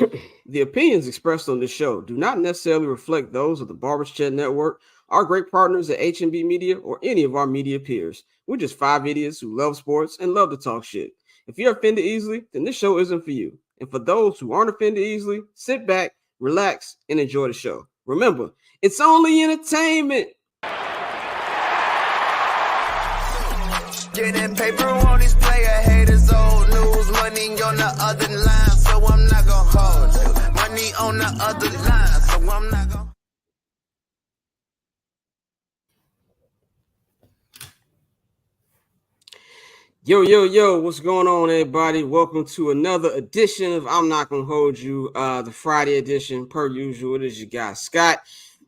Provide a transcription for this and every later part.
The opinions expressed on this show do not necessarily reflect those of the Barbers Chat Network, our great partners at H&B Media, or any of our media peers. We're just five idiots who love sports and love to talk shit. If you're offended easily, then this show isn't for you. And for those who aren't offended easily, sit back, relax, and enjoy the show. Remember, it's only entertainment. Getting paper on these player haters, old news, money on the other line, so I'm not gonna hold you. Money on the other line, so I'm not gonna. Yo, what's going on, everybody? Welcome to another edition of I'm Not Gonna Hold You, the Friday edition. Per usual, it is your guy, Scott.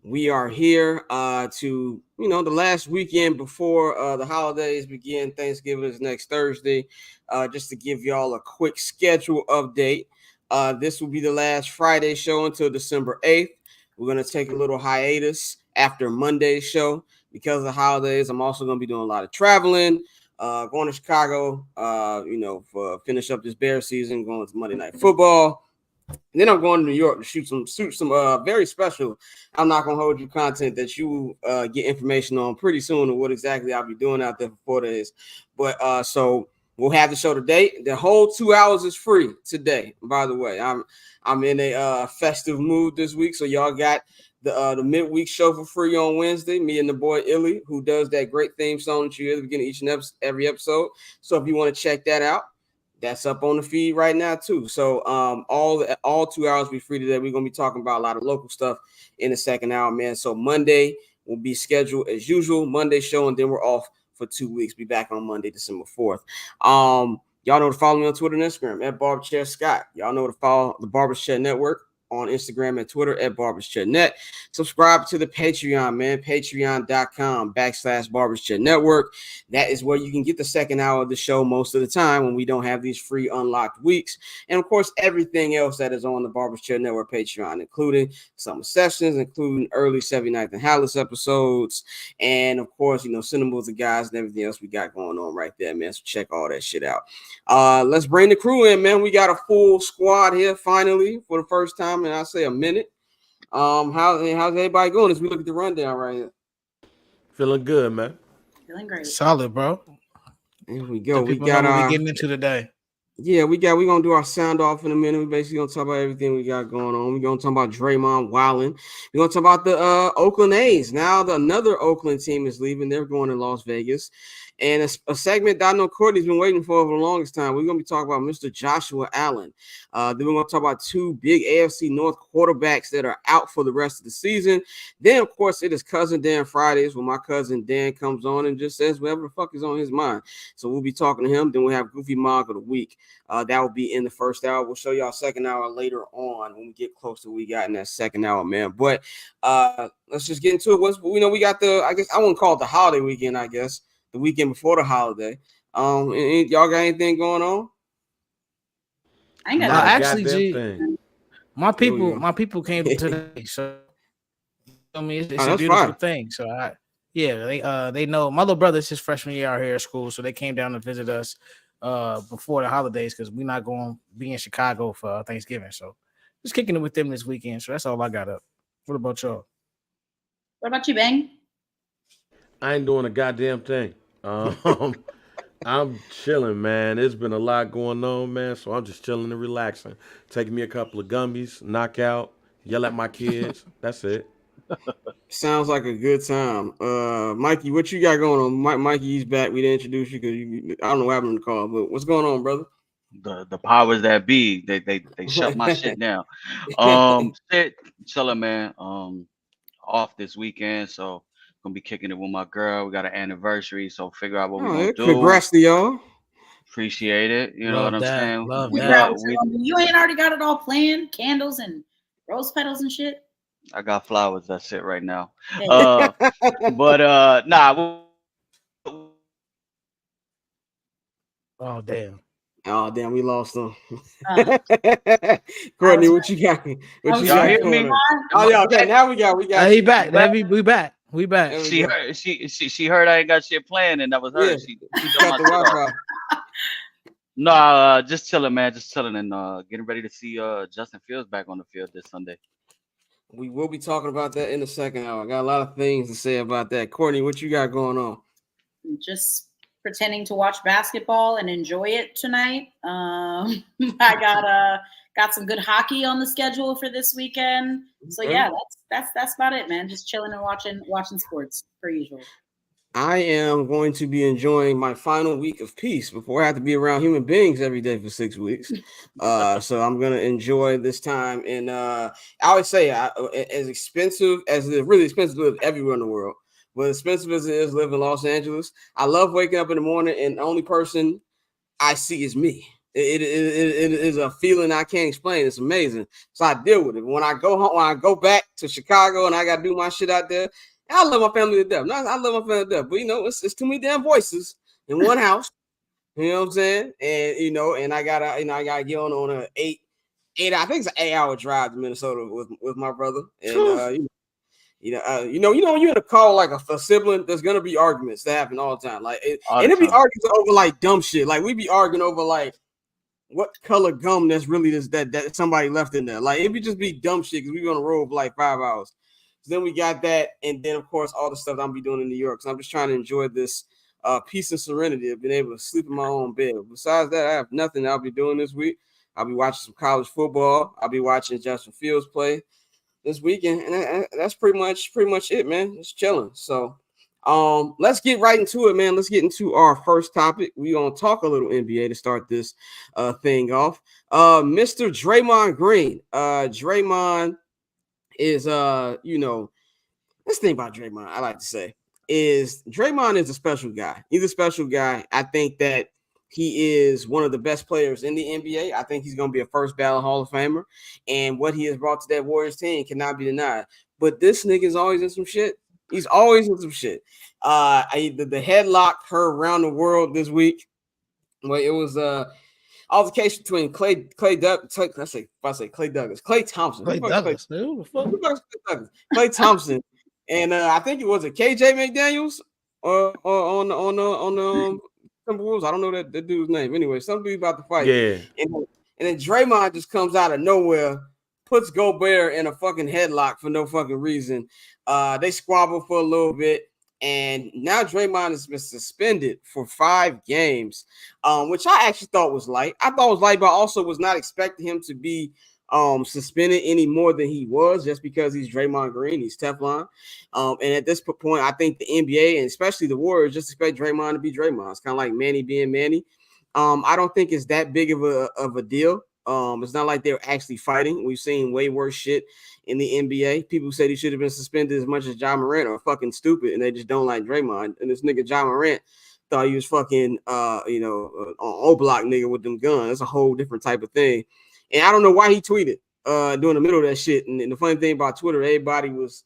We are here to, the last weekend before the holidays begin. Thanksgiving is next Thursday. Just to give y'all a quick schedule update. This will be the last Friday show until December 8th. We're going to take a little hiatus after Monday's show because of the holidays. I'm also going to be doing a lot of traveling, going to Chicago, for finish up this Bears season, going to Monday Night Football. And then I'm going to New York to shoot some very special I'm Not Gonna Hold You content that you get information on pretty soon of what exactly I'll be doing out there for 4 days. But so we'll have the show today. The whole 2 hours is free today. By the way, I'm in a festive mood this week, so y'all got the midweek show for free on Wednesday. Me and the boy Illy, who does that great theme song that you hear at the beginning of each and every episode. So if you want to check that out, that's up on the feed right now too. So all 2 hours be free today. We're gonna be talking about a lot of local stuff in the second hour, man. So Monday will be scheduled as usual, Monday show, and then we're off for 2 weeks. Be back on Monday, December 4th. Y'all know to follow me on Twitter and Instagram at BarberChat Scott. Y'all know to follow the Barbers Chat Network on Instagram and Twitter at BarbersChatNet. Subscribe to the Patreon, man. Patreon.com/BarbersChat Network. That is where you can get the second hour of the show most of the time when we don't have these free unlocked weeks. And of course, everything else that is on the Barbers Chat Network Patreon, including summer sessions, including early 79th and Hallis episodes. And of course, Cinema with the guys and everything else we got going on right there, man. So check all that shit out. Let's bring the crew in, man. We got a full squad here finally for the first time in, I say, a minute. How's everybody going as we look at the rundown right here? Feeling good, man. Feeling great. Solid, bro. Here we go. We got what we getting into today. Yeah, we're gonna do our sound off in a minute. We're basically gonna talk about everything we got going on. We're gonna talk about Draymond Wildin. We're gonna talk about the Oakland A's. Now another Oakland team is leaving. They're going to Las Vegas. And a segment that I know Courtney's been waiting for the longest time. We're going to be talking about Mr. Joshua Allen. Then we're going to talk about two big AFC North quarterbacks that are out for the rest of the season. Then, of course, it is Cousin Dan Fridays where my cousin Dan comes on and just says whatever the fuck is on his mind. So we'll be talking to him. Then we'll have Goofy Mog of the Week. That will be in the first hour. We'll show y'all second hour later on when we get close to what we got in that second hour, man. But let's just get into it. We got I guess I wouldn't call it the holiday weekend, I guess. The weekend before the holiday. Y'all got anything going on? I ain't got actually, my people came today, so it's a beautiful thing. So they know my little brother. It's his freshman year out here at school, so they came down to visit us before the holidays because we're not going to be in Chicago for Thanksgiving. So just kicking it with them this weekend. So that's all I got up. What about y'all? What about you, Bang? I ain't doing a goddamn thing. I'm chilling, man. There's been a lot going on, man. So I'm just chilling and relaxing. Taking me a couple of gummies, knockout, yell at my kids. That's it. Sounds like a good time. Mikey, what you got going on? Mikey's back. We didn't introduce you because I don't know what happened on the call, but what's going on, brother? The powers that be, they shut my shit down. Chilling, man. Off this weekend, so gonna be kicking it with my girl. We got an anniversary, so figure out what we're gonna do. Congrats to y'all. Appreciate it. You know what I'm saying? You ain't already got it all planned, candles and rose petals and shit. I got flowers. That's it right now. But nah. Oh damn. Oh damn, we lost them. Courtney, what you got? What you got? Hear me? Oh yeah, okay. Now we got. He back. We back. She heard I ain't got shit planned, and that was her. Yeah. She cut the Wi-Fi. No, just chilling, man. Just chilling and getting ready to see Justin Fields back on the field this Sunday. We will be talking about that in the second hour. I got a lot of things to say about that. Courtney, what you got going on? Just pretending to watch basketball and enjoy it tonight. I got some good hockey on the schedule for this weekend. So yeah, that's about it, man. Just chilling and watching sports per usual. I am going to be enjoying my final week of peace before I have to be around human beings every day for 6 weeks. So I'm going to enjoy this time. And I always say, as expensive as it is, really expensive to live everywhere in the world, but expensive as it is live in Los Angeles, I love waking up in the morning and the only person I see is me. It is a feeling I can't explain. It's amazing. So I deal with it. When I go home, when I go back to Chicago and I got to do my shit out there, I love my family to death. I love my family to death. But, it's too many damn voices in one house. You know what I'm saying? And, and I got to get on an I think it's an 8-hour drive to Minnesota with my brother. And, when you're in a car like a sibling, there's gonna be arguments that happen all the time. Like, and it'd be arguments over like dumb shit. Like we be arguing over like what color gum that's really that somebody left in there. Like it would just be dumb shit because we be on the road for like 5 hours. So then we got that, and then of course all the stuff I'm be doing in New York. So I'm just trying to enjoy this peace and serenity of being able to sleep in my own bed. Besides that, I have nothing I'll be doing this week. I'll be watching some college football. I'll be watching Justin Fields play this weekend, and that's pretty much it, man. Just chilling. So let's get right into it, man. Let's get into our first topic. We're gonna talk a little NBA to start this thing off. Mr. Draymond Green. Draymond is this thing about Draymond, I like to say, is Draymond is a special guy. He's a special guy. I think that he is one of the best players in the NBA. I think he's going to be a first ballot Hall of Famer. And what he has brought to that Warriors team cannot be denied. But this nigga is always in some shit. He's always in some shit. The headlock heard around the world this week. Well, it was altercation between Clay Thompson. Clay Thompson. And I think it was KJ McDaniels on the Timberwolves. I don't know that dude's name. Anyway, some dude about to fight. Yeah. And then Draymond just comes out of nowhere, puts Gobert in a fucking headlock for no fucking reason. They squabble for a little bit, and now Draymond has been suspended for 5 games, which I actually thought was light. I thought it was light, but I also was not expecting him to be suspended any more than he was, just because he's Draymond Green, he's Teflon. And at this point, I think the NBA and especially the Warriors just expect Draymond to be Draymond. It's kind of like Manny being Manny. I don't think it's that big of a deal. It's not like they're actually fighting. We've seen way worse shit in the NBA. People said he should have been suspended as much as Ja Morant are fucking stupid, and they just don't like Draymond. And this nigga Ja Morant thought he was fucking an O-block nigga with them guns. That's a whole different type of thing. And I don't know why he tweeted during the middle of that shit. And the funny thing about Twitter, everybody was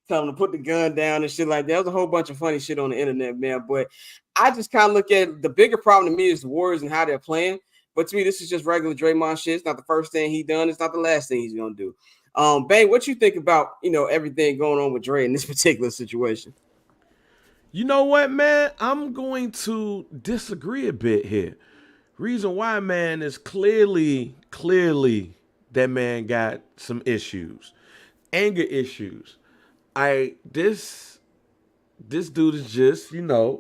telling him to put the gun down and shit like that. There was a whole bunch of funny shit on the internet, man. But I just kind of look at the bigger problem to me is the Warriors and how they're playing. But to me, this is just regular Draymond shit. It's not the first thing he done. It's not the last thing he's going to do. Bang, what you think about, everything going on with Dre in this particular situation? You know what, man? I'm going to disagree a bit here. Reason why, man, is clearly that man got some issues, anger issues. This dude is just,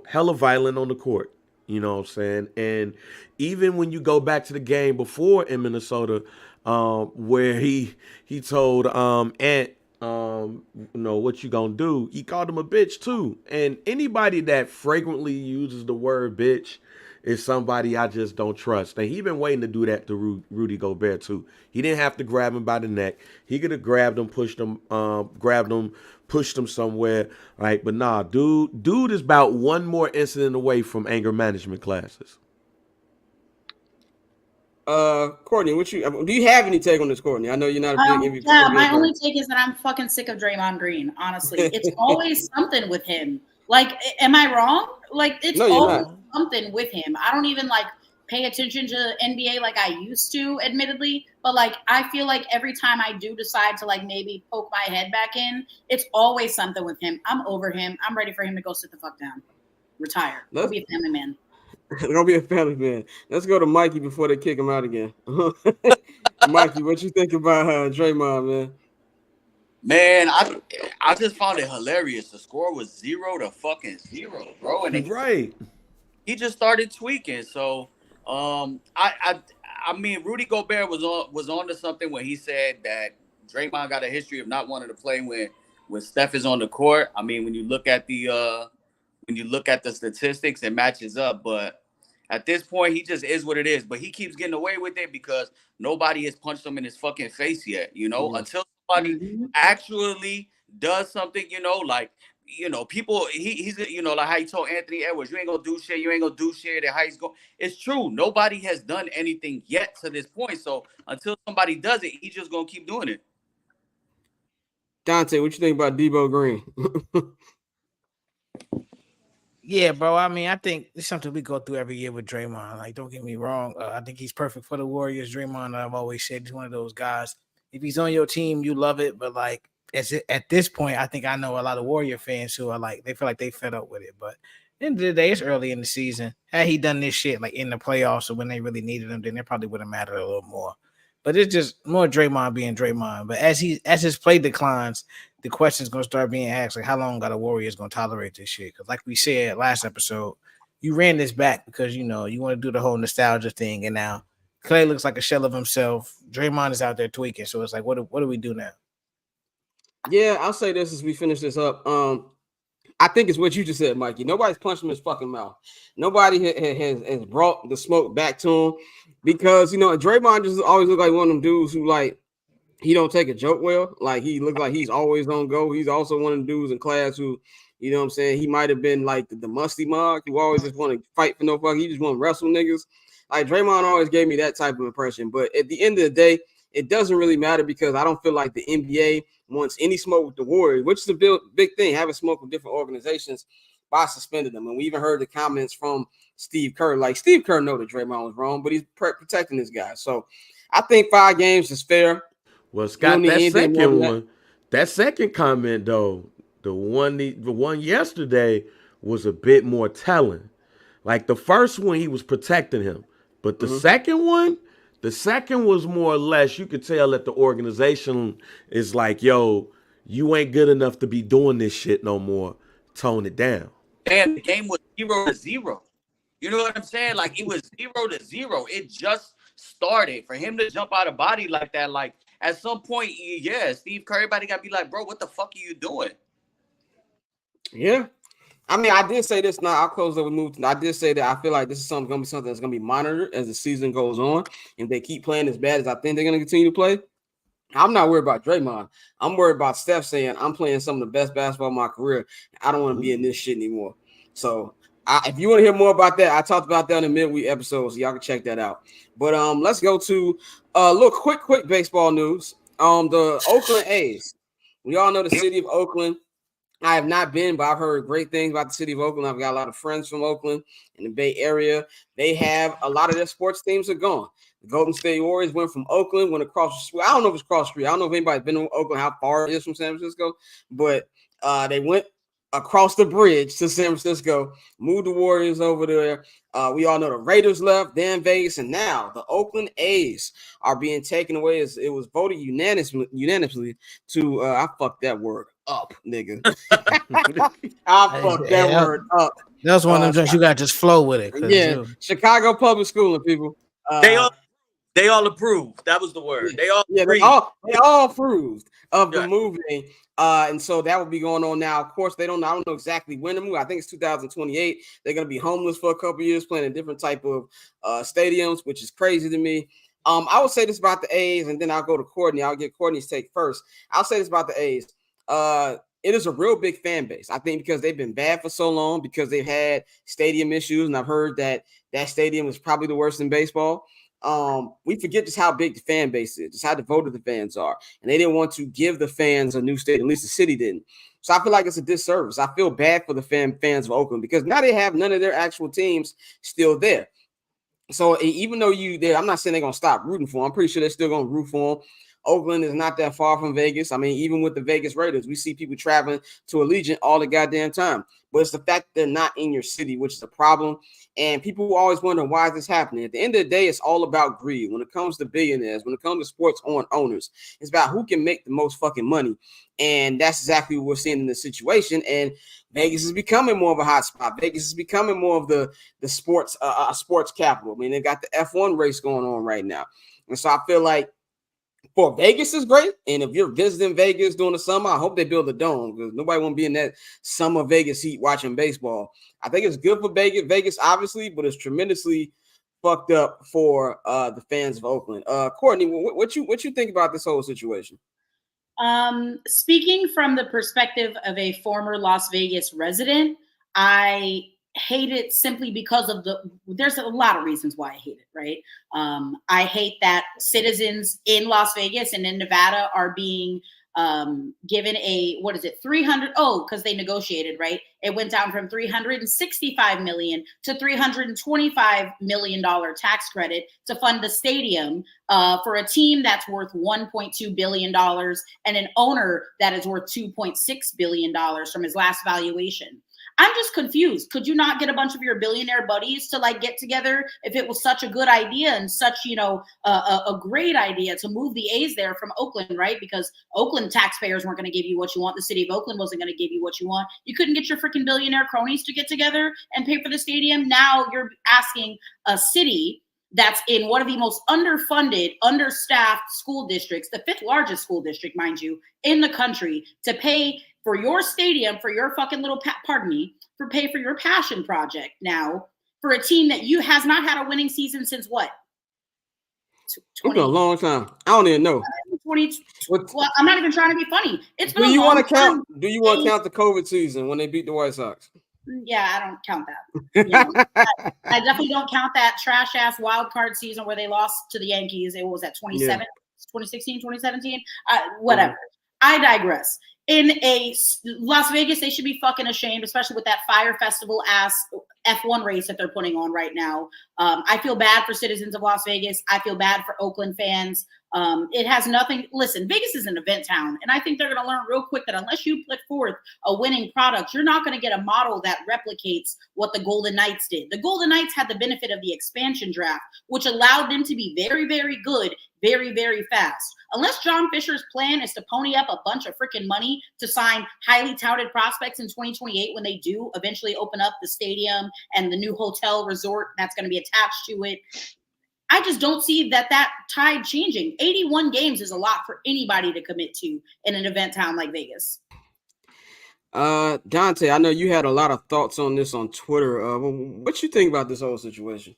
hella violent on the court. You know what I'm saying? And even when you go back to the game before in Minnesota, where he told Ant, what you gonna do? He called him a bitch too. And anybody that frequently uses the word bitch is somebody I just don't trust. And he been waiting to do that to Rudy Gobert too. He didn't have to grab him by the neck. He could have grabbed him, pushed him somewhere. Right? But nah, dude is about one more incident away from anger management classes. Courtney, do you have any take on this, Courtney? I know you're not a big MVP. Yeah, my only take is that I'm fucking sick of Draymond Green. Honestly, it's always something with him. Like, am I wrong? Like, it's always something with him. I don't even pay attention to NBA like I used to, admittedly. But I feel like every time I do decide to maybe poke my head back in, it's always something with him. I'm over him. I'm ready for him to go sit the fuck down, retire, be a family man. Gonna be a family man. Let's go to Mikey before they kick him out again. Mikey, what you think about Draymond, man? Man, I just found it hilarious. The score was 0-0, bro, and Right. he just started tweaking. So, I mean, Rudy Gobert was on to something when he said that Draymond got a history of not wanting to play when Steph is on the court. I mean, when you look at the statistics, it matches up. But at this point, he just is what it is. But he keeps getting away with it because nobody has punched him in his fucking face yet. You know, until somebody actually does something. People. He's like how he told Anthony Edwards, "You ain't gonna do shit. You ain't gonna do shit." And how he's going. It's true. Nobody has done anything yet to this point. So until somebody does it, he's just gonna keep doing it. Dante, what you think about Debo Green? Yeah, bro. I mean, I think it's something we go through every year with Draymond. Like, don't get me wrong. I think he's perfect for the Warriors. Draymond, I've always said, he's one of those guys. If he's on your team, you love it. But like, at this point, I think I know a lot of Warrior fans who are like, they feel like they fed up with it. But at the end of the day, it's early in the season. Had he done this shit like in the playoffs or when they really needed him, then it probably would have mattered a little more. But it's just more Draymond being Draymond. But as his play declines, the question's gonna start being asked, like, how long are the Warriors gonna tolerate this shit? Because like we said last episode, you ran this back because you want to do the whole nostalgia thing, and now Clay looks like a shell of himself. Draymond is out there tweaking, so it's like, what do we do now? Yeah, I'll say this as we finish this up. I think it's what you just said, Mikey. Nobody's punched him in his fucking mouth. Nobody has brought the smoke back to him because Draymond just always looked like one of them dudes who like he don't take a joke well. Like he looks like he's always on go. He's also one of the dudes in class who, you know what I'm saying, he might have been like the musty mug who always just want to fight for no fuck. He just want to wrestle niggas. Like Draymond always gave me that type of impression. But at the end of the day, it doesn't really matter because I don't feel like the NBA wants any smoke with the Warriors, which is a big thing, having smoke with different organizations by suspending them. And we even heard the comments from Steve Kerr. Like Steve Kerr know that Draymond was wrong, but he's protecting this guy. So I think 5 games is fair. Well, Scott, that second comment though, the one yesterday was a bit more telling. Like the first one, he was protecting him, but the second one was more or less, you could tell that the organization is like, yo, you ain't good enough to be doing this shit no more. Tone it down. And the game was 0-0. You know what I'm saying? Like it was 0-0. It just started. For him to jump out of body like that, like at some point, yeah, Steve Kerr, everybody got to be like, bro, what the fuck are you doing? Yeah. I mean, I did say this. Now I'll close up with move. I did say that I feel like this is going to be something that's going to be monitored as the season goes on. If they keep playing as bad as I think they're going to continue to play, I'm not worried about Draymond. I'm worried about Steph saying I'm playing some of the best basketball of my career. I don't want to be in this shit anymore. So if you want to hear more about that, I talked about that in the midweek episode, so y'all can check that out. But let's go to a little quick baseball news. The Oakland A's. We all know the city of Oakland. I have not been, but I've heard great things about the city of Oakland. I've got a lot of friends from Oakland in the Bay Area. They have a lot of their sports teams are gone. The Golden State Warriors went from Oakland, went across the street. I don't know if it's across the street. I don't know if anybody's been to Oakland, how far it is from San Francisco, but they went across the bridge to San Francisco, moved the Warriors over there. We all know the Raiders left, then Vegas, and now the Oakland A's are being taken away. As it was voted unanimously to I fucked that word up, nigga. I fucked that word up. That's one of them joints you got to just flow with it. Yeah, Chicago public schooling people. They all approved. That was the word. They all approved of the moving. And so that will be going on now. Of course, I don't know exactly when to move. I think it's 2028. They're going to be homeless for a couple of years, playing in different type of stadiums, which is crazy to me. I will say this about the A's, and then I'll go to Courtney. I'll get Courtney's take first. I'll say this about the A's. It is a real big fan base. I think because they've been bad for so long, because they've had stadium issues, and I've heard that stadium is probably the worst in baseball. We forget just how big the fan base is, just how devoted the fans are. And they didn't want to give the fans a new stadium, at least the city didn't. So I feel like it's a disservice. I feel bad for the fans of Oakland because now they have none of their actual teams still there. So even though I'm not saying they're going to stop rooting for them. I'm pretty sure they're still going to root for them. Oakland is not that far from Vegas. I mean, even with the Vegas Raiders, we see people traveling to Allegiant all the goddamn time. But it's the fact that they're not in your city, which is a problem. And people always wonder why is this happening. At the end of the day, it's all about greed. When it comes to billionaires, when it comes to sports owners, it's about who can make the most fucking money. And that's exactly what we're seeing in this situation. And Vegas is becoming more of a hot spot. Vegas is becoming more of the sports capital. I mean, they got the F1 race going on right now. And so I feel like for Vegas is great. And if you're visiting Vegas during the summer, I hope they build a dome because nobody won't be in that summer Vegas heat watching baseball. I think it's good for Vegas, obviously, but it's tremendously fucked up for the fans of Oakland. Courtney, what you think about this whole situation? Speaking from the perspective of a former Las Vegas resident, I hate it simply because of there's a lot of reasons why I hate it, right? I hate that citizens in Las Vegas and in Nevada are being given a, 300, because they negotiated, right? It went down from $365 million to $325 million tax credit to fund the stadium for a team that's worth $1.2 billion and an owner that is worth $2.6 billion from his last valuation. I'm just confused. Could you not get a bunch of your billionaire buddies to like get together if it was such a good idea and such, a great idea to move the A's there from Oakland, right? Because Oakland taxpayers weren't going to give you what you want. The city of Oakland wasn't going to give you what you want. You couldn't get your freaking billionaire cronies to get together and pay for the stadium. Now you're asking a city that's in one of the most underfunded, understaffed school districts, the 5th largest school district, mind you, in the country, to pay for your stadium, for your fucking little, pay for your passion project now for a team that has not had a winning season since what? It's been a long time. I don't even know. 20, well, I'm not even trying to be funny. It's been do you want to count the COVID season when they beat the White Sox? Yeah, I don't count that. I definitely don't count that trash ass wild card season where they lost to the Yankees. It was at 2016, 2017. Whatever. I digress. In a Las Vegas, they should be fucking ashamed, especially with that Fire Festival ass F1 race that they're putting on right now. I feel bad for citizens of Las Vegas. I feel bad for Oakland fans. It has nothing. Listen, Vegas is an event town, and I think they're going to learn real quick that unless you put forth a winning product, you're not going to get a model that replicates what the Golden Knights did. The Golden Knights had the benefit of the expansion draft, which allowed them to be very, very good, very, very fast. Unless John Fisher's plan is to pony up a bunch of freaking money to sign highly touted prospects in 2028 when they do eventually open up the stadium and the new hotel resort that's going to be attached to it, I just don't see that tide changing. 81 games is a lot for anybody to commit to in an event town like Vegas. Dante, I know you had a lot of thoughts on this on Twitter. What you think about this whole situation?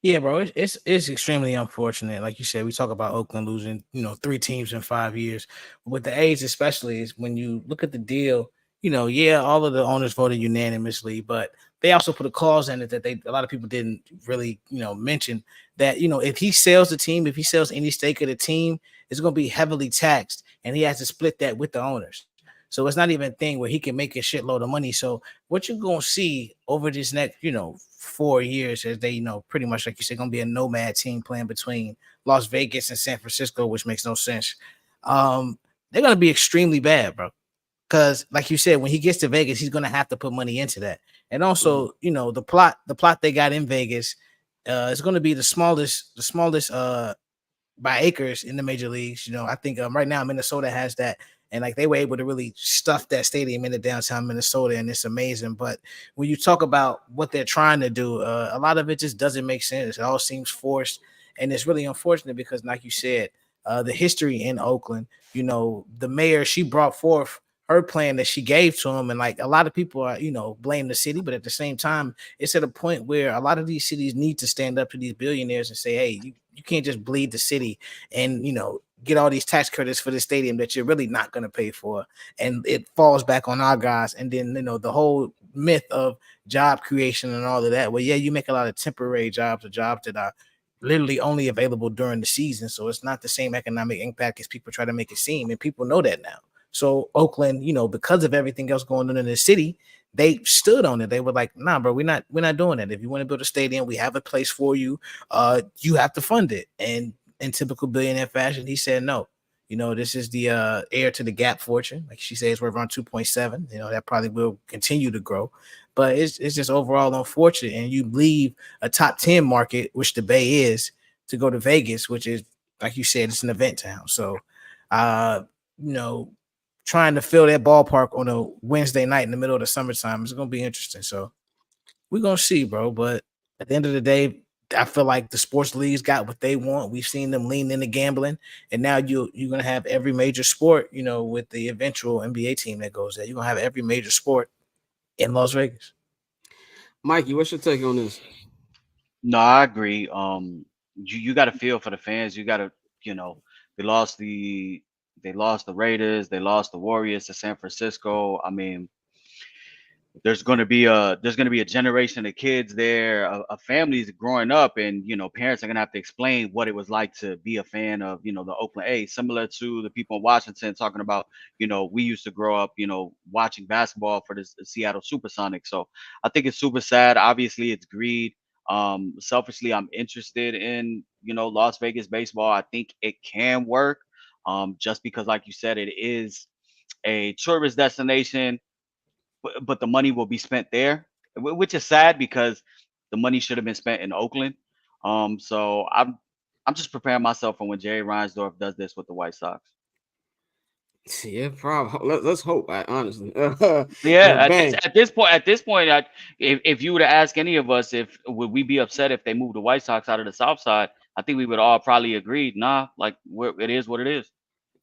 Yeah, bro, it's extremely unfortunate. Like you said, we talk about Oakland losing, 3 teams in 5 years. With the A's especially, is when you look at the deal, all of the owners voted unanimously, but they also put a clause in it that a lot of people didn't really, mention that, if he sells the team, if he sells any stake of the team, it's going to be heavily taxed, and he has to split that with the owners. So it's not even a thing where he can make a shitload of money. So what you're going to see over this next, 4 years is they, pretty much, like you said, going to be a nomad team playing between Las Vegas and San Francisco, which makes no sense. They're going to be extremely bad, bro. Because like you said, when he gets to Vegas, he's going to have to put money into that. And also, the plot they got in Vegas is going to be the smallest by acres in the major leagues. I think right now Minnesota has that. And like they were able to really stuff that stadium into downtown Minnesota, and it's amazing. But when you talk about what they're trying to do, a lot of it just doesn't make sense. It all seems forced, and it's really unfortunate because, like you said, the history in Oakland, the mayor, she brought forth her plan that she gave to him, and like a lot of people are, blame the city, but at the same time, it's at a point where a lot of these cities need to stand up to these billionaires and say, hey, you can't just bleed the city and get all these tax credits for the stadium that you're really not going to pay for, and it falls back on our guys. And then the whole myth of job creation and all of that. Well, yeah, you make a lot of temporary jobs or jobs that are literally only available during the season, so it's not the same economic impact as people try to make it seem, and people know that now. So Oakland, because of everything else going on in the city, they stood on it. They were like, nah, bro, we're not doing that. If you want to build a stadium, we have a place for you. You have to fund it. And in typical billionaire fashion, he said no. You know, this is the heir to the Gap fortune. Like she says, we're around 2.7. You know, that probably will continue to grow. But it's just overall unfortunate. And you leave a top 10 market, which the Bay is, to go to Vegas, which is, like you said, it's an event town. So, you know, trying to fill that ballpark on a Wednesday night in the middle of the summertime is going to be interesting. So we're going to see, bro. But at the end of the day, I feel like the sports leagues got what they want. We've seen them lean into gambling, and now you're going to have every major sport, you know, with the eventual NBA team that goes there. You're going to have every major sport in Las Vegas. Mikey, what's your take on this? No, I agree. You got to feel for the fans. You got to, you know, they lost the Raiders, they lost the Warriors to San Francisco. I mean, there's going to be a generation of kids there, of families growing up, and you know, parents are going to have to explain what it was like to be a fan of, you know, the Oakland A, similar to the people in Washington talking about, you know, we used to grow up, you know, watching basketball for the Seattle Supersonics. So I think it's super sad. Obviously, it's greed. Selfishly, I'm interested in, you know, Las Vegas baseball. I think it can work, just because, like you said, it is a tourist destination. But the money will be spent there, which is sad because the money should have been spent in Oakland. So I'm just preparing myself for when Jerry Reinsdorf does this with the White Sox. Yeah, probably. Let's hope. Honestly, yeah. At this point, if you were to ask any of us if would we be upset if they moved the White Sox out of the South Side, I think we would all probably agree. Nah, like it is what it is.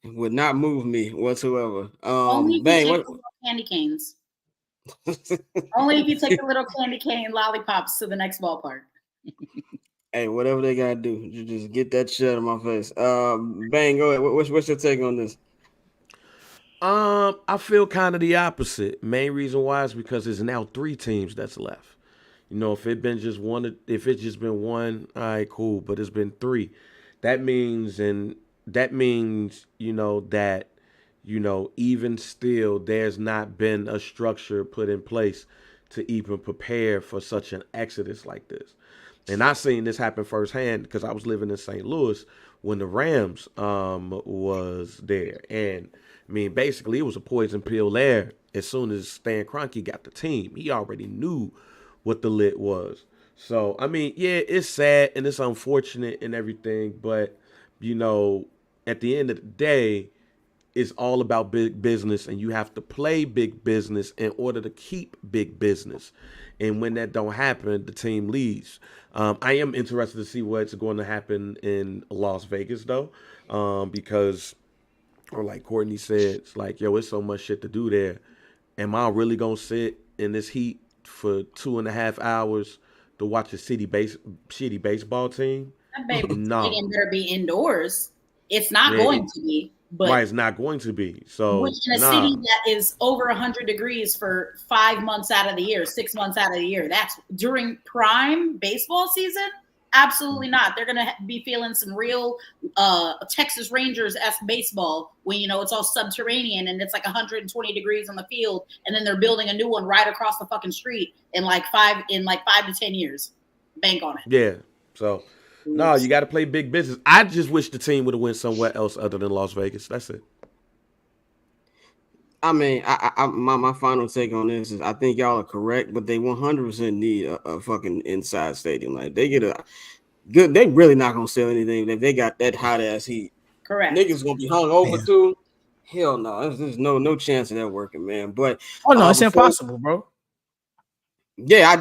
It would not move me whatsoever. Only Bang, if you take the little candy canes. Only if you take the little candy cane lollipops to the next ballpark. Hey, whatever they gotta do, you just get that shit out of my face. Bang, go ahead. What's your take on this? I feel kind of the opposite. Main reason why is because there's now 3 teams that's left. You know, if it's just been one, all right, cool. But it's been 3. That means, you know, that, you know, even still, there's not been a structure put in place to even prepare for such an exodus like this. And I seen this happen firsthand because I was living in St. Louis when the Rams was there. And I mean, basically, it was a poison pill there. As soon as Stan Kroenke got the team, he already knew what the lit was. So, I mean, yeah, it's sad and it's unfortunate and everything. But, you know, at the end of the day, it's all about big business, and you have to play big business in order to keep big business. And when that don't happen, the team leaves. I am interested to see what's going to happen in Las Vegas, though, because, or like Courtney said, it's like, yo, it's so much shit to do there. Am I really going to sit in this heat for 2.5 hours to watch a shitty baseball team? That baby stadium better be indoors. It's not going to be. But right, it's not going to be. So which in a city that is over 100 degrees for 5 months out of the year, 6 months out of the year, that's during prime baseball season. Absolutely not. They're gonna be feeling some real Texas Rangers-esque baseball when, you know, it's all subterranean and it's like 120 degrees on the field, and then they're building a new one right across the fucking street in like 5 to 10 years. Bank on it. Yeah. So. No, you got to play big business. I just wish the team would have went somewhere else other than Las Vegas. That's it. I mean, my final take on this is I think y'all are correct, but they 100% need a fucking inside stadium. Like they get a good, they really not gonna sell anything if they got that hot ass heat. Correct. Niggas gonna be hung over too. Hell no, there's no chance of that working, man. But it's impossible, bro. Yeah,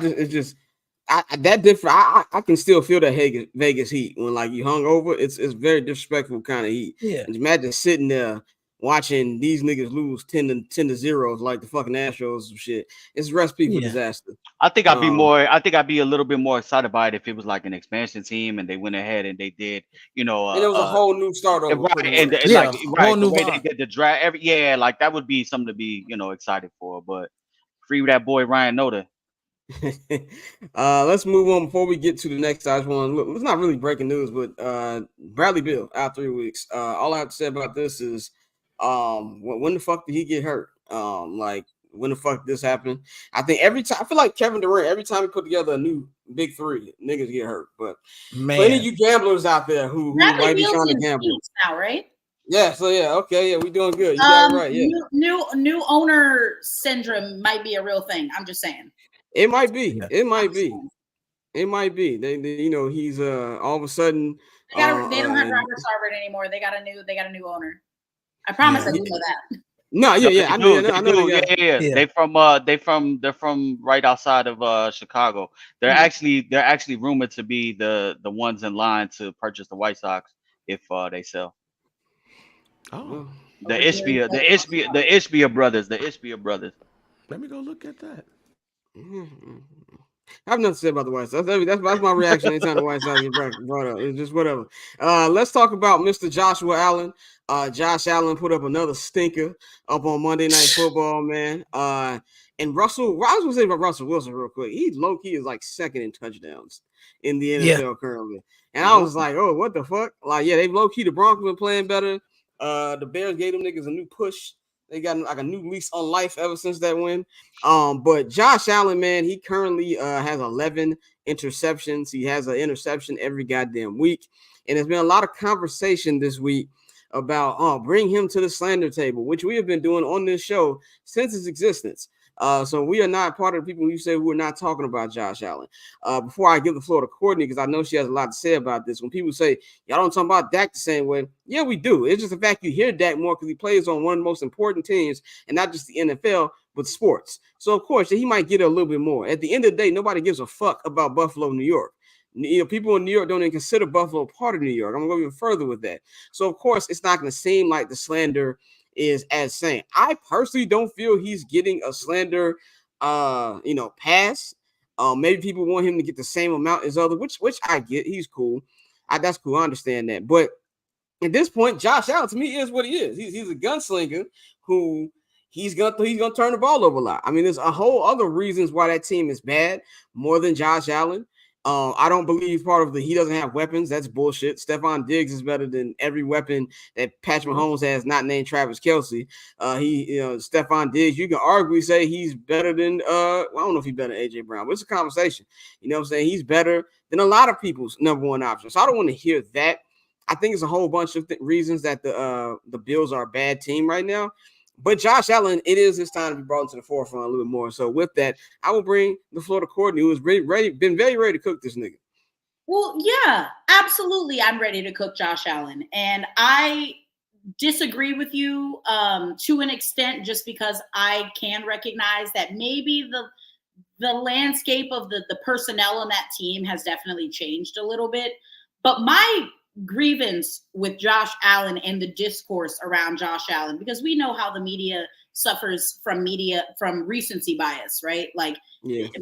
that different. I can still feel that Vegas heat when like you hung over. It's very disrespectful kind of heat. Yeah. And imagine sitting there watching these niggas lose 10-0 like the fucking Astros and shit. It's a recipe for disaster. I think I'd be a little bit more excited by it if it was like an expansion team and they went ahead and they did, you know, and it was a whole new start over. Right, whole new way they did the draft. Like that would be something to be, you know, excited for. But free that boy Ryan Noda. Let's move on before we get to the next side one. Look, it's not really breaking news, but Bradley Beal out 3 weeks. All I have to say about this is when the fuck did he get hurt? Like when the fuck did this happen? I think I feel like Kevin Durant, every time he put together a new big three. Niggas get hurt. But for any of you gamblers out there who might be trying to gamble now, right? Yeah, so okay, we doing good. You got it right. Yeah. New owner syndrome might be a real thing. I'm just saying. It might be. Yeah. It might be. It might be. They he's all of a sudden they don't have Robert Sarver anymore. They got a new owner. I promise I didn't know that. No, yeah, I know. Yeah. They're from right outside of Chicago. They're actually rumored to be the ones in line to purchase the White Sox if they sell. Oh, the Ishbia brothers. Let me go look at that. I have nothing to say about the White Sox. That's my reaction anytime the White Sox get brought up. It's just whatever. Let's talk about Mr. Joshua Allen. Josh Allen put up another stinker up on Monday Night Football, man. And Russell, I was gonna say about Russell Wilson real quick. He low key is like second in touchdowns in the NFL currently. And I was like, oh, what the fuck? Like, yeah, they low key the Broncos been playing better. The Bears gave them niggas a new push. They got like a new lease on life ever since that win. But Josh Allen, man, he currently has 11 interceptions. He has an interception every goddamn week. And there's been a lot of conversation this week about bring him to the slander table, which we have been doing on this show since its existence. So we are not part of the people you say who are not talking about Josh Allen. Before I give the floor to Courtney, because I know she has a lot to say about this. When people say, y'all don't talk about Dak the same way. Yeah, we do. It's just the fact you hear Dak more because he plays on one of the most important teams, and not just the NFL, but sports. So, of course, he might get a little bit more. At the end of the day, nobody gives a fuck about Buffalo, New York. You know, people in New York don't even consider Buffalo part of New York. I'm going to go even further with that. So, of course, it's not going to seem like the slander is as sane. I personally don't feel he's getting a slander, pass. Maybe people want him to get the same amount as other, which I get. He's cool. That's cool. I understand that. But at this point, Josh Allen to me is what he is. He's a gunslinger who he's gonna turn the ball over a lot. I mean, there's a whole other reasons why that team is bad more than Josh Allen. I don't believe part of he doesn't have weapons. That's bullshit. Trayvon Diggs is better than every weapon that Patrick Mahomes has, not named Travis Kelce. Trayvon Diggs, you can arguably say he's better than, I don't know if he's better than AJ Brown, but it's a conversation. You know what I'm saying? He's better than a lot of people's number one option. So I don't want to hear that. I think it's a whole bunch of reasons that the Bills are a bad team right now. But Josh Allen, it is his time to be brought into the forefront a little bit more. So with that, I will bring the floor to Courtney, who has been very ready to cook this nigga. Well, yeah, absolutely. I'm ready to cook Josh Allen. And I disagree with you to an extent, just because I can recognize that maybe the landscape of the personnel on that team has definitely changed a little bit. But my grievance with Josh Allen and the discourse around Josh Allen, because we know how the media suffers from recency bias, right? Like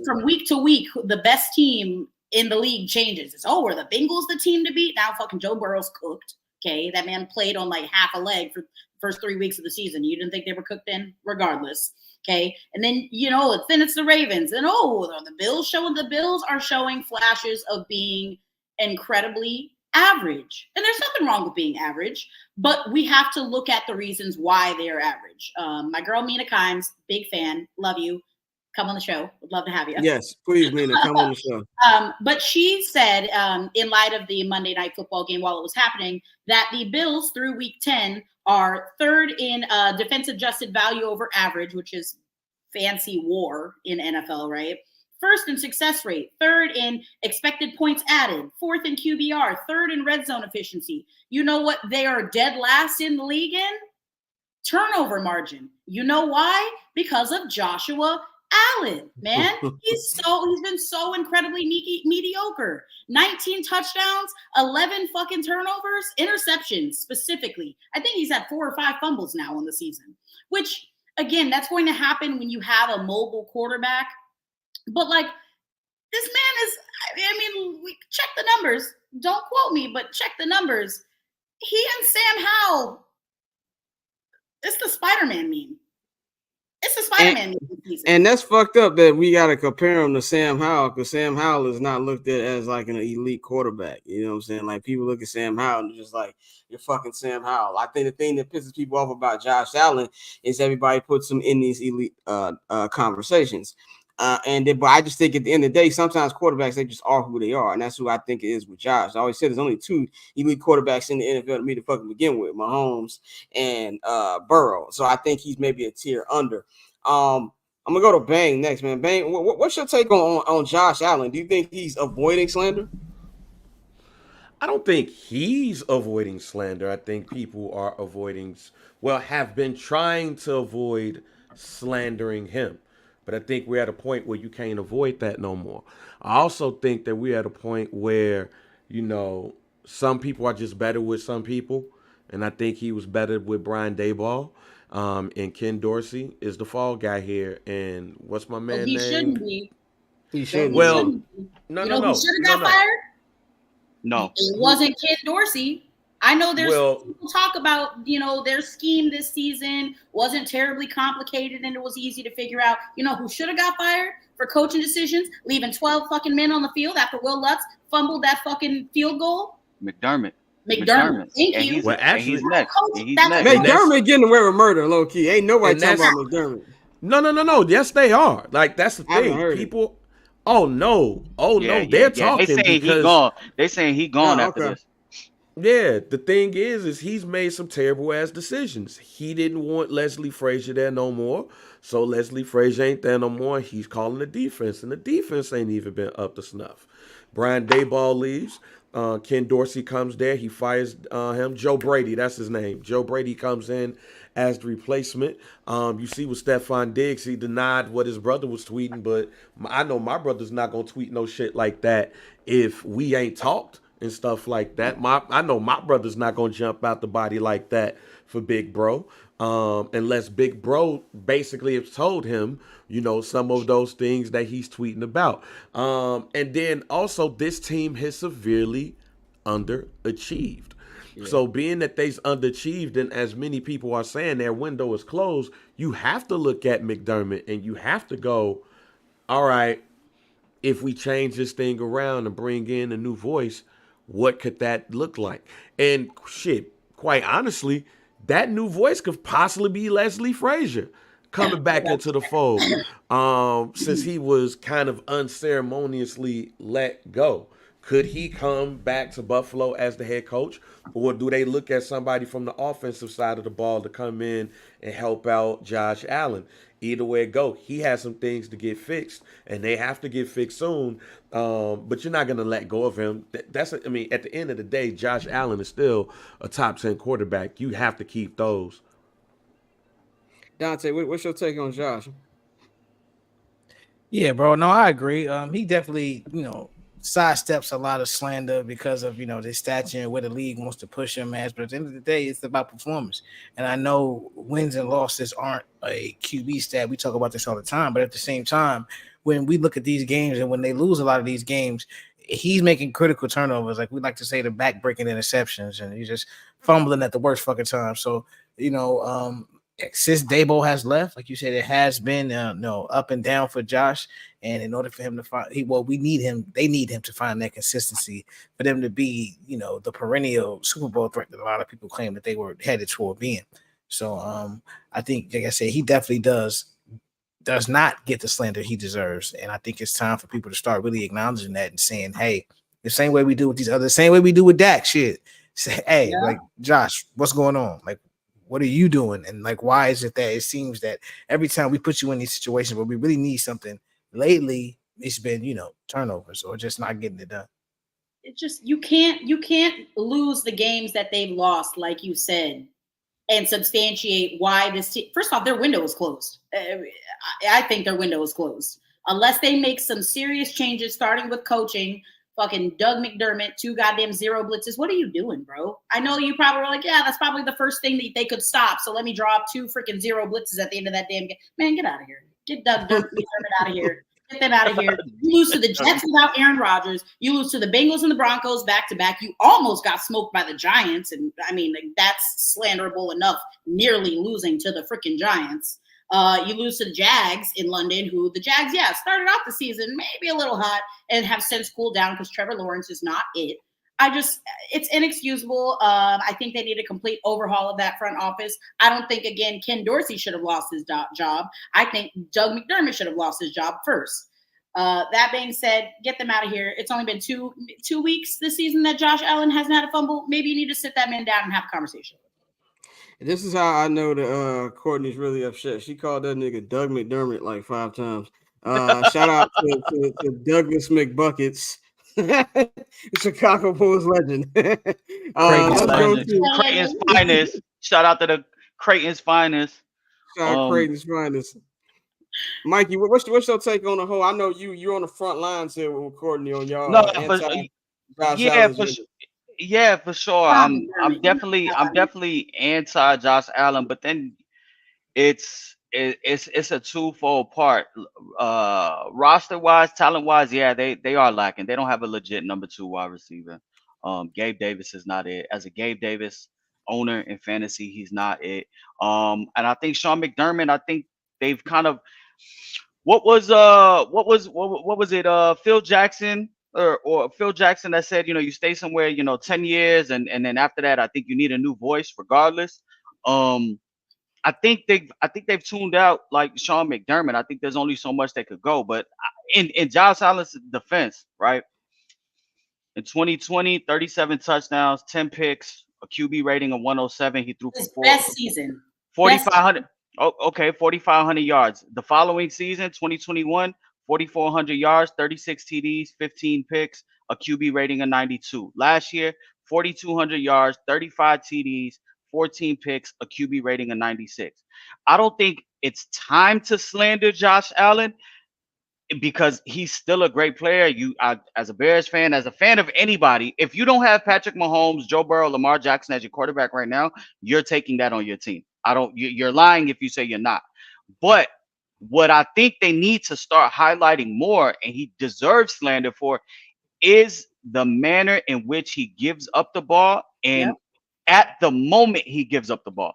from week to week, the best team in the league changes. It's, were the Bengals the team to beat? Now fucking Joe Burrow's cooked. Okay. That man played on like half a leg for the first 3 weeks of the season. You didn't think they were cooked in? Regardless. Okay. And then, then it's the Ravens. And the Bills are showing flashes of being incredibly average. And there's nothing wrong with being average, but we have to look at the reasons why they're average. My girl, Mina Kimes, big fan. Love you. Come on the show. Would love to have you. Yes, please, Mina, come on the show. But she said, in light of the Monday Night Football game while it was happening, that the Bills through week 10 are third in defensive adjusted value over average, which is fancy war in NFL, right? First in success rate, third in expected points added, fourth in QBR, third in red zone efficiency. You know what they are dead last in the league in? Turnover margin. You know why? Because of Joshua Allen, man. He's been so incredibly mediocre. 19 touchdowns, 11 fucking turnovers, interceptions specifically. I think he's had 4 or 5 fumbles now on the season, which again, that's going to happen when you have a mobile quarterback. But like, this man is, we check the numbers. Don't quote me, but check the numbers. He and Sam Howell, it's the Spider-Man meme. It's the Spider-Man meme. And that's fucked up that we got to compare him to Sam Howell, because Sam Howell is not looked at as like an elite quarterback. You know what I'm saying? Like, people look at Sam Howell and just like, you're fucking Sam Howell. I think the thing that pisses people off about Josh Allen is everybody puts him in these elite conversations. But I just think at the end of the day, sometimes quarterbacks, they just are who they are. And that's who I think it is with Josh. I always said there's only 2 elite quarterbacks in the NFL to me to fucking begin with, Mahomes and Burrow. So I think he's maybe a tier under. I'm gonna go to Bang next, man. Bang, what's your take on Josh Allen? Do you think he's avoiding slander? I don't think he's avoiding slander. I think people are have been trying to avoid slandering him. But I think we're at a point where you can't avoid that no more. I also think that we're at a point where, some people are just better with some people. And I think he was better with Brian Daboll. And Ken Dorsey is the fall guy here. And what's my man name? He shouldn't be. He shouldn't. Well, be. no. Who should have got fired? No. It wasn't Ken Dorsey. I know there's people talk about, their scheme this season wasn't terribly complicated and it was easy to figure out. Who should have got fired for coaching decisions, leaving 12 fucking men on the field after Will Lutz fumbled that fucking field goal? McDermott. Thank you. Well, actually, he's next. McDermott getting away with murder, low key. Ain't nobody talking about McDermott. No. Yes, they are. Like, that's the thing. People. Oh no. They're talking They saying he gone after this. Yeah, the thing is he's made some terrible ass decisions. He didn't want Leslie Frazier there no more, so Leslie Frazier ain't there no more. He's calling the defense, and the defense ain't even been up to snuff. Brian Daboll leaves. Ken Dorsey comes there. He fires him. Joe Brady, that's his name. Joe Brady comes in as the replacement. You see with Stephon Diggs, he denied what his brother was tweeting, but I know my brother's not going to tweet no shit like that if we ain't talked and stuff like that. I know my brother's not going to jump out the body like that for Big Bro. Unless Big Bro basically has told him, some of those things that he's tweeting about. And then also this team has severely underachieved. Yeah. So being that they've underachieved, and as many people are saying their window is closed, you have to look at McDermott and you have to go, all right, if we change this thing around and bring in a new voice, what could that look like? And shit, quite honestly, that new voice could possibly be Leslie Frazier coming back into the fold, since he was kind of unceremoniously let go. Could he come back to Buffalo as the head coach, or do they look at somebody from the offensive side of the ball to come in and help out Josh Allen? Either way it go, he has some things to get fixed, and they have to get fixed soon. But you're not going to let go of him. At the end of the day, Josh Allen is still a top 10 quarterback. You have to keep those. Dante, what's your take on Josh? Yeah, bro. No, I agree. He definitely, sidesteps a lot of slander because of, the stature and where the league wants to push him as. But at the end of the day, it's about performance. And I know wins and losses aren't a QB stat. We talk about this all the time. But at the same time, when we look at these games and when they lose a lot of these games, he's making critical turnovers. Like we like to say, the back-breaking interceptions. And he's just fumbling at the worst fucking time. So, since Daboll has left, like you said, it has been up and down for Josh. And in order for him to find, we need him. They need him to find that consistency for them to be, the perennial Super Bowl threat that a lot of people claim that they were headed toward being. So I think, like I said, he definitely does not get the slander he deserves. And I think it's time for people to start really acknowledging that and saying, hey, the same way we do with these others, the same way we do with Dak, shit. Say, hey, like Josh, what's going on? Like, what are you doing? And like, why is it that it seems that every time we put you in these situations where we really need something, lately it's been, turnovers or just not getting it done. It just you can't lose the games that they've lost, like you said, and substantiate why this team. First off, their window is closed. I think their window is closed unless they make some serious changes, starting with coaching. Fucking Doug McDermott, 2 goddamn 0 blitzes. What are you doing, bro? I know you probably were like, yeah, that's probably the first thing that they could stop. So let me draw up 2 freaking 0 blitzes at the end of that damn game. Man, get out of here. Get Doug McDermott out of here. Get them out of here. You lose to the Jets without Aaron Rodgers. You lose to the Bengals and the Broncos back to back. You almost got smoked by the Giants. And that's slanderable enough, nearly losing to the freaking Giants. You lose to the Jags in London, who the Jags, started off the season maybe a little hot and have since cooled down because Trevor Lawrence is not it. It's inexcusable. I think they need a complete overhaul of that front office. I don't think, again, Ken Dorsey should have lost his job. I think Doug McDermott should have lost his job first. That being said, get them out of here. It's only been two weeks this season that Josh Allen hasn't had a fumble. Maybe you need to sit that man down and have a conversation. This is how I know that Courtney's really upset. She called that nigga Doug McDermott like 5 times. Shout out to Douglas McBuckets, Chicago Bulls legend. Creighton's finest. Shout out to the Creighton's finest. Shout out Creighton's finest. Mikey, what's your take on the whole? I know you're on the front lines here with Courtney on y'all. For sure. I'm definitely anti Josh Allen, but then it's a twofold part. Roster wise, talent wise, yeah, they are lacking. They don't have a legit number 2 wide receiver. Gabe Davis is not it. As a Gabe Davis owner in fantasy, he's not it. And I think Sean McDermott, I think they've kind of what was it? Phil Jackson or Phil Jackson that said, you stay somewhere, 10 years, and then after that, I think you need a new voice regardless. I think they've tuned out like Sean McDermott. I think there's only so much they could go. But in Josh Allen's defense, right? In 2020, 37 touchdowns, 10 picks, a QB rating of 107. He threw for best season. 4,500. Oh, okay, 4,500 yards. The following season, 2021, 4,400 yards, 36 TDs, 15 picks, a QB rating of 92. Last year, 4,200 yards, 35 TDs, 14 picks, a QB rating of 96. I don't think it's time to slander Josh Allen because he's still a great player. As a Bears fan, as a fan of anybody, if you don't have Patrick Mahomes, Joe Burrow, Lamar Jackson as your quarterback right now, you're taking that on your team. You're lying if you say you're not. But what I think they need to start highlighting more, and he deserves slander for, is the manner in which he gives up the ball and at the moment he gives up the ball.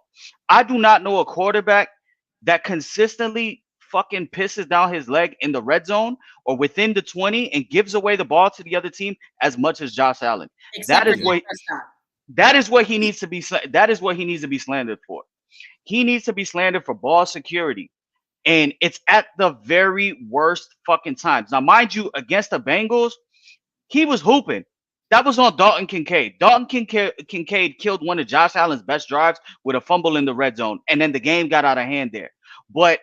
I do not know a quarterback that consistently fucking pisses down his leg in the red zone or within the 20 and gives away the ball to the other team as much as Josh Allen. That is what he needs to be slandered for. He needs to be slandered for ball security. And it's at the very worst fucking times. Now, mind you, against the Bengals, he was hooping. That was on Dalton Kincaid. Dalton Kincaid killed one of Josh Allen's best drives with a fumble in the red zone. And then the game got out of hand there. But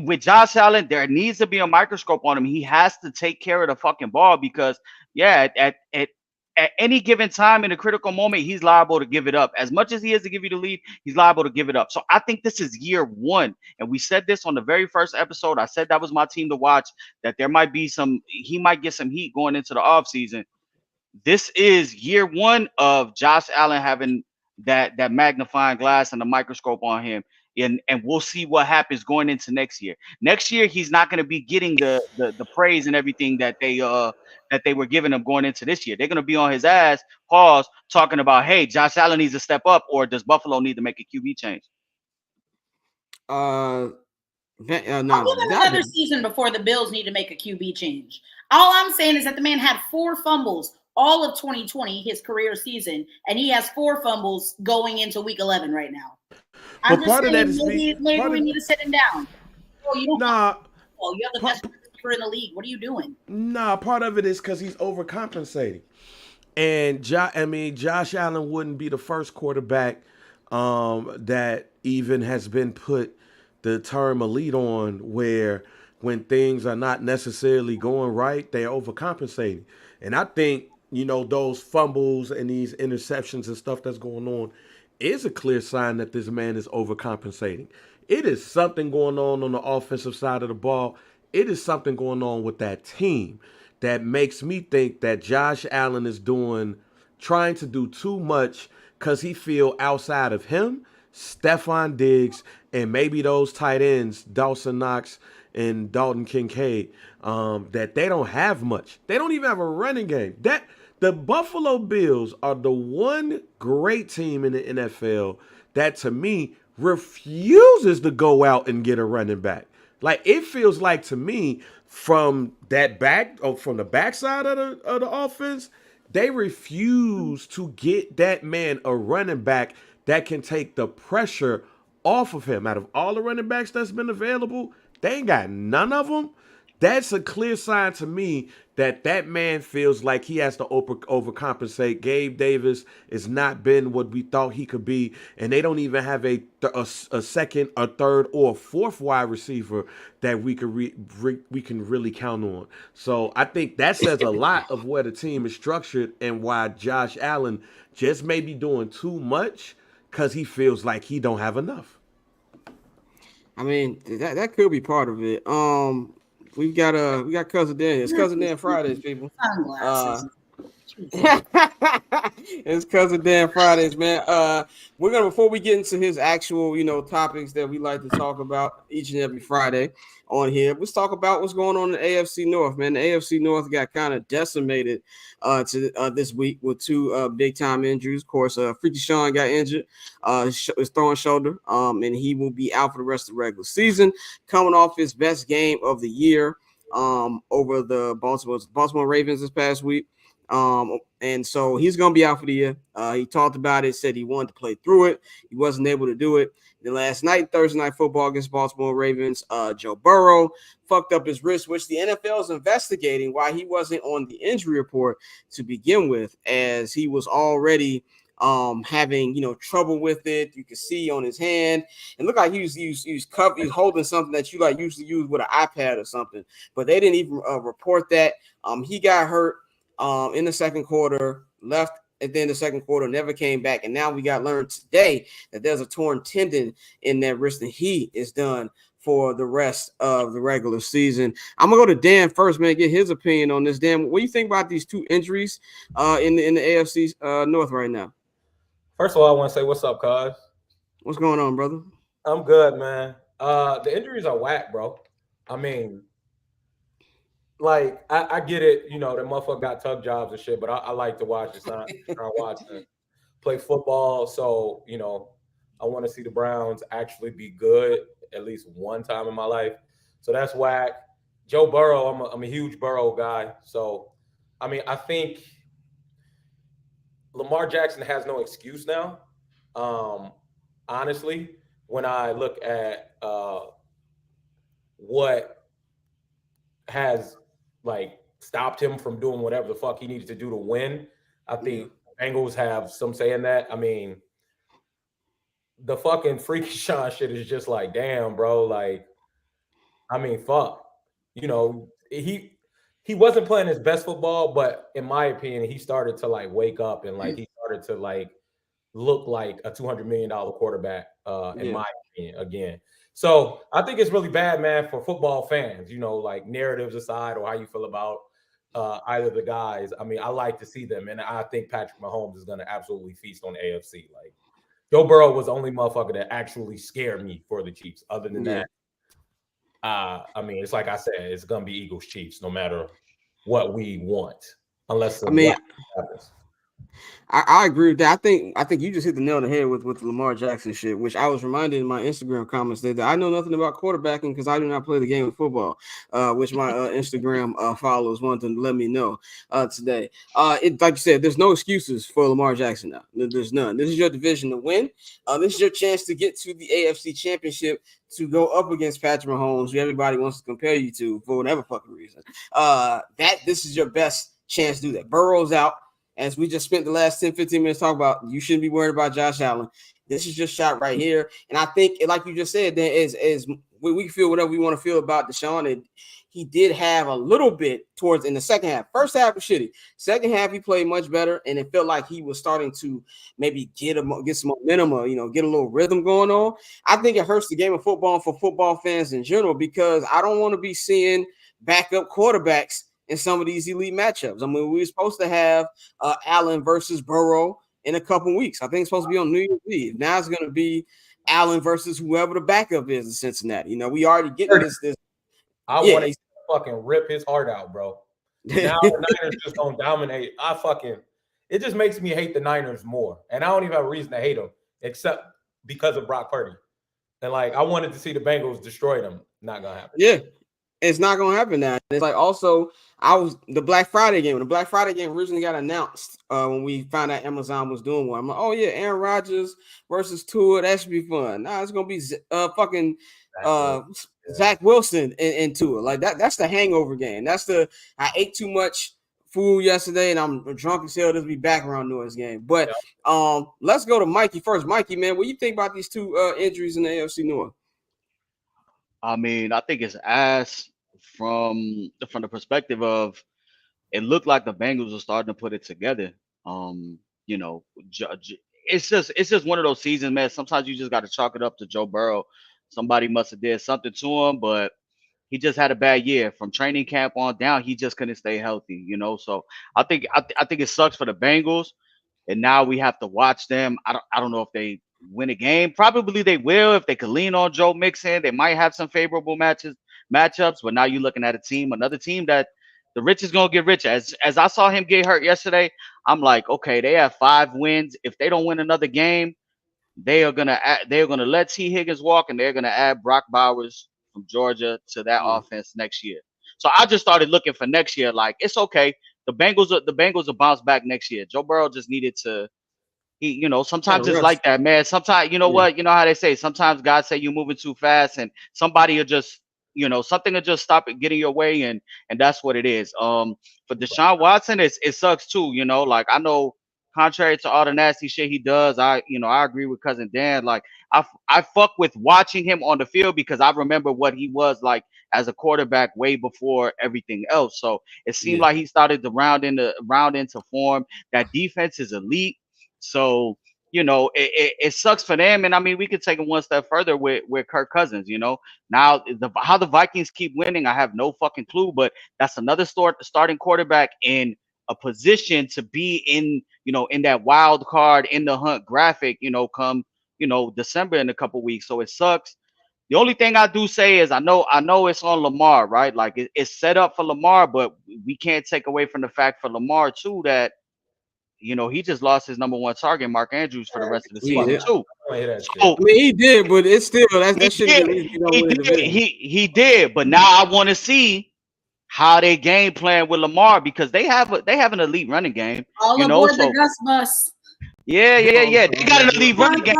with Josh Allen, there needs to be a microscope on him. He has to take care of the fucking ball because, at any given time in a critical moment, he's liable to give it up. As much as he is to give you the lead, he's liable to give it up. So I think this is year 1. And we said this on the very first episode. I said that was my team to watch, that there might be he might get some heat going into the offseason. This is year 1 of Josh Allen having that magnifying glass and the microscope on him. And we'll see what happens going into next year. Next year, he's not going to be getting the praise and everything that they were giving him going into this year. They're going to be on his ass, talking about, hey, Josh Allen needs to step up, or does Buffalo need to make a QB change? I'll give him another season before the Bills need to make a QB change. All I'm saying is that the man had 4 fumbles all of 2020, his career season, and he has 4 fumbles going into week 11 right now. I'm just saying, maybe we need to sit him down. Oh, you don't. Nah. You have the best receiver in the league. What are you doing? Nah, part of it is because he's overcompensating, and Josh Allen wouldn't be the first quarterback that even has been put the term elite on, where when things are not necessarily going right, they're overcompensating. And I think those fumbles and these interceptions and stuff that's going on is a clear sign that this man is overcompensating. It is something going on the offensive side of the ball. It is something going on with that team that makes me think that Josh Allen is trying to do too much because he feel outside of him, Stefon Diggs, and maybe those tight ends, Dawson Knox and Dalton Kincaid, that they don't have much. They don't even have a running game. The Buffalo Bills are the one great team in the NFL that, to me, refuses to go out and get a running back. Like, it feels like to me from the backside of the offense, They refuse to get that man a running back that can take the pressure off of him. Out of all the running backs that's been available, they ain't got none of them. That's a clear sign to me that that man feels like he has to overcompensate. Gabe Davis has not been what we thought he could be, and they don't even have a second, a third, or a fourth wide receiver that we can really count on. So I think that says a lot of where the team is structured and why Josh Allen just may be doing too much because he feels like he don't have enough. I mean, that could be part of it. We got Cousin Dan. It's Cousin Dan Fridays, people. Sunglasses. It's Cousin Dan Fridays, man. We're gonna, before we get into his actual, topics that we like to talk about each and every Friday on here, let's talk about what's going on in the AFC North, man. The AFC North got kind of decimated this week with two big time injuries. Of course, Freaky Sean got injured, his throwing shoulder, and he will be out for the rest of the regular season, coming off his best game of the year over the Baltimore Ravens this past week. And so he's going to be out for the year. He talked about it, said he wanted to play through it. He wasn't able to do it. Then last night, Thursday Night Football against Baltimore Ravens, Joe Burrow fucked up his wrist, which the NFL is investigating why he wasn't on the injury report to begin with, as he was already having trouble with it. You can see on his hand, and look like he's holding something that you like usually use with an iPad or something, but they didn't even report that. He got hurt in the second quarter, left at the end of the second quarter, never came back, and now we got learned today that there's a torn tendon in that wrist, and he is done for the rest of the regular season. I'm gonna go to Dan first, man, get his opinion on this. Dan, what do you think about these two injuries in the AFC North right now? First of all, I want to say what's up, cuz. What's going on, brother? I'm good, man. The injuries are whack, bro. I mean, like, I get it, the motherfucker got tug jobs and shit, but I like to watch it. I watch it play football, so, I want to see the Browns actually be good at least one time in my life. So that's whack. Joe Burrow, I'm a huge Burrow guy. So, I mean, I think Lamar Jackson has no excuse now. Honestly, when I look at what has stopped him from doing whatever the fuck he needed to do to win, I think Bengals have some say in that. I mean, the fucking Freaky Sean shit is just like, damn, bro. Fuck. He wasn't playing his best football, but in my opinion, he started to wake up and he started to look like a $200 million quarterback in my opinion again. So I think it's really bad, man, for football fans, narratives aside or how you feel about either the guys. I mean, I like to see them, and I think Patrick Mahomes is going to absolutely feast on the AFC. Joe Burrow was the only motherfucker that actually scared me for the Chiefs. Other than that, I mean, it's like I said, it's going to be Eagles Chiefs no matter what we want, unless happens. I agree with that. I think you just hit the nail on the head with the Lamar Jackson shit, which I was reminded in my Instagram comments that I know nothing about quarterbacking because I do not play the game of football, which my Instagram followers wanted to let me know today. Like you said, there's no excuses for Lamar Jackson now. There's none. This is your division to win. This is your chance to get to the AFC Championship, to go up against Patrick Mahomes, who everybody wants to compare you to for whatever fucking reason. This is your best chance to do that. Burrow's out. As we just spent the last 10, 15 minutes talking about, you shouldn't be worried about Josh Allen. This is just shot right here. And I think, like you just said, there is we feel whatever we want to feel about Deshaun. And he did have a little bit towards in the second half. First half was shitty. Second half, he played much better. And it felt like he was starting to maybe get some momentum or, get a little rhythm going on. I think it hurts the game of football for football fans in general, because I don't want to be seeing backup quarterbacks in some of these elite matchups. I mean, we were supposed to have Allen versus Burrow in a couple weeks. I think it's supposed to be on New Year's Eve. Now it's going to be Allen versus whoever the backup is in Cincinnati. We already get this. I want to fucking rip his heart out, bro. Now the Niners just don't dominate. It just makes me hate the Niners more. And I don't even have a reason to hate them except because of Brock Purdy. And I wanted to see the Bengals destroy them. Not going to happen. Yeah. It's not gonna happen now. It's like also the Black Friday game. When the Black Friday game originally got announced, when we found out Amazon was doing one, I'm like, oh yeah, Aaron Rodgers versus Tua, that should be fun. Now it's gonna be Zach Wilson and Tua. Like that's the hangover game. I ate too much food yesterday and I'm drunk as hell. This will be background noise game. But let's go to Mikey first. Mikey, man, what do you think about these two injuries in the AFC North? I mean, I think it's ass from the perspective of it looked like the Bengals were starting to put it together. You know, it's just one of those seasons, man. Sometimes you just got to chalk it up to Joe Burrow. Somebody must have did something to him, but he just had a bad year from training camp on down. He just couldn't stay healthy, you know. So I think it sucks for the Bengals, and now we have to watch them. I don't know if they win a game. Probably they will if they could lean on Joe Mixon. They might have some favorable matchups, but now you're looking at another team that the rich is gonna get richer. As I saw him get hurt yesterday, I'm like, okay, they have 5 wins. If they don't win another game, they are gonna let T. Higgins walk, and they're gonna add Brock Bowers from Georgia to that offense next year. So I just started looking for next year. Like, it's okay. The Bengals will bounce back next year. Joe Burrow just needed to. Sometimes it's like that, man. Sometimes, what? You know how they say, sometimes God say you're moving too fast and somebody will just, something will just stop it getting your way. And that's what it is. For Deshaun Watson, it sucks too. Like, I know contrary to all the nasty shit he does, I agree with Cousin Dan. Like, I fuck with watching him on the field because I remember what he was like as a quarterback way before everything else. So it seemed like he started to round into form. That defense is elite. So, it sucks for them. And I mean, we could take it one step further with Kirk Cousins, Now, how the Vikings keep winning, I have no fucking clue, but that's another starting quarterback in a position to be in that wild card in the hunt graphic, come, December in a couple weeks. So it sucks. The only thing I do say is I know it's on Lamar, right? Like it's set up for Lamar, but we can't take away from the fact for Lamar too that he just lost his number 1 target, Mark Andrews, for the rest of the season too. So, I mean, he did, but it's still that shit. He did, but now I want to see how they game plan with Lamar because they have an elite running game. All aboard the Gus bus. Yeah. They got an elite running game.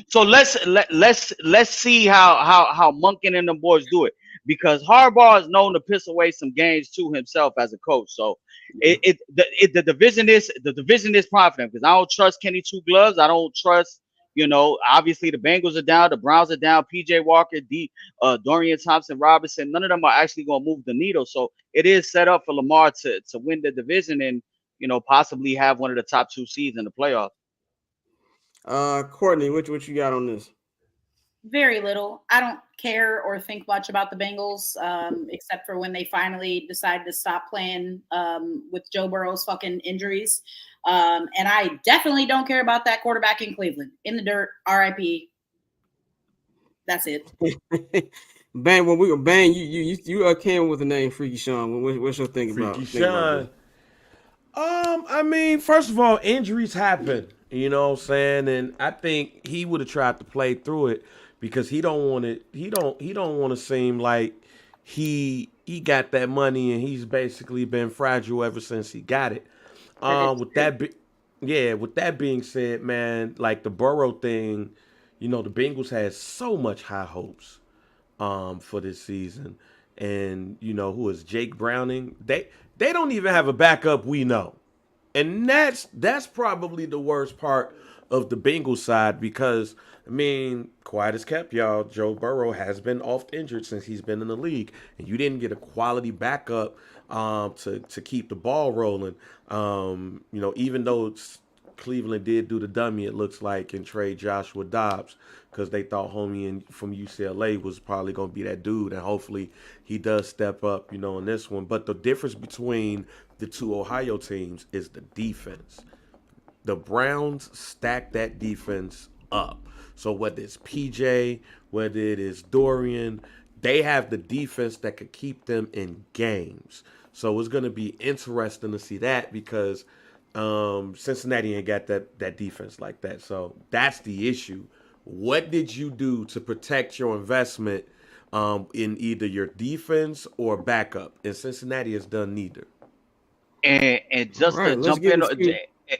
So let's see how Monken and the boys do it. Because Harbaugh is known to piss away some games to himself as a coach. So the division is prime for him because I don't trust Kenny Two Gloves. I don't trust, obviously the Bengals are down, the Browns are down, PJ Walker, Dorian Thompson Robinson. None of them are actually going to move the needle. So it is set up for Lamar to win the division and possibly have one of the top 2 seeds in the playoffs. Courtney, what you got on this? Very little. I don't care or think much about the Bengals, except for when they finally decide to stop playing with Joe Burrow's fucking injuries. And I definitely don't care about that quarterback in Cleveland. In the dirt, RIP. That's it. Bang, you came with the name Freaky Sean. What's your thing about Freaky Sean? I mean, first of all, injuries happen. You know what I'm saying? And I think he would have tried to play through it because he don't want to seem like he got that money and he's basically been fragile ever since he got it. With that being said, man, like the Burrow thing, the Bengals had so much high hopes for this season. And who is Jake Browning? They don't even have a backup we know. And that's probably the worst part of the Bengals side because, I mean, quiet as kept, y'all, Joe Burrow has been oft injured since he's been in the league. And you didn't get a quality backup to keep the ball rolling. Even though Cleveland did do the dummy, it looks like, and trade Joshua Dobbs because they thought homie from UCLA was probably going to be that dude. And hopefully he does step up, in this one. But the difference between the 2 Ohio teams is the defense. The Browns stack that defense up. So whether it's PJ, whether it is Dorian, they have the defense that could keep them in games. So it's going to be interesting to see that because Cincinnati ain't got that defense like that. So that's the issue. What did you do to protect your investment in either your defense or backup. And Cincinnati has done neither. And just right, to jump in,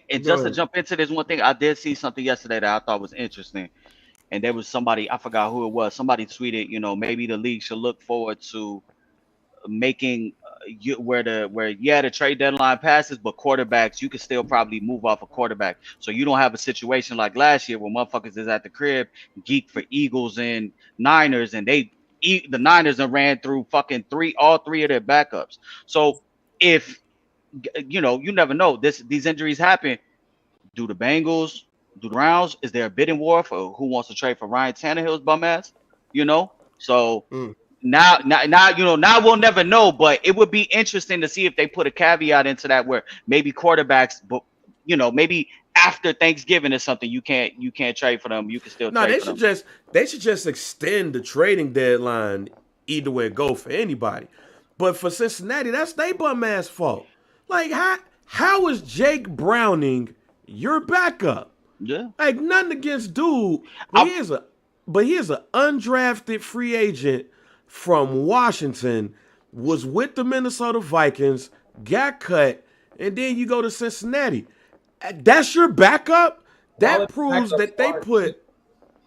and just to jump into this one thing, I did see something yesterday that I thought was interesting. And there was somebody, I forgot who it was. Somebody tweeted, maybe the league should look forward to making where the trade deadline passes, but quarterbacks, you can still probably move off a quarterback. So you don't have a situation like last year where motherfuckers is at the crib, geek for Eagles and Niners, and the Niners have ran through fucking all three of their backups. So if you never know, these injuries happen. Do the Bengals, do the Browns? Is there a bidding war for who wants to trade for Ryan Tannehill's bum ass? So now we'll never know, but it would be interesting to see if they put a caveat into that where maybe quarterbacks, but maybe after Thanksgiving or something, you can't trade for them. You can still trade for them. They should just extend the trading deadline either way it go for anybody. But for Cincinnati, that's their bum ass fault. Like how is Jake Browning your backup? Yeah. Like nothing against dude, but he is an undrafted free agent from Washington, was with the Minnesota Vikings, got cut, and then you go to Cincinnati. That's your backup? That proves that they put.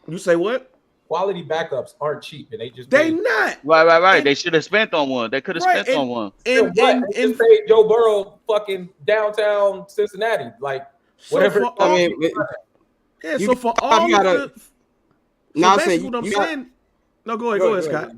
You say what? Quality backups aren't cheap, and they not. Right. And they should have spent on one. They could have spent on one. And paid Joe Burrow fucking downtown Cincinnati, like whatever. So for all the. No, I'm saying No, go ahead, Scott.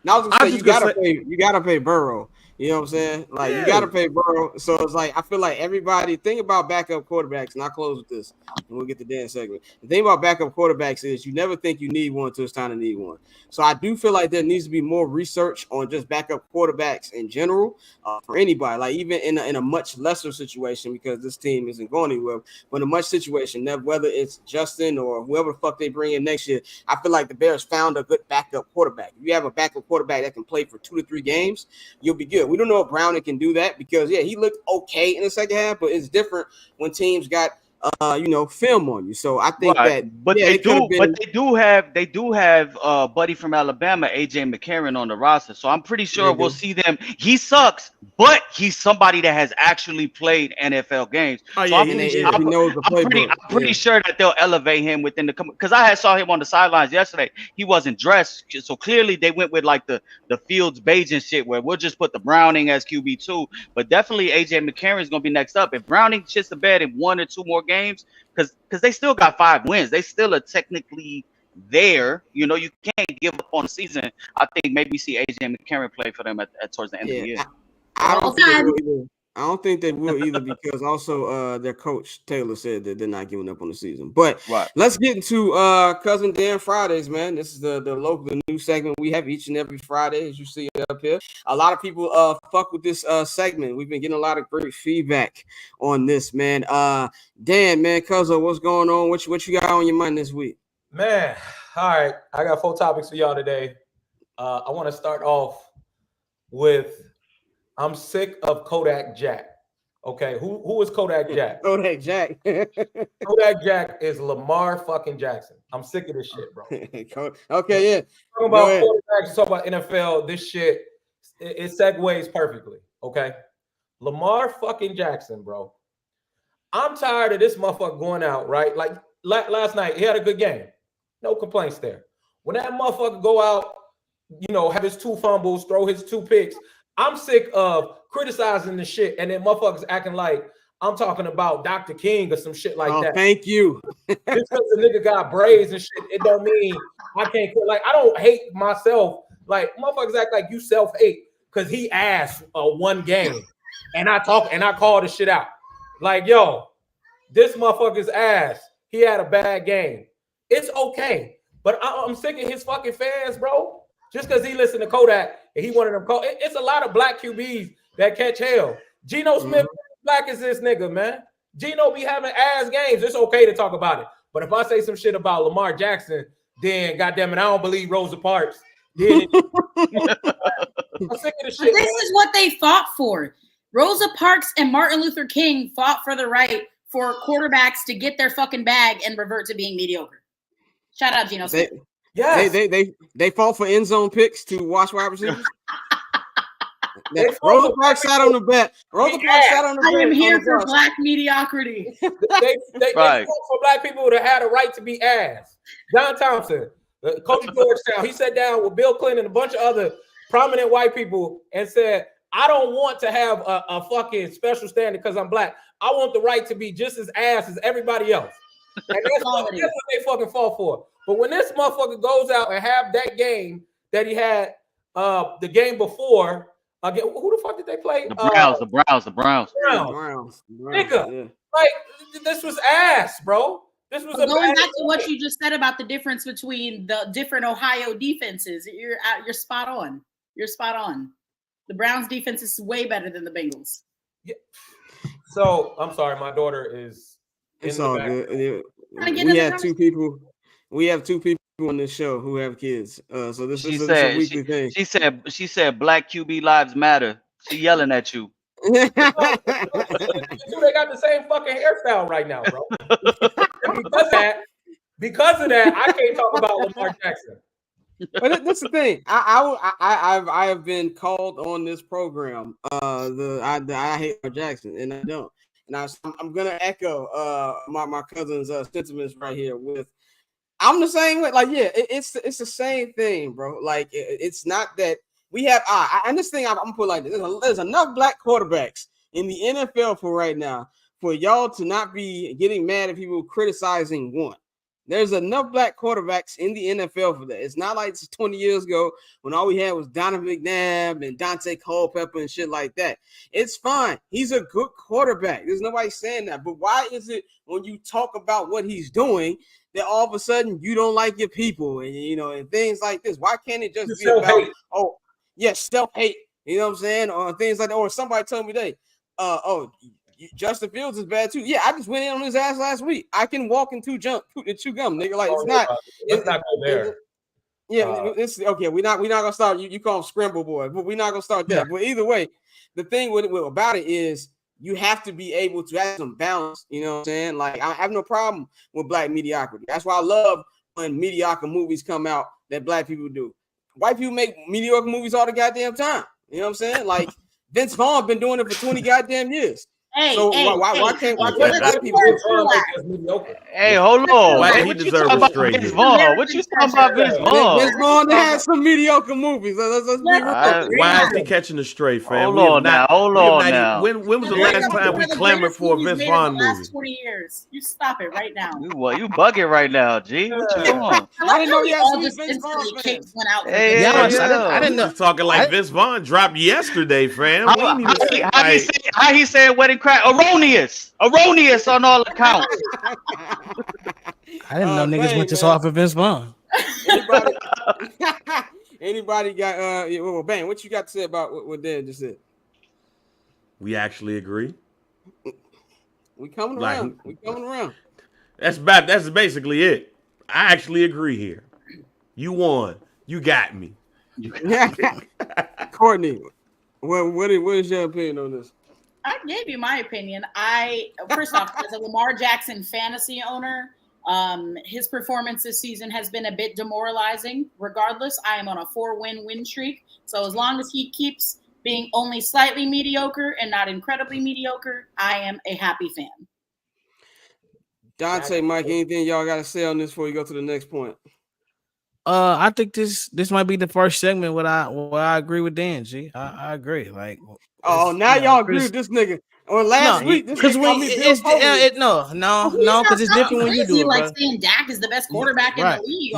Now I was gonna say you gotta pay Burrow. You know what I'm saying? Like you gotta pay Burrow. So it's like I feel like everybody think about backup quarterbacks, and I'll close with this, and we'll get the Dan segment. The thing about backup quarterbacks is you never think you need one until it's time to need one. So I do feel like there needs to be more research on just backup quarterbacks in general for anybody. Like even in a much lesser situation, because this team isn't going anywhere, but in a much situation, whether it's Justin or whoever the fuck they bring in next year, I feel like the Bears found a good backup quarterback. If you have a backup quarterback that can play for 2 to 3 games, you'll be good. We don't know if Browning can do that because he looked okay in the second half, but it's different when teams got film on you. So I think they do have buddy from Alabama, AJ McCarron, on the roster. So I'm pretty sure we'll see them. He sucks, but he's somebody that has actually played NFL games. I'm pretty sure that they'll elevate him within the, because I saw him on the sidelines yesterday. He wasn't dressed, so clearly they went with like the Fields Bajan shit where we'll just put the Browning as QB2, but definitely AJ McCarron is gonna be next up. If Browning shits the bed in 1 or 2 more games, because they still got 5 wins, they still are technically there. You can't give up on the season. I think maybe see AJ McCarron play for them towards the end of the year. I don't think they will either because also their coach Taylor said that they're not giving up on the season. But let's get into Cousin Dan Fridays, man. This is the local news segment we have each and every Friday, as you see up here. A lot of people fuck with this segment. We've been getting a lot of great feedback on this, man. Dan, man, Cousin, what's going on? What you got on your mind this week? Man, all right. I got 4 topics for y'all today. I want to start off with I'm sick of Kodak Jack. Okay, who is Kodak Jack? Kodak Jack. Kodak Jack is Lamar fucking Jackson. I'm sick of this shit, bro. Okay, yeah. Talking about quarterbacks, talk about NFL. This shit it segues perfectly. Okay, Lamar fucking Jackson, bro. I'm tired of this motherfucker going out, right? Like last night, he had a good game. No complaints there. When that motherfucker go out, have his 2 fumbles, throw his 2 picks. I'm sick of criticizing the shit and then motherfuckers acting like I'm talking about Dr. King or some shit like that. Thank you. Just because the nigga got braids and shit, it don't mean I can't. Like, I don't hate myself. Like, motherfuckers act like you self-hate because he asked 1 game and I call the shit out. Like, yo, this motherfucker's ass, he had a bad game. It's okay. But I'm sick of his fucking fans, bro. Just because he listened to Kodak and he wanted them call. It's a lot of black QBs that catch hell. Geno Smith, black as this nigga, man. Geno be having ass games. It's okay to talk about it. But if I say some shit about Lamar Jackson, then goddamn it, I don't believe Rosa Parks. I'm sick of the shit. This is what they fought for. Rosa Parks and Martin Luther King fought for the right for quarterbacks to get their fucking bag and revert to being mediocre. Shout out Geno Smith. Yes. They fought for end zone picks to watch wide receivers. Rosa Parks sat on the bench. Rosa Parks sat on the bench. I am here for black mediocrity. They fought for black people that had a right to be ass. John Thompson, Coach of Georgetown, he sat down with Bill Clinton and a bunch of other prominent white people and said, I don't want to have a fucking special standing because I'm black. I want the right to be just as ass as everybody else. And that's what they fucking fought for. But when this motherfucker goes out and have that game that he had the game before, again, who the fuck did they play? The Browns. Nigga, yeah. Like this was ass, bro. This was going back to what you just said about the difference between the different Ohio defenses. You're spot on. You're spot on. The Browns defense is way better than the Bengals. Yeah. So I'm sorry, my daughter is. It's all good. We have two people. We have two people on this show who have kids. So this is a weekly thing. She said Black QB lives matter. She yelling at you. They got the same fucking hairstyle right now, bro. because of that, I can't talk about Lamar Jackson. But that's the thing. I have been called on this program. I hate Lamar Jackson, and I don't. And I'm gonna echo my cousin's sentiments right here. I'm the same way. Like, yeah, it's the same thing, bro. Like, it's not that we have. And this thing I'm gonna put like this. There's enough black quarterbacks in the NFL for right now for y'all to not be getting mad at people criticizing one. There's enough black quarterbacks in the NFL for that. It's not like it's 20 years ago when all we had was Donovan McNabb and Dante Culpepper and shit like that. It's fine. He's a good quarterback. There's nobody saying that. But why is it when you talk about what he's doing that all of a sudden you don't like your people and and things like this? Why can't it just be about self-hate? You know what I'm saying? Or things like that. Or somebody told me today, Justin Fields is bad too. Yeah, I just went in on his ass last week. I can walk and chew gum, nigga. Like it's not. Let's not go there. It's okay. We're not gonna start. You call him Scramble Boy, but we're not gonna start that. Yeah. But either way, the thing about it is you have to be able to have some balance. You know what I'm saying? Like I have no problem with black mediocrity. That's why I love when mediocre movies come out that black people do. White people make mediocre movies all the goddamn time. You know what I'm saying? Like Vince Vaughn been doing it for 20 goddamn years. Why can't black people? Hey, hold on. Why he deserve a straight? Vince Vaughn? What you talking about, Vince Vaughn? Vince Vaughn has some mediocre movies. Let's be real. Why is he catching a stray, fam? Hold on now. When was the last time we clamored for a Vince Vaughn movie? Last 20 years. You stop it right now. You bugging right now, G. What you doing? I didn't know you had some Vince Vaughn fans. I didn't know. Talking like Vince Vaughn dropped yesterday, fam. How he said wedding crack? Erroneous on all accounts. I didn't know niggas went this off of Vince Vaughn. Anybody got Bang, what you got to say about what Dan just said? We actually agree. We coming around. That's basically it. I actually agree here. You won. You got me. Courtney, what is your opinion on this? I gave you my opinion. First off, as a Lamar Jackson fantasy owner, his performance this season has been a bit demoralizing. Regardless, I am on a 4-win streak. So as long as he keeps being only slightly mediocre and not incredibly mediocre, I am a happy fan. Dante, Mike, anything y'all got to say on this before you go to the next point? I think this might be the first segment where I agree with Dan. G, I agree. Like, now y'all agree with this nigga. Or last week, because because it's different when you do it. Like saying Dak is the best quarterback in the league.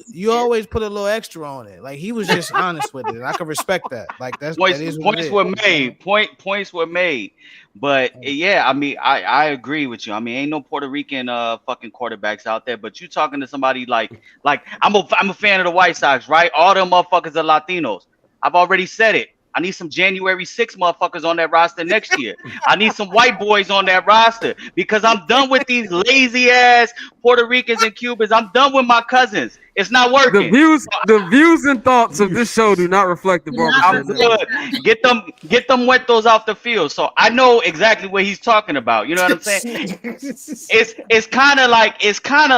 You always put a little extra on it. Like he was just honest with it. And I can respect that. Like points were made. Points were made. But yeah, I mean, I agree with you. I mean, ain't no Puerto Rican fucking quarterbacks out there. But you talking to somebody like I'm a fan of the White Sox, right? All them motherfuckers are Latinos. I've already said it. I need some January 6 motherfuckers on that roster next year. I need some white boys on that roster because I'm done with these lazy ass Puerto Ricans and Cubans. I'm done with my cousins. It's not working. The views and thoughts of this show do not reflect the I'm good. Get them wetos off the field. So I know exactly what he's talking about. You know what I'm saying? it's kind of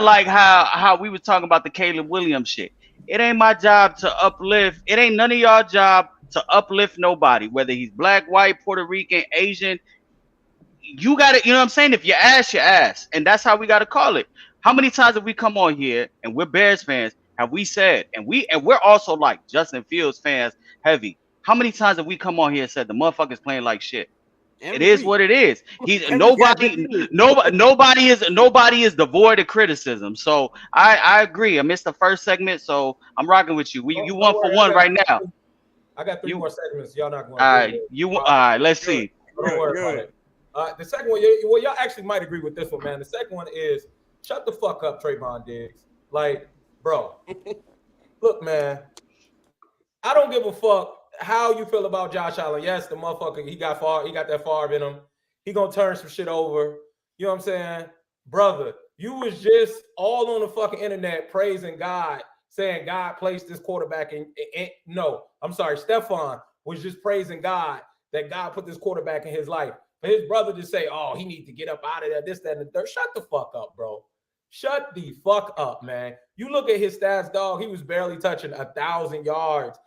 like how we were talking about the Caleb Williams shit. It ain't my job to uplift. It ain't none of y'all job to uplift nobody, whether he's black, white, Puerto Rican, Asian. You got to, you know what I'm saying? If you ask, you ask. And that's how we got to call it. How many times have we come on here and we're Bears fans, have we said, and we're also like Justin Fields fans heavy. How many times have we come on here and said the motherfucker's playing like shit? It is what it is. Nobody is devoid of criticism. So I agree. I missed the first segment, so I'm rocking with you. You 1 for 1 right now. I got 3 more segments. Y'all not going. All right. Let's see. Don't worry about it. The second one, y'all actually might agree with this one, man. The second one is shut the fuck up, Trayvon Diggs. Like, bro, look, man, I don't give a fuck how you feel about Josh Allen. Yes, the motherfucker, he got that Favre in him. He gonna turn some shit over. You know what I'm saying? Brother, you was just all on the fucking internet praising God, saying God placed this quarterback in. No, I'm sorry, Stephon was just praising God that God put this quarterback in his life. For his brother to say, oh, he needs to get up out of there, this, that, and the third. Shut the fuck up, bro. Shut the fuck up, man. You look at his stats, dog. He was barely touching 1,000 yards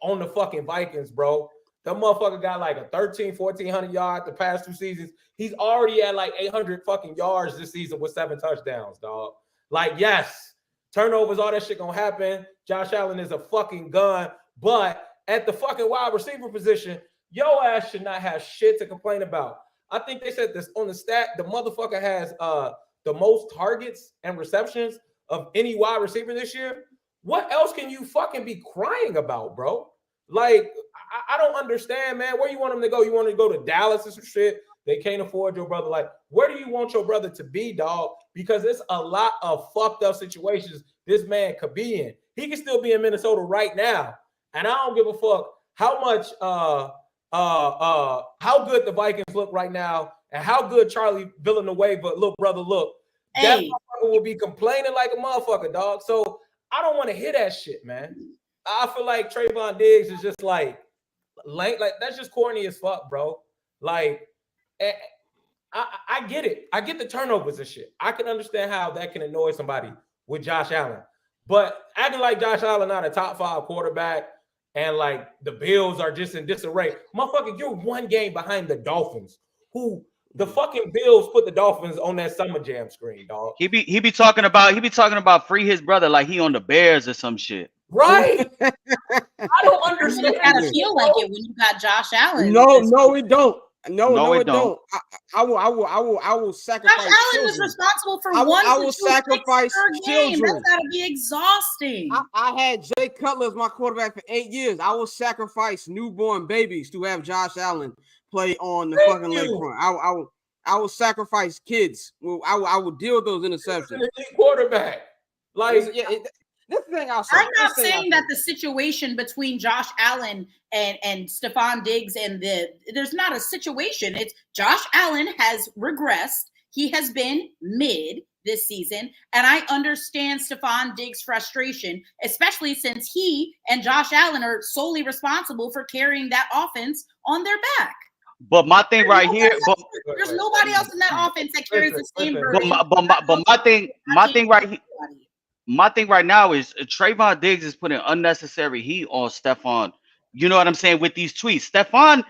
on the fucking Vikings, bro. The motherfucker got like a 1,400 yards the past 2 seasons. He's already at like 800 fucking yards this season with 7 touchdowns, dog. Like, yes, turnovers, all that shit gonna happen. Josh Allen is a fucking gun, but at the fucking wide receiver position, your ass should not have shit to complain about. I think they said this on the stat. The motherfucker has the most targets and receptions of any wide receiver this year. What else can you fucking be crying about, bro? Like, I don't understand, man. Where you want him to go? You want him to go to Dallas or some shit? They can't afford your brother. Like, where do you want your brother to be, dog? Because it's a lot of fucked up situations this man could be in. He can still be in Minnesota right now. And I don't give a fuck how much how good the Vikings look right now and how good Charlie Villanueva look, brother, look. Hey. That motherfucker will be complaining like a motherfucker, dog. So I don't want to hear that shit, man. I feel like Trayvon Diggs is just like that's just corny as fuck, bro. Like, I get it. I get the turnovers and shit. I can understand how that can annoy somebody with Josh Allen. But acting like Josh Allen not a top 5 quarterback and like the Bills are just in disarray. Motherfucker, you're 1 game behind the Dolphins, who the fucking Bills put the Dolphins on that Summer Jam screen, dog. He be talking about free his brother like he on the Bears or some shit. Right? I don't understand. You gotta feel like it when you got Josh Allen. No, it don't. No, it don't. I will sacrifice. Josh Allen was responsible for I will sacrifice children. That's gotta be exhausting. I had Jay Cutler as my quarterback for 8 years. I will sacrifice newborn babies to have Josh Allen play on the fucking lakefront. I will sacrifice kids. I will deal with those interceptions. Quarterback, like. This thing I'm not saying that the situation between Josh Allen and Stephon Diggs there's not a situation. It's Josh Allen has regressed. He has been mid this season. And I understand Stephon Diggs' frustration, especially since he and Josh Allen are solely responsible for carrying that offense on their back. But my thing there's nobody else in that offense that carries the same burden. But my thing right now is Trayvon Diggs is putting unnecessary heat on Stephon. You know what I'm saying with these tweets. Stephon,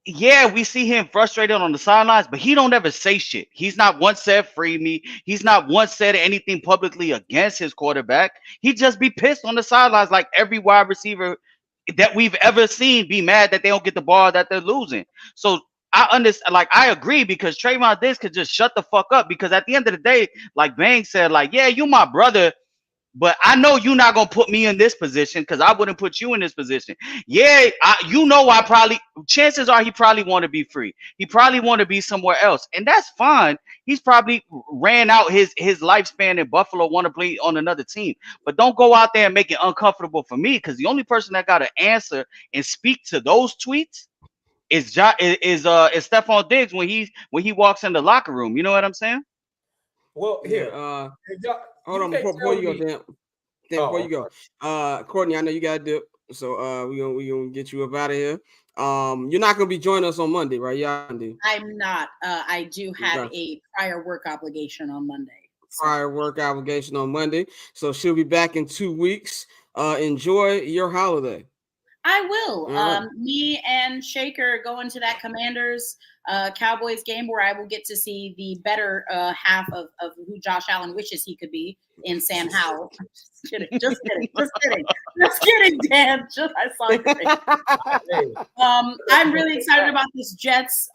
yeah, we see him frustrated on the sidelines, but he don't ever say shit. He's not once said free me. He's not once said anything publicly against his quarterback. He just be pissed on the sidelines like every wide receiver that we've ever seen be mad that they don't get the ball that they're losing. So I understand, like, I agree because Trayvon Diggs could just shut the fuck up because at the end of the day, like Bang said, like, yeah, you my brother, But I know you're not gonna put me in this position because I wouldn't put you in this position. Yeah, chances are he probably want to be free. He probably want to be somewhere else, and that's fine. He's probably ran out his lifespan in Buffalo, want to play on another team. But don't go out there and make it uncomfortable for me, because the only person that got to answer and speak to those tweets is Stephon Diggs when he walks in the locker room. You know what I'm saying? Well, here, hold on before you go, Dan. Before you go, Courtney, I know you got to dip, so we gonna get you up out of here. You're not gonna be joining us on Monday, right? Yeah, I'm not. I do have a prior work obligation on Monday. Prior work obligation on Monday, so she'll be back in 2 weeks. Enjoy your holiday. I will. Right. Me and Shaker go into that Commanders Cowboys game where I will get to see the better half of who Josh Allen wishes he could be in Sam Howell. Just kidding, Dan. I saw you. I'm really excited about this Jets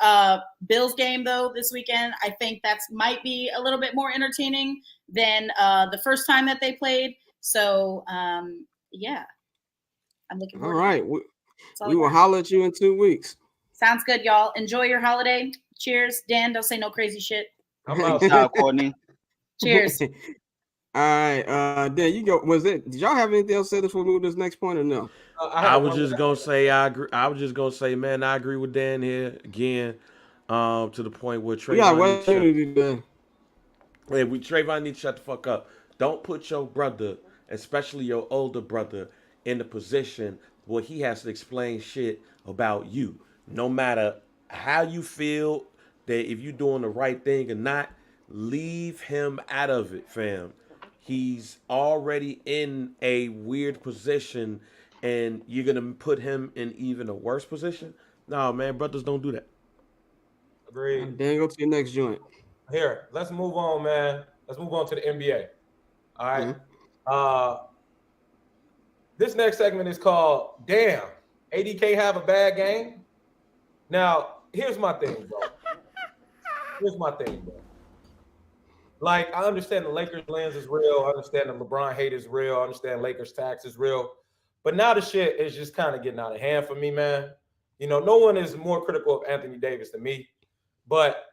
Bills game though this weekend. I think that might be a little bit more entertaining than the first time that they played. So yeah. I'm looking forward. All right. We will holler at you in 2 weeks. Sounds good, y'all. Enjoy your holiday. Cheers. Dan, don't say no crazy shit. I'm outside, Courtney. Cheers. All right. Dan, you go. Did y'all have anything else to say before we move to this next point or no? I was just gonna say I agree. I was just gonna say, man, I agree with Dan here again. To the point where Trayvon needs to shut the fuck up. Don't put your brother, especially your older brother, in the position where he has to explain shit about you. No matter how you feel, that if you're doing the right thing or not, leave him out of it, fam. He's already in a weird position, and you're gonna put him in even a worse position. No, man, brothers don't do that. Agreed. Then go to your next joint. Here, let's move on, man. Let's move on to the NBA. All right. Mm-hmm. This next segment is called Damn, AD can't have a bad game. Now, here's my thing, bro. Like, I understand the Lakers lens is real. I understand the LeBron hate is real. I understand Lakers tax is real. But now the shit is just kind of getting out of hand for me, man. You know, no one is more critical of Anthony Davis than me. But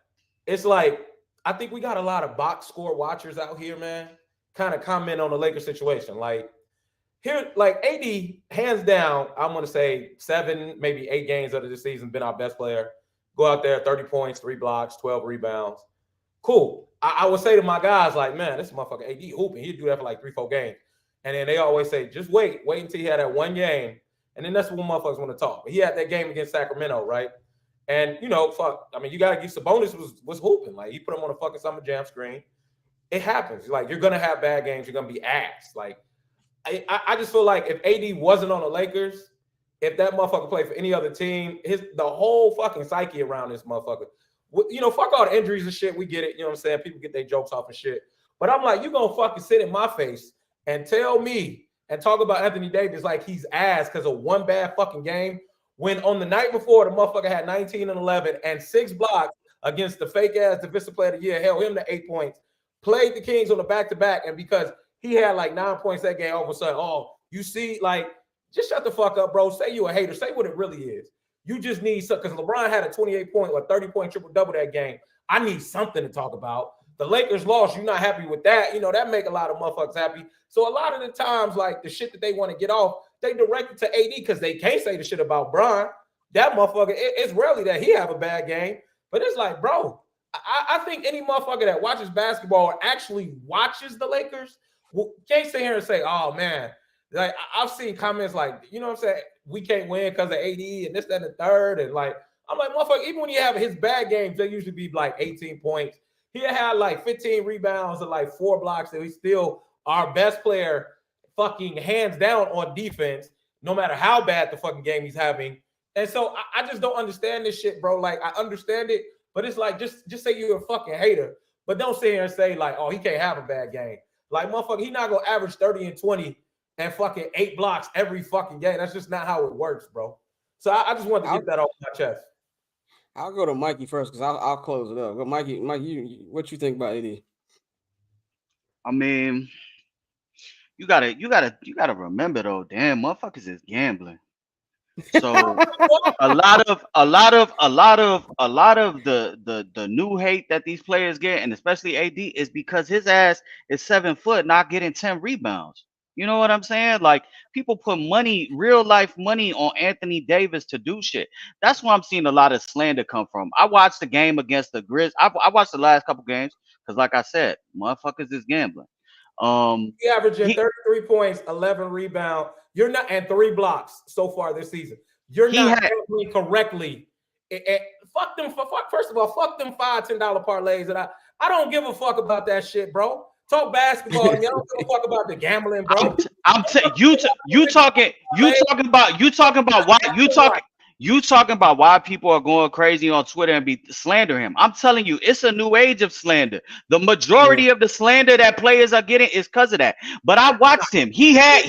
it's like, I think we got a lot of box score watchers out here, man, kind of comment on the Lakers situation. Like, here, like AD, hands down, I'm going to say 7, maybe 8 games of this season, been our best player. Go out there, 30 points, 3 blocks, 12 rebounds. Cool. I would say to my guys, like, man, this motherfucker AD hooping. He'd do that for like 3-4 games. And then they always say, just wait until he had that one game. And then that's when motherfuckers want to talk. But he had that game against Sacramento, right? And, you know, you got to give Sabonis was hooping. Like, he put him on a fucking summer jam screen. It happens. Like, you're going to have bad games. You're going to be ass. Like, I just feel like if AD wasn't on the Lakers, if that motherfucker played for any other team, the whole fucking psyche around this motherfucker, you know, fuck all the injuries and shit. We get it. You know what I'm saying? People get their jokes off and shit. But I'm like, you going to fucking sit in my face and tell me and talk about Anthony Davis like he's ass because of one bad fucking game, when on the night before the motherfucker had 19 and 11 and 6 blocks against the fake-ass defensive player of the year, held him to 8 points, played the Kings on the back-to-back, and because he had like 9 points that game, all of a sudden, you see, like, just shut the fuck up, bro. Say you a hater. Say what it really is. You just need something, because LeBron had a 28-point or 30-point triple-double that game. I need something to talk about. The Lakers lost. You're not happy with that. You know, that make a lot of motherfuckers happy. So a lot of the times, like, the shit that they want to get off, they direct it to AD because they can't say the shit about Bron. That motherfucker, it's rarely that he have a bad game. But it's like, bro, I think any motherfucker that watches basketball or actually watches the Lakers can't sit here and say, oh, man. Like, I've seen comments like, you know what I'm saying, we can't win because of AD and this, that, and the third. And, like, I'm like, motherfucker, even when you have his bad games, they usually be like 18 points. He had like 15 rebounds and like 4 blocks, and he's still our best player fucking hands down on defense, no matter how bad the fucking game he's having. And so I just don't understand this shit, bro. Like, I understand it, but it's like, just say you're a fucking hater, but don't sit here and say like, oh, he can't have a bad game. Like, motherfucker, he's not going to average 30 and 20 and fucking 8 blocks every fucking game. That's just not how it works, bro. So I just wanted to get that off my chest. I'll go to Mikey first because I'll close it up. But Mikey, what you think about AD? I mean, you gotta remember though, damn, motherfuckers is gambling. So a lot of the new hate that these players get, and especially AD, is because his ass is 7 foot, not getting 10 rebounds. You know what I'm saying? Like, people put money, real life money, on Anthony Davis to do shit. That's where I'm seeing a lot of slander come from. I watched the game against the Grizz. I watched the last couple games because, like I said, motherfuckers is gambling. He averaging 33 points, 11 rebounds. You're not, and 3 blocks so far this season. You're not gambling correctly. Fuck them. First of all, fuck them $5, $10 parlays. And I don't give a fuck about that shit, bro. Talk basketball, and you don't give a fuck about the gambling, bro. You talking about why people are going crazy on Twitter and be slandering him. I'm telling you, it's a new age of slander. The majority of the slander that players are getting is because of that. But I watched him. He had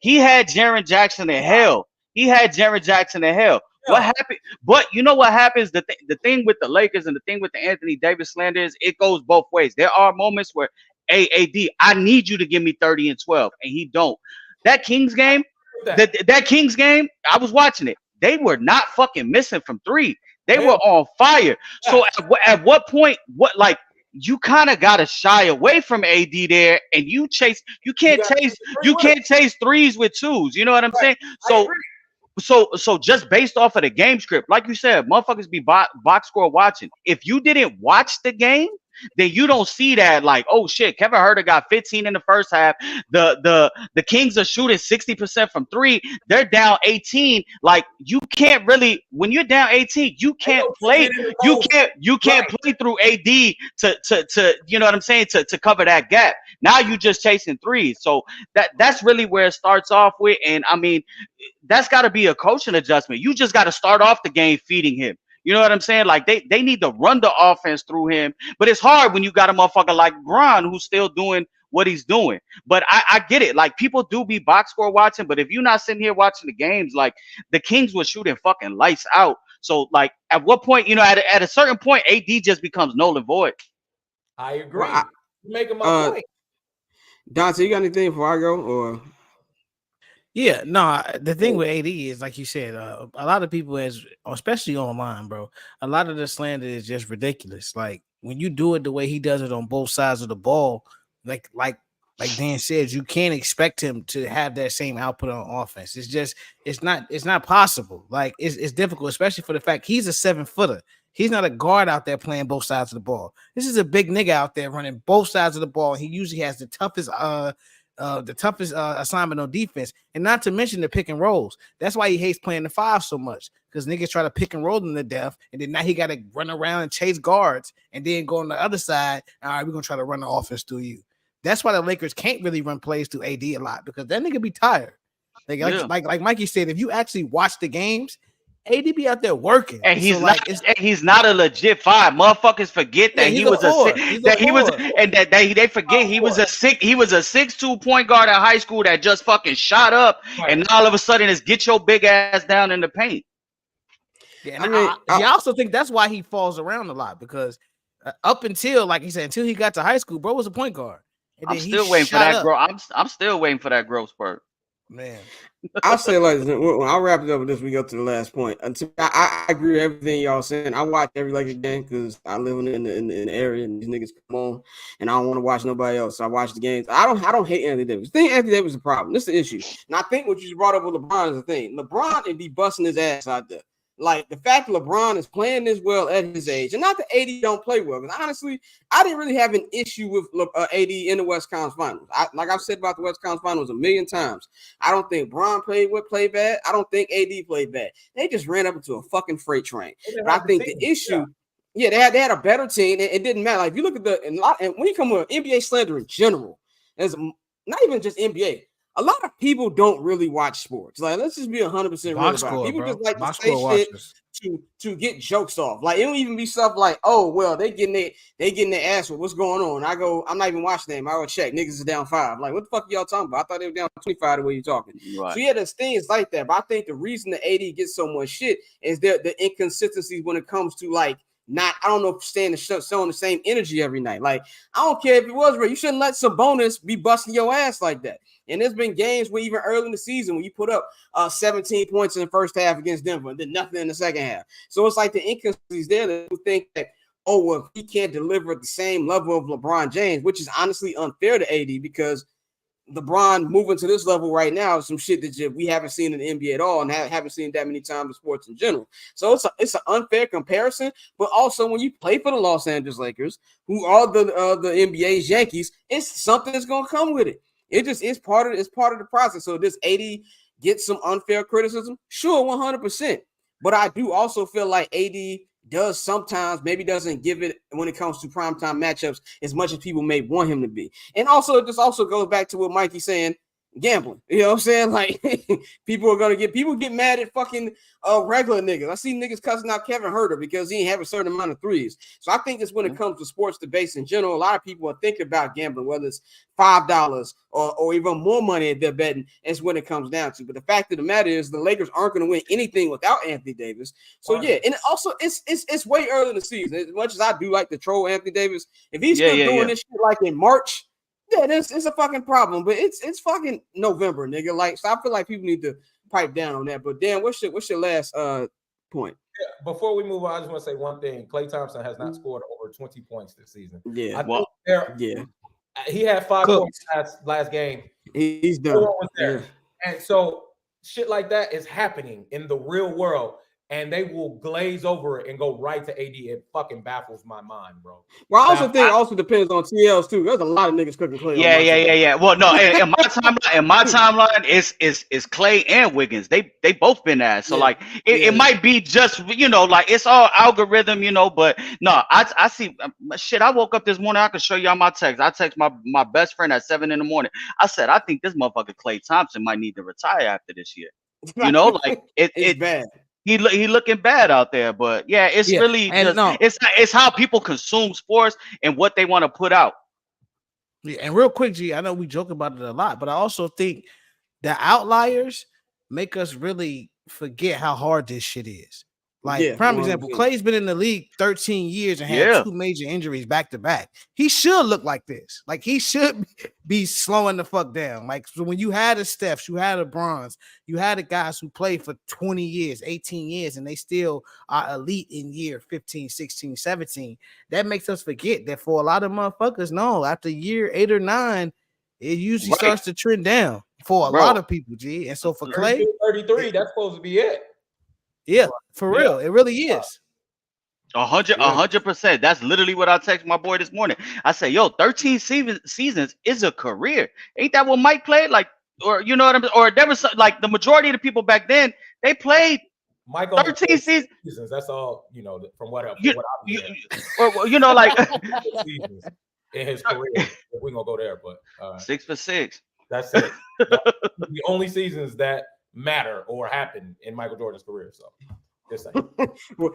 Jaren Jackson in hell. What happened? But you know what happens? The thing with the Lakers and the thing with the Anthony Davis slander is it goes both ways. There are moments where, hey, AD, I need you to give me 30 and 12, and he don't. That Kings game, I was watching it. They were not fucking missing from 3. They were on fire. So at what point, you kind of got to shy away from AD there, and you can't chase threes with 2s. You know what I'm saying? So just based off of the game script, like you said, motherfuckers be box score watching. If you didn't watch the game, then you don't see that, like, oh shit, Kevin Huerter got 15 in the first half. The Kings are shooting 60% from 3. They're down 18. Like, you can't really, when you're down 18, you can't play. You can't play through AD to you know what I'm saying, to cover that gap. Now you just chasing threes. So that's really where it starts off with. And I mean, that's got to be a coaching adjustment. You just got to start off the game feeding him. You know what I'm saying? Like, they need to run the offense through him. But it's hard when you got a motherfucker like Bron who's still doing what he's doing. But I get it. Like, people do be box score watching. But if you're not sitting here watching the games, like, the Kings were shooting fucking lights out. So, like, at what point, you know, at a certain point, AD just becomes null and void. I agree. Well, you're making my point. Dante, you got anything before I go? Or yeah, no, the thing with AD is, like you said, a lot of people, especially online, bro, a lot of the slander is just ridiculous. Like, when you do it the way he does it on both sides of the ball, like Dan said, you can't expect him to have that same output on offense. It's not possible. Like, it's difficult, especially for the fact he's a 7-footer. He's not a guard out there playing both sides of the ball. This is a big nigga out there running both sides of the ball. He usually has the toughest assignment on defense, and not to mention the pick and rolls. That's why he hates playing the 5 so much, because niggas try to pick and roll him to death, and then now he got to run around and chase guards, and then go on the other side. All right, we're gonna try to run the offense through you. That's why the Lakers can't really run plays through AD a lot, because that nigga be tired. Like Mikey said, if you actually watch the games, AD be out there working, and he's not a legit 5. Motherfuckers forget that he was he was a 6'2" point guard in high school that just fucking shot up, and all of a sudden it's get your big ass down in the paint. Yeah, and I also think that's why he falls around a lot, because up until, like he said, until he got to high school, bro was a point guard. I'm still waiting for that growth. I'm still waiting for that growth spurt. Man, I'll say like this. I'll wrap it up with this. We go to the last point. I agree with everything y'all saying. I watch every Lakers game because I live in the area and these niggas come on, and I don't want to watch nobody else. So I watch the games. I don't hate Anthony Davis. I think Anthony Davis is a problem. This is the issue. And I think what you just brought up with LeBron is the thing. LeBron would be busting his ass out there. Like, the fact that LeBron is playing this well at his age, and not that AD don't play well, because honestly, I didn't really have an issue with AD in the West Conference Finals. Like I've said about the West Conference Finals a million times, I don't think Bron played bad. I don't think AD played bad. They just ran up into a fucking freight train. But I think the issue, they had a better team. It didn't matter. Like, if you look at and when you come with NBA slander in general, as not even just NBA. A lot of people don't really watch sports. Like, let's just be 100% real about it. People just like to say shit to get jokes off. Like, it don't even be stuff like, oh, well, they getting their ass with what's going on. I'm not even watching them. I go check. Niggas is down 5. Like, what the fuck are y'all talking about? I thought they were down 25 the way you're talking. Right. So, yeah, there's things like that. But I think the reason the AD gets so much shit is the inconsistencies when it comes to, like, I don't know if showing the same energy every night. Like, I don't care if it was real. You shouldn't let Sabonis be busting your ass like that. And there's been games where even early in the season when you put up 17 points in the first half against Denver and then nothing in the second half. So it's like the inconsistencies there that you think that, oh, well, he can't deliver at the same level of LeBron James, which is honestly unfair to AD because LeBron moving to this level right now is some shit that we haven't seen in the NBA at all and haven't seen that many times in sports in general. So it's an unfair comparison, but also when you play for the Los Angeles Lakers, who are the NBA's Yankees, it's something that's gonna come with it. It's part of the process. So does AD get some unfair criticism? Sure, 100%. But I do also feel like AD does sometimes maybe doesn't give it when it comes to primetime matchups as much as people may want him to be. And also, this also goes back to what Mikey's saying, gambling. You know what I'm saying? Like, people get mad at fucking regular niggas. I see niggas cussing out Kevin Huerter because he ain't have a certain amount of threes. So I think it's when it comes to sports debates in general, a lot of people are thinking about gambling, whether it's $5 or even more money they're betting. Is when it comes down to. But the fact of the matter is the Lakers aren't going to win anything without Anthony Davis. So yeah, and also it's way early in the season. As much as I do like to troll Anthony Davis, if he's still doing this shit like in March, yeah, it's a fucking problem. But it's fucking November, nigga. Like, so I feel like people need to pipe down on that. But Dan, what's your last point? Yeah, before we move on, I just want to say one thing. Klay Thompson has not scored over 20 points this season. Yeah, he had 5 points last game. He's done. Was there. Yeah. And so shit like that is happening in the real world. And they will glaze over it and go right to AD. It fucking baffles my mind, bro. Well, I also think it also depends on TLs too. There's a lot of niggas cooking Klay. Yeah. Well, no, in my timeline, it's Klay and Wiggins. They both been ass. So like it might be just like it's all algorithm, But no, I see shit. I woke up this morning. I can show y'all my text. I text my best friend at 7 a.m. I said I think this motherfucker Klay Thompson might need to retire after this year. Like it's bad. He looking bad out there, but really just, it's how people consume sports and what they want to put out. Yeah, and real quick, G, I know we joke about it a lot, but I also think the outliers make us really forget how hard this shit is. Like, prime example, Klay's been in the league 13 years and had 2 major injuries back to back. He should look like this. Like, he should be slowing the fuck down. Like, so when you had a Steph, you had a Bronze, you had the guys who played for 20 years, 18 years, and they still are elite in year 15, 16, 17. That makes us forget that for a lot of motherfuckers, no, after year 8 or 9, it usually starts to trend down for a lot of people, G. And so for Klay, 33, that's supposed to be it. Yeah, for real. It really is. 100%. That's literally what I text my boy this morning. I say, 13 seasons is a career. Ain't that what Mike played? Like, or you know what I mean? Or there was like the majority of the people back then, they played Mike 13 seasons. That's all, from what like seasons in his career. We're gonna go there, but 6 for 6. That's it. The only seasons that matter or happen in Michael Jordan's career. So just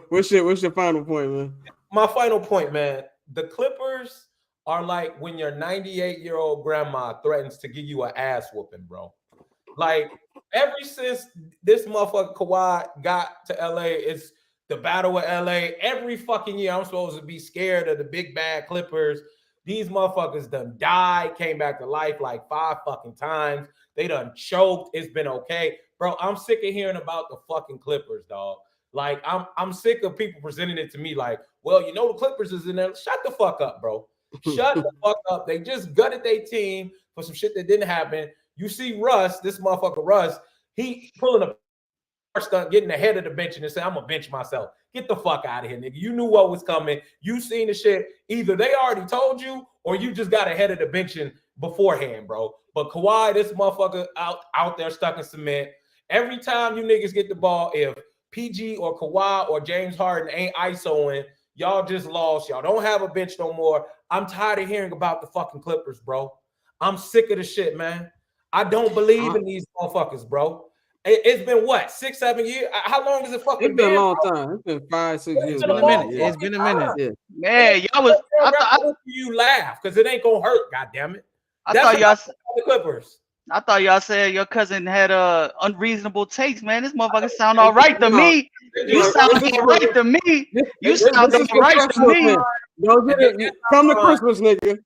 what's your final point, man? My final point, man. The Clippers are like when your 98-year-old grandma threatens to give you an ass whooping, bro. Like, ever since this motherfucker Kawhi got to LA, it's the battle of LA. Every fucking year I'm supposed to be scared of the big bad Clippers. These motherfuckers done died, came back to life like 5 fucking times. They done choked. It's been okay. Bro, I'm sick of hearing about the fucking Clippers, dog. Like, I'm sick of people presenting it to me like, well, the Clippers is in there. Shut the fuck up, bro. Shut the fuck up. They just gutted their team for some shit that didn't happen. You see Russ, this motherfucker Russ, he pulling a stunt, getting ahead of the bench and saying, I'm going to bench myself. Get the fuck out of here, nigga. You knew what was coming. You seen the shit. Either they already told you or you just got ahead of the benching beforehand, bro. But Kawhi, this motherfucker out there stuck in cement. Every time you niggas get the ball, if PG or Kawhi or James Harden ain't ISOing, y'all just lost. Y'all don't have a bench no more. I'm tired of hearing about the fucking Clippers, bro. I'm sick of the shit, man. I don't believe in these motherfuckers, bro. It's been what, 6, 7 years? How long has it fucking been? It's been a long time. It's been 5, 6 years. It's been a minute. It's been a minute. Yeah. Man, y'all was. You laugh because it ain't gonna hurt. Goddamn it! I thought y'all the Clippers. I thought y'all said your cousin had unreasonable takes, man. This motherfucker sound all right to me. You sound right to me. You sound right to me. Come to Christmas, nigga.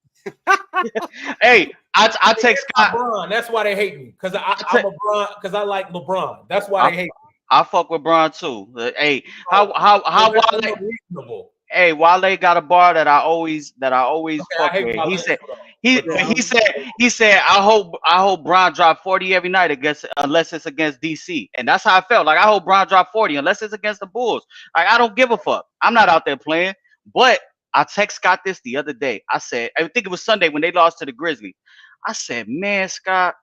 Hey, I take Scott. LeBron. That's why they hate me because I'm LeBron because I like LeBron. That's why they hate me. I fuck with Bron too. Hey, how Wale? Hey, Wale got a bar that I always fuck with. He said I hope Bron drop 40 every night unless it's against DC, and that's how I felt. Like I hope Bron drop 40 unless it's against the Bulls. Like I don't give a fuck. I'm not out there playing. But I text Scott this the other day. I said I think it was Sunday when they lost to the Grizzlies. I said, man, Scott,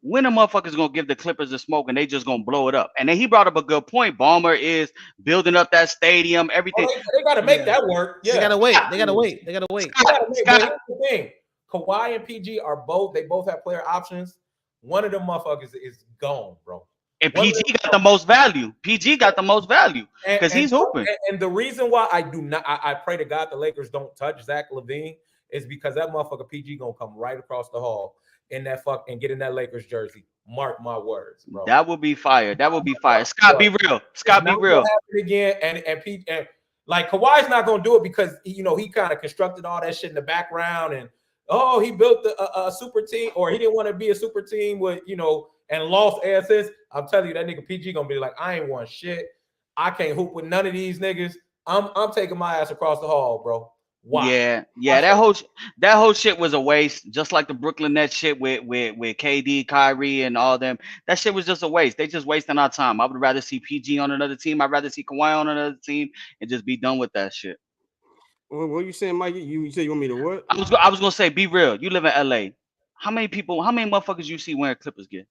when the motherfuckers gonna give the Clippers the smoke and they just gonna blow it up? And then he brought up a good point. Ballmer is building up that stadium, everything. They gotta make that work. Yeah, they gotta wait. They gotta wait. Scott. The thing. Kawhi and PG they both have player options. One of them motherfuckers is gone, bro. And PG got the most value. PG got the most value because he's hooping. And the reason why I pray to God the Lakers don't touch Zach LaVine is because that motherfucker PG gonna come right across the hall in that and get in that Lakers jersey. Mark my words, bro. That would be fire. Scott, be real. Scott, be real. Again, and like Kawhi's not gonna do it because he kind of constructed all that shit in the background and he built a super team or he didn't want to be a super team with and lost assists. I'm telling you, that nigga PG gonna be like, I ain't won shit. I can't hoop with none of these niggas. I'm taking my ass across the hall, bro. Wow. Yeah. That whole shit was a waste. Just like the Brooklyn Nets shit with KD, Kyrie, and all them. That shit was just a waste. They just wasting our time. I would rather see PG on another team. I'd rather see Kawhi on another team and just be done with that shit. What are you saying, Mikey? You say you want me to what? I was gonna say, be real. You live in LA. How many motherfuckers you see wearing Clippers gear?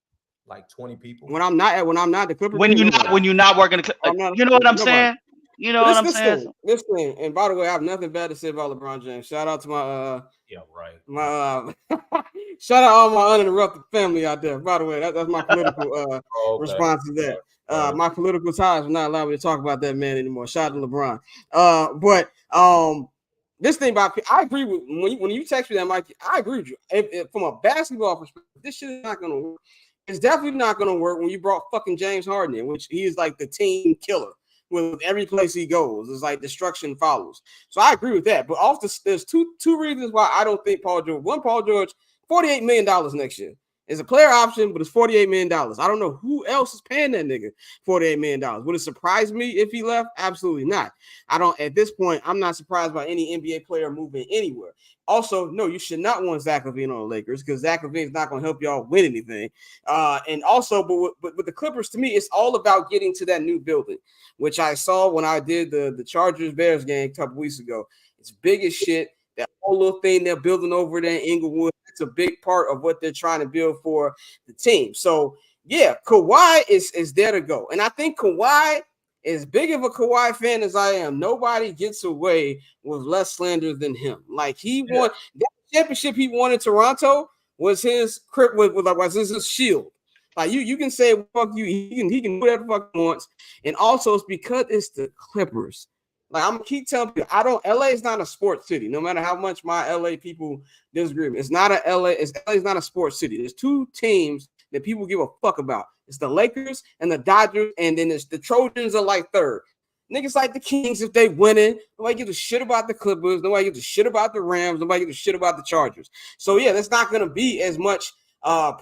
Like 20 people. When I'm not the Clippers. When you're not working the Clippers. You know what I'm saying? You know what I'm saying? This thing, and by the way, I have nothing bad to say about LeBron James. Shout out to shout out all my uninterrupted family out there. By the way, that's my political response to that. My political ties will not allow me to talk about that man anymore. Shout out to LeBron. But this thing about I agree with when you text me that, Mike. I agree with you. If from a basketball perspective, this shit is not going to work. It's definitely not going to work when you brought fucking James Harden in, which he is like the team killer. With every place he goes, it's like destruction follows. So I agree with that. But also, there's two reasons why I don't think Paul George. One, Paul George, $48 million next year. It's a player option, but it's $48 million. I don't know who else is paying that nigga $48 million. Would it surprise me if he left? Absolutely not. At this point, I'm not surprised by any NBA player moving anywhere. Also, no, you should not want Zach LaVine on the Lakers because Zach LaVine is not going to help y'all win anything. And also, but with the Clippers, to me, it's all about getting to that new building, which I saw when I did the Chargers-Bears game a couple weeks ago. It's big as shit. That whole little thing they're building over there in Inglewood, it's a big part of what they're trying to build for the team. So, yeah, Kawhi is there to go. And I think Kawhi, as big of a Kawhi fan as I am, nobody gets away with less slander than him. Like he won that championship he won in Toronto was his was his shield. Like you can say fuck you, he can do whatever the fuck he wants. And also it's because it's the Clippers. Like I'm gonna keep telling you, LA is not a sports city, no matter how much my LA people disagree with me. It's not LA is not a sports city. There's two teams that people give a fuck about. It's the Lakers and the Dodgers, and then it's the Trojans are like third. Niggas like the Kings if they winning. Nobody gives a shit about the Clippers. Nobody gives a shit about the Rams. Nobody gives a shit about the Chargers. So yeah, that's not gonna be as much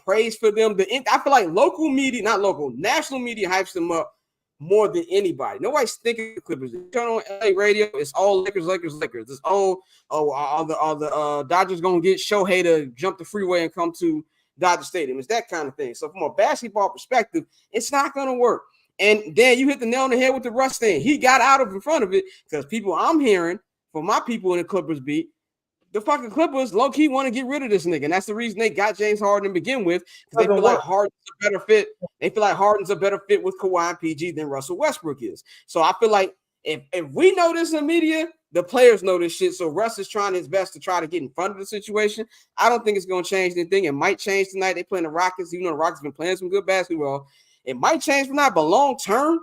praise for them. I feel like national media hypes them up more than anybody. Nobody's thinking the Clippers. You turn on LA radio, it's all Lakers. It's all the Dodgers gonna get Shohei to jump the freeway and come to Dodger Stadium. It's that kind of thing. So from a basketball perspective, it's not gonna work. And then you hit the nail on the head with the Russ thing. He got out of in front of it because people I'm hearing from my people in the Clippers beat, the fucking Clippers low-key want to get rid of this nigga. And that's the reason they got James Harden to begin with. Because they feel like Harden's a better fit. They feel like Harden's a better fit with Kawhi and PG than Russell Westbrook is. So I feel like if we know this in the media, the players know this shit. So Russ is trying his best to try to get in front of the situation. I don't think it's going to change anything. It might change tonight. They playing the Rockets. You know the Rockets been playing some good basketball. It might change from that, but long term,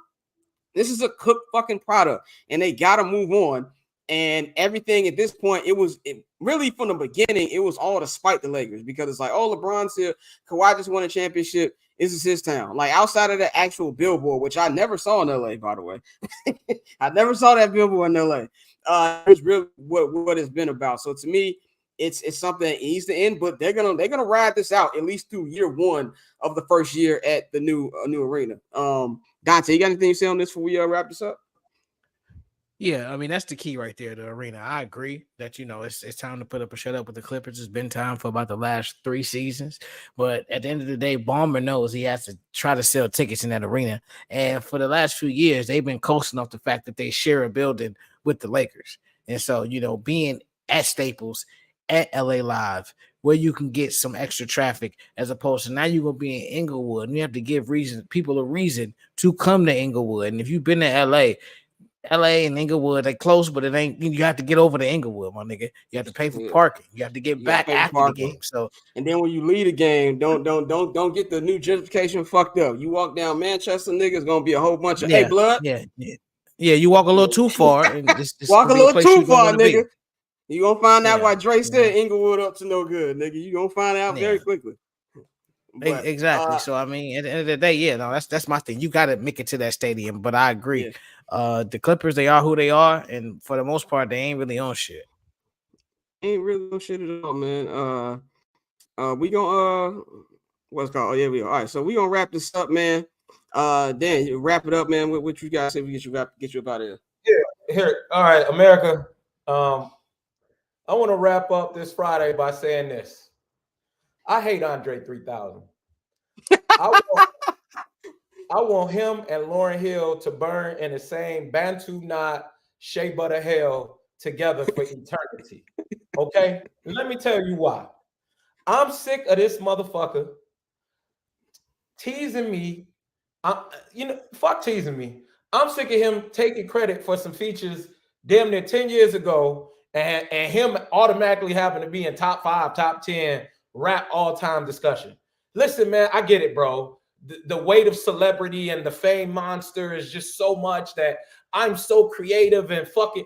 this is a cooked fucking product. And they got to move on. And everything at this point, it really from the beginning, it was all to spite the Lakers because it's like, oh, LeBron's here, Kawhi just won a championship. This is his town. Like outside of the actual billboard, which I never saw in LA, by the way. I never saw that billboard in LA. It's really what it's been about. So to me, it's something that needs to end, but they're gonna ride this out at least through year one of the first year at the new arena. Dante, you got anything to say on this before we wrap this up? Yeah, I mean that's the key right there, the arena. I agree that it's time to put up or shut up with the Clippers. It's been time for about the last 3 seasons, but at the end of the day, Ballmer knows he has to try to sell tickets in that arena. And for the last few years, they've been coasting off the fact that they share a building with the Lakers, and so being at Staples, at LA Live, where you can get some extra traffic, as opposed to now you're gonna be in Inglewood, and you have to give people a reason to come to Inglewood. And if you've been to LA and Inglewood, they close, but it ain't. You have to get over to Inglewood, my nigga. You have to pay for parking. You have to get back after the game. So, and then when you leave the game, don't get the new gentrification fucked up. You walk down Manchester, nigga, it's gonna be a whole bunch of hey blood. Yeah. You walk a little too far, and this walk a little too far, nigga. You gonna find out why Dre said Inglewood up to no good, nigga. You gonna find out very quickly. But, exactly. So I mean, at the end of the day, that's my thing. You got to make it to that stadium. But I agree. The Clippers, they are who they are, and for the most part, they ain't really on shit. Ain't really on shit at all, man. We gonna what's it called? Oh yeah, we are. All right. So we gonna wrap this up, man. Dan, you wrap it up, man. What you guys say? We get you up out of here. Yeah. Here. All right, America. I want to wrap up this Friday by saying this. I hate Andre 3000. I want him and Lauryn Hill to burn in the same Bantu knot, shea butter hell together for eternity. Okay? Let me tell you why. I'm sick of this motherfucker teasing me. Fuck teasing me. I'm sick of him taking credit for some features damn near 10 years ago and him automatically having to be in top 5, top 10 rap all-time discussion. Listen, man, I get it, bro. The weight of celebrity and the fame monster is just so much that I'm so creative and fucking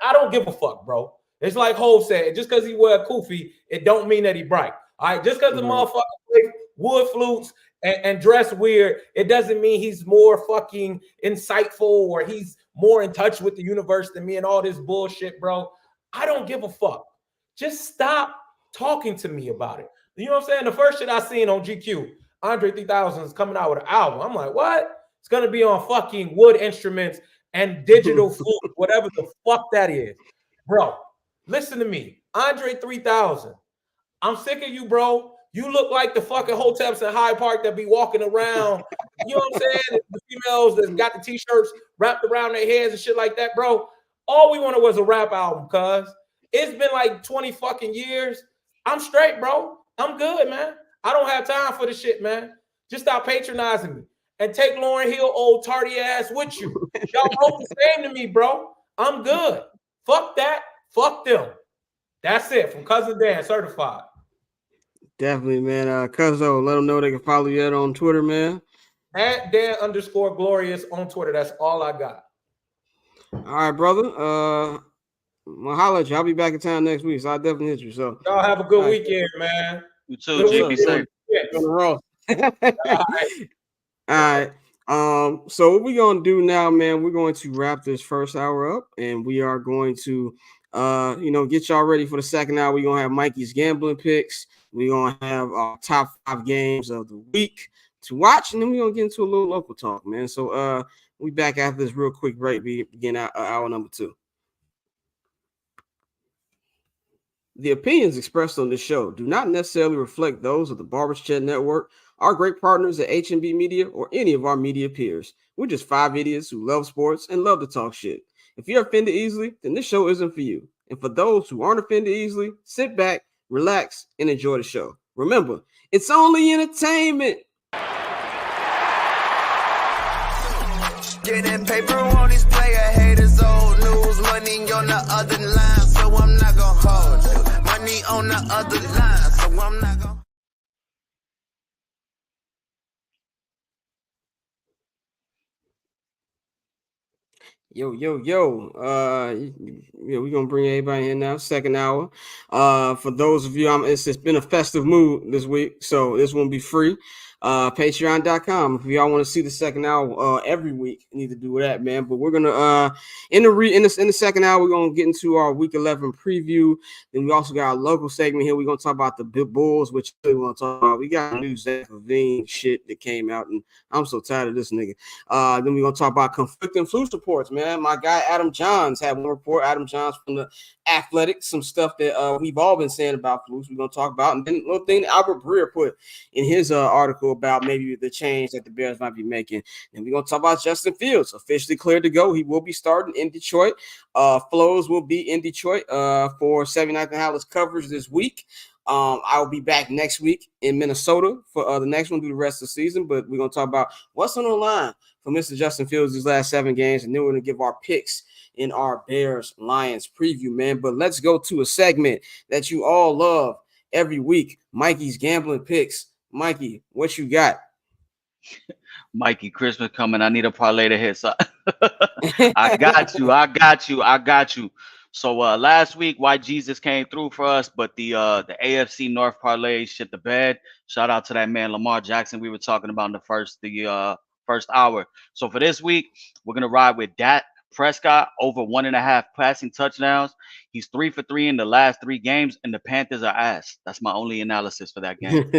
I don't give a fuck, bro. It's like Hov said, just because he wear a kufi, it don't mean that he bright. All right, just because the motherfucker plays wood flutes and dress weird, it doesn't mean he's more fucking insightful or he's more in touch with the universe than me and all this bullshit, bro. I don't give a fuck. Just stop talking to me about it. You know what I'm saying? The first shit I seen on GQ, Andre 3000 is coming out with an album. I'm like, what? It's going to be on fucking wood instruments and digital flute, whatever the fuck that is. Bro, listen to me. Andre 3000, I'm sick of you, bro. You look like the fucking hoteps in Hyde Park that be walking around. You know what I'm saying? The females that got the t-shirts wrapped around their heads and shit like that, bro. All we wanted was a rap album, cuz. It's been like 20 fucking years. I'm straight, bro. I'm good, man. I don't have time for this shit, man. Just stop patronizing me and take Lauryn Hill old tardy ass with you. Y'all both the same to me, bro. I'm good. Fuck that. Fuck them. That's it. From Cousin Dan, certified. Definitely, man. Cuzzo, let them know they can follow you on Twitter, man. At Dan_Glorious on Twitter. That's all I got. All right, brother. I'll holler at you. I'll be back in town next week, so I'll definitely hit you. So y'all have a good weekend, man. You too, G. Be safe. All right. So what we're gonna do now, man, we're going to wrap this first hour up, and we are going to get y'all ready for the second hour. We're gonna have Mikey's gambling picks. We're gonna have our top 5 games of the week to watch, and then we're gonna get into a little local talk, man. So we back after this real quick break. We begin hour number 2. The opinions expressed on this show do not necessarily reflect those of the Barber's Chat Network, our great partners at HMB Media, or any of our media peers. We're just 5 idiots who love sports and love to talk shit. If you're offended easily, then this show isn't for you. And for those who aren't offended easily, sit back, relax, and enjoy the show. Remember, it's only entertainment. Getting paper on these player haters, old news, money on the other line, so I'm not gonna hold you. Money on the other line, so I'm not gonna. Yo. Yeah, we're gonna bring everybody in now. Second hour. For those of you, it's been a festive mood this week, so this won't be free. Patreon.com. If y'all want to see the second hour every week, you need to do that, man. But we're gonna in the second hour, we're gonna get into our week 11 preview. Then we also got our local segment here. We're gonna talk about the Bulls, which we want to talk about. We got new Zach LaVine shit that came out, and I'm so tired of this nigga. Then we're gonna talk about conflicting fluke reports, man. My guy Adam Johns had one report. Adam Johns from the Athletic, some stuff that we've all been saying about flukes. We're gonna talk about, and then a little thing that Albert Breer put in his article about maybe the change that the Bears might be making. And we're gonna talk about Justin Fields, officially cleared to go. He will be starting in Detroit. Flows will be in Detroit for 79th and Hollis coverage this week. I will be back next week in Minnesota for the next one through the rest of the season. But we're going to talk about what's on the line for Mr. Justin Fields these last 7 games. And then we're going to give our picks in our Bears-Lions preview, man. But let's go to a segment that you all love every week, Mikey's Gambling Picks. Mikey, what you got? Mikey, Christmas coming. I need a parlay to hit. So I got you. So last week, Why Jesus came through for us, but the AFC North parlay shit the bed. Shout out to that man Lamar Jackson. We were talking about in the first hour. So for this week, we're gonna ride with Dak Prescott over 1.5 passing touchdowns. He's 3 for 3 in the last 3 games, and the Panthers are ass. That's my only analysis for that game.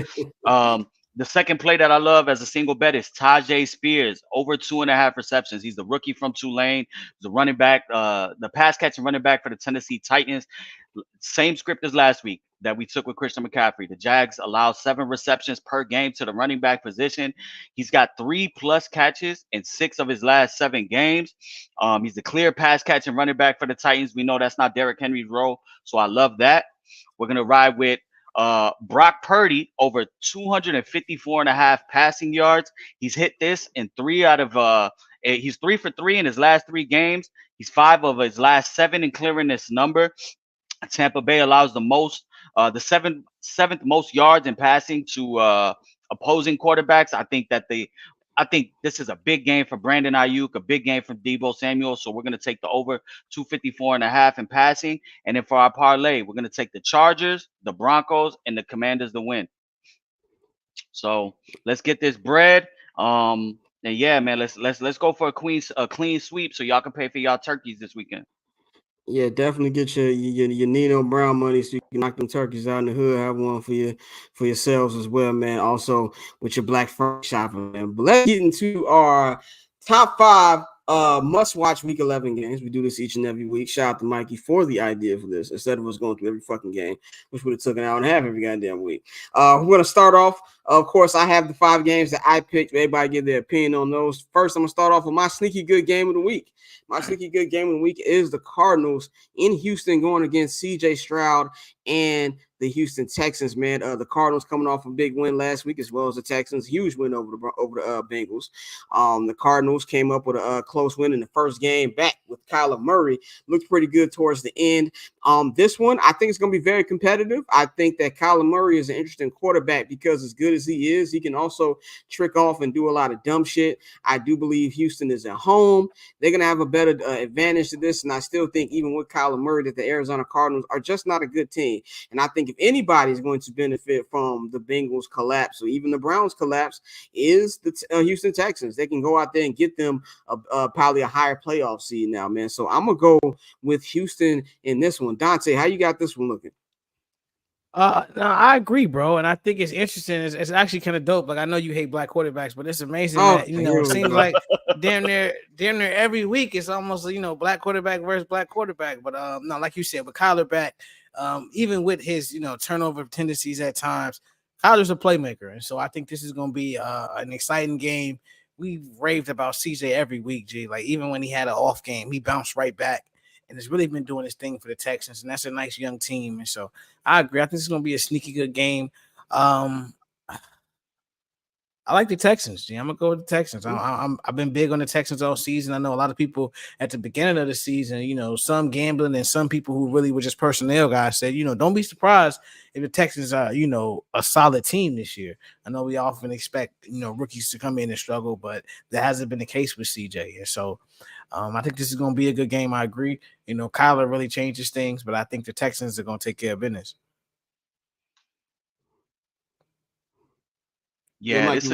The second play that I love as a single bet is Tajay Spears over 2.5 receptions. He's the rookie from Tulane. He's a running back, the pass catching running back for the Tennessee Titans. Same script as last week that we took with Christian McCaffrey. The Jags allow 7 receptions per game to the running back position. He's got 3+ catches in 6 of his last 7 games. He's the clear pass catching running back for the Titans. We know that's not Derrick Henry's role, so I love that. We're gonna ride with Brock Purdy over 254.5 passing yards. He's hit this in 3 out of he's 3 for 3 in his last 3 games. He's 5 of his last 7 in clearing this number. Tampa Bay allows the seventh most yards in passing to opposing quarterbacks. I think this is a big game for Brandon Ayuk, a big game from Deebo Samuel. So we're going to take the over 254.5 in passing. And then for our parlay, we're going to take the Chargers, the Broncos, and the Commanders to win. So let's get this bread. And yeah, man, let's go for a clean sweep so y'all can pay for y'all turkeys this weekend. Yeah, definitely get your Nino Brown money so you can knock them turkeys out in the hood. Have one for yourselves as well, man. Also with your Black Friday shopping, man. But let's get into our top 5 must-watch Week 11 games. We do this each and every week. Shout out to Mikey for the idea for this instead of us going through every fucking game, which would have took an hour and a half every goddamn week. We're going to start off. Of course, I have the 5 games that I picked. Everybody give their opinion on those. First, I'm going to start off with my sneaky good game of the week. My sneaky good game of the week is the Cardinals in Houston going against CJ Stroud and the Houston Texans, man. The Cardinals coming off a big win last week, as well as the Texans, huge win over the Bengals. The Cardinals came up with a close win in the first game back with Kyler Murray. Looked pretty good towards the end. This one, I think it's going to be very competitive. I think that Kyler Murray is an interesting quarterback because as good as he is, he can also trick off and do a lot of dumb shit. I do believe Houston is at home. They're going to have a better advantage to this, and I still think even with Kyler Murray that the Arizona Cardinals are just not a good team. And I think if anybody is going to benefit from the Bengals collapse or even the Browns collapse is the Houston Texans. They can go out there and get them probably a higher playoff seed now, man. So I'm going to go with Houston in this one. Dante, how you got this one looking? No, I agree, bro, and I think it's interesting. It's actually kind of dope. Like I know you hate black quarterbacks, but it's amazing that it seems like damn near every week it's almost black quarterback versus black quarterback. But no, like you said, with Kyler back, even with his turnover tendencies at times, Kyler's a playmaker, and so I think this is going to be an exciting game. We've raved about CJ every week, G. Like even when he had an off game, he bounced right back. And has really been doing his thing for the Texans, and that's a nice young team. And so I agree. I think it's going to be a sneaky good game. I like the Texans. Yeah, I'm gonna go with the Texans. I've been big on the Texans all season. I know a lot of people at the beginning of the season, some gambling and some people who really were just personnel guys said, don't be surprised if the Texans are, a solid team this year. I know we often expect, rookies to come in and struggle, but that hasn't been the case with CJ. And so I think this is going to be a good game. I agree. Kyler really changes things, but I think the Texans are going to take care of business. Yeah, this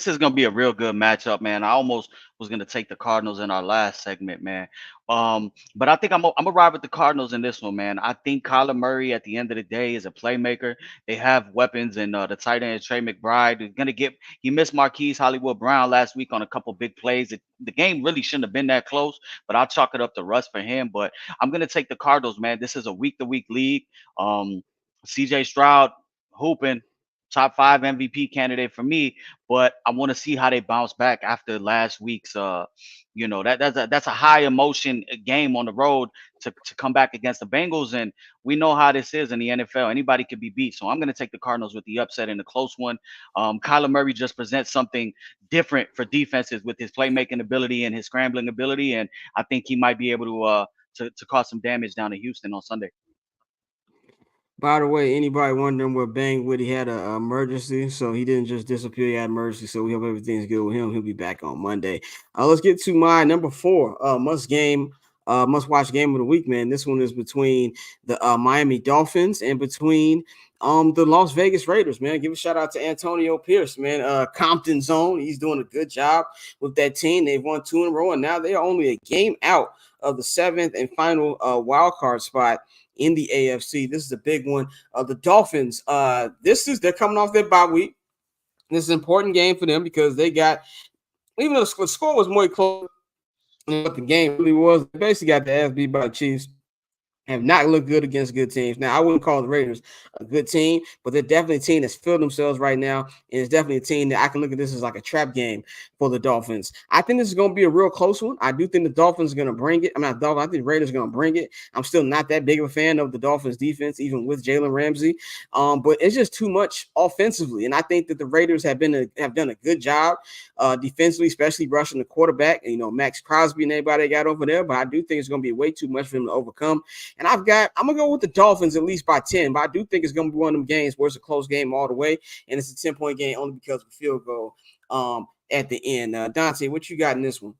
is gonna be a real good matchup, man. I almost was gonna take the Cardinals in our last segment, man. But I think I'm gonna ride with the Cardinals in this one, man. I think Kyler Murray at the end of the day is a playmaker. They have weapons, and the tight end Trey McBride is gonna get. He missed Marquise Hollywood Brown last week on a couple big plays. The game really shouldn't have been that close, but I'll chalk it up to rust for him. But I'm gonna take the Cardinals, man. This is a week-to-week league. CJ Stroud hooping. Top 5 MVP candidate for me, but I want to see how they bounce back after last week's. That's a high emotion game on the road to come back against the Bengals, and we know how this is in the NFL. Anybody could be beat, so I'm going to take the Cardinals with the upset in the close one. Kyler Murray just presents something different for defenses with his playmaking ability and his scrambling ability, and I think he might be able to cause some damage down in Houston on Sunday. By the way, anybody wondering where Bang Woody had an emergency, so he didn't just disappear. He had an emergency, so we hope everything's good with him. He'll be back on Monday. Let's get to my number 4 must watch game of the week, man. This one is between the Miami Dolphins and between the Las Vegas Raiders, man. Give a shout out to Antonio Pierce, man. Compton Zone, he's doing a good job with that team. They've won 2 in a row, and now they're only a game out of the 7th and final wild card spot in the AFC. This is a big one. The Dolphins, they're coming off their bye week. This is an important game for them because they got, even though the score was more close than what the game really was, they basically got the ass beat by the Chiefs. Have not looked good against good teams. Now, I wouldn't call the Raiders a good team, but they're definitely a team that's filled themselves right now, and it's definitely a team that I can look at this as like a trap game for the Dolphins. I think this is going to be a real close one. I do think the Dolphins are going to bring it. I think the Raiders are going to bring it. I'm still not that big of a fan of the Dolphins defense, even with Jalen Ramsey, but it's just too much offensively, and I think that the Raiders have done a good job defensively, especially rushing the quarterback, Max Crosby and everybody they got over there, but I do think it's going to be way too much for them to overcome. And I'm going to go with the Dolphins at least by 10, but I do think it's going to be one of them games where it's a close game all the way, and it's a 10-point game only because of the field goal at the end. Dante, what you got in this one?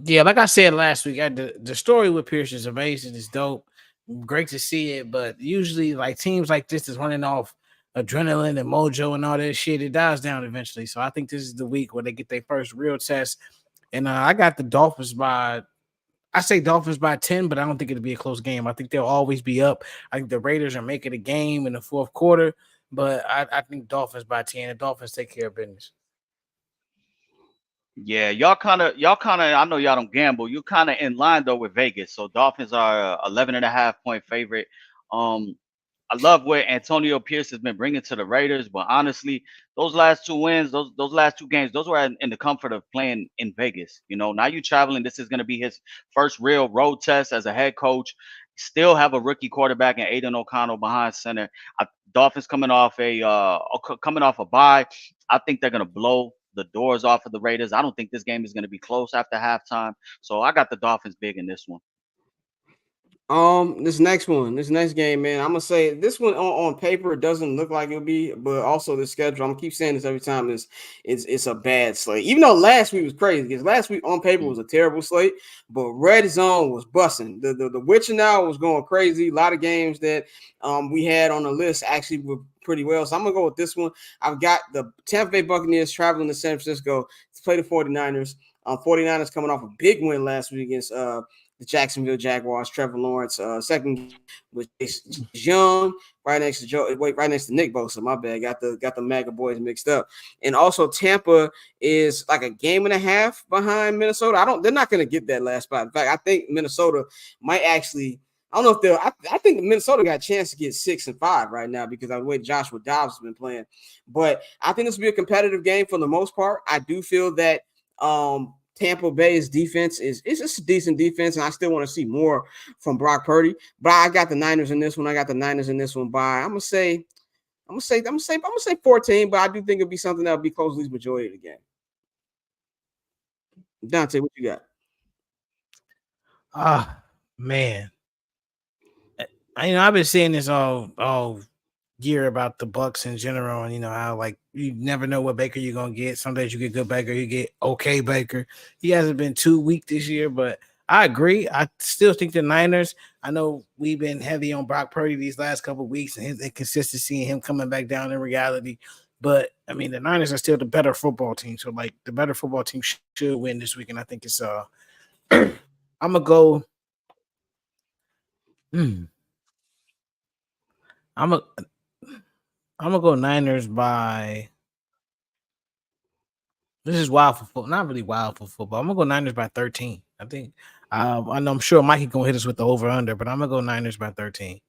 Yeah, like I said last week, the story with Pierce is amazing. It's dope. Great to see it, but usually like teams like this is running off adrenaline and mojo and all that shit. It dies down eventually. So I think this is the week where they get their first real test. And I got the Dolphins by 10, but I don't think it'll be a close game. I think they'll always be up. I think the Raiders are making a game in the fourth quarter, but I think Dolphins by 10. The Dolphins take care of business. Yeah, y'all kind of. I know y'all don't gamble. You kind of in line though with Vegas. So Dolphins are 11.5-point favorite. I love what Antonio Pierce has been bringing to the Raiders, but honestly, those last 2 wins, those last 2 games, those were in the comfort of playing in Vegas. Now you're traveling. This is going to be his first real road test as a head coach. Still have a rookie quarterback in Aiden O'Connell behind center. Dolphins coming off a bye. I think they're going to blow the doors off of the Raiders. I don't think this game is going to be close after halftime. So I got the Dolphins big in this one. This next game, man, I'm gonna say this one on paper it doesn't look like it'll be, but also the schedule. I'm gonna keep saying this every time. It's a bad slate. Even though last week was crazy, because last week on paper was a terrible slate, but red zone was busting. The witching hour was going crazy. A lot of games that we had on the list actually were pretty well. So I'm gonna go with this one. I've got the Tampa Bay Buccaneers traveling to San Francisco to play the 49ers. 49ers coming off a big win last week against the Jacksonville Jaguars. Trevor Lawrence, second with Young, right next to Nick Bosa. My bad, got the MAGA boys mixed up. And also Tampa is like a game and a half behind Minnesota. They're not going to get that last spot. In fact, I think Minnesota might actually. I don't know if they'll. I think Minnesota got a chance to get 6-5 right now because of the way Joshua Dobbs has been playing. But I think this will be a competitive game for the most part. I do feel that Tampa Bay's defense is just a decent defense, and I still want to see more from Brock Purdy. But I got the Niners in this one. By I'm gonna say I'm gonna say 14, but I do think it'll be something that'll be close at least majority of the game. Dante, what you got? Man. I've been saying this all year about the Bucks in general, and how like you never know what Baker you're gonna get. Some days you get good Baker, you get okay Baker. He hasn't been too weak this year, but I agree. I still think the Niners. I know we've been heavy on Brock Purdy these last couple of weeks and his inconsistency and him coming back down in reality. But I mean, the Niners are still the better football team. So like the better football team should win this week, and I think it's I'm gonna go. I'm gonna go Niners by. This is wild for football. Not really wild for football. I'm gonna go Niners by 13. I think. I know. I'm sure Mikey gonna hit us with the over under, but I'm gonna go Niners by 13.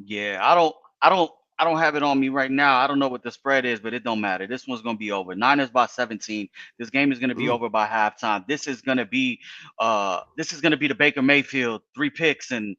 Yeah, I don't have it on me right now. I don't know what the spread is, but it don't matter. This one's gonna be over. Niners by 17. This game is gonna be over by halftime. This is gonna be the Baker Mayfield 3 picks, and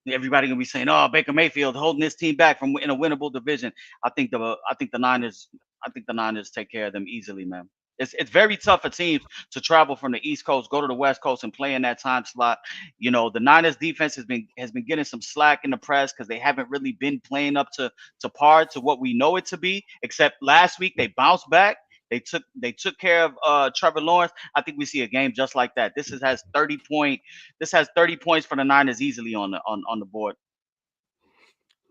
everybody gonna be saying, "Oh, Baker Mayfield holding this team back from in a winnable division." I think the Niners take care of them easily, man. It's very tough for teams to travel from the East Coast, go to the West Coast, and play in that time slot. The Niners defense has been getting some slack in the press because they haven't really been playing up to par to what we know it to be. Except last week they bounced back. They took care of Trevor Lawrence. I think we see a game just like that. This has 30 points for the Niners easily on the board.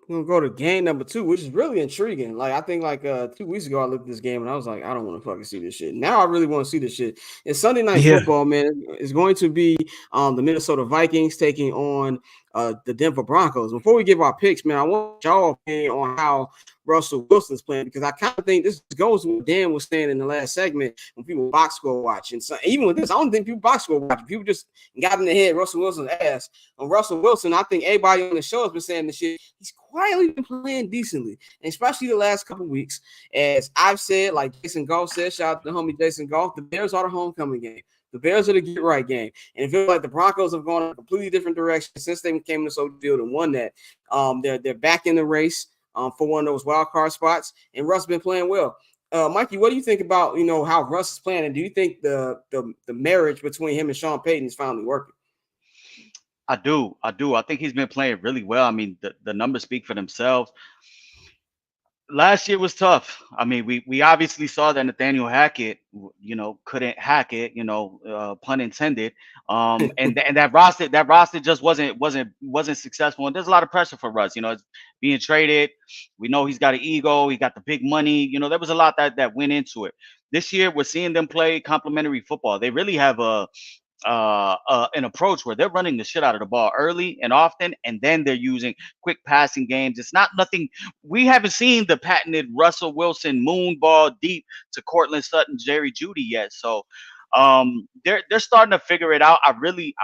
We're gonna go to game number 2, which is really intriguing. Like I think 2 weeks ago I looked at this game and I was like, I don't want to fucking see this shit. Now I really want to see this shit. It's Sunday night football, man. It's going to be the Minnesota Vikings taking on the Denver Broncos. Before we give our picks, man, I want y'all opinion on how Russell Wilson's playing, because I kind of think this goes with what Dan was saying in the last segment when people box score watch. And so even with this, I don't think people box score watch. People just got in their head Russell Wilson's ass. On Russell Wilson, I think everybody on the show has been saying this shit. He's quietly been playing decently, and especially the last couple of weeks. As I've said, like Jason Goff said, shout out to the homie Jason Goff, the Bears are the homecoming game. The Bears are the get right game. And it feels like the Broncos have gone in a completely different direction since they came to Soldier Field and won that. They're back in the race for one of those wild card spots, and Russ has been playing well. Mikey, what do you think about how Russ is playing, and do you think the marriage between him and Sean Payton is finally working? I do. I think he's been playing really well. I mean, the numbers speak for themselves. Last year was tough. I mean, we obviously saw that Nathaniel Hackett, couldn't hack it, pun intended. And that roster just wasn't successful. And there's a lot of pressure for Russ. It's being traded. We know he's got an ego. He got the big money. There was a lot that went into it. This year, we're seeing them play complementary football. They really have an approach where they're running the shit out of the ball early and often, and then they're using quick passing games. It's not nothing. We haven't seen the patented Russell Wilson moon ball deep to Cortland Sutton, Jerry Jeudy yet. So they're starting to figure it out. I really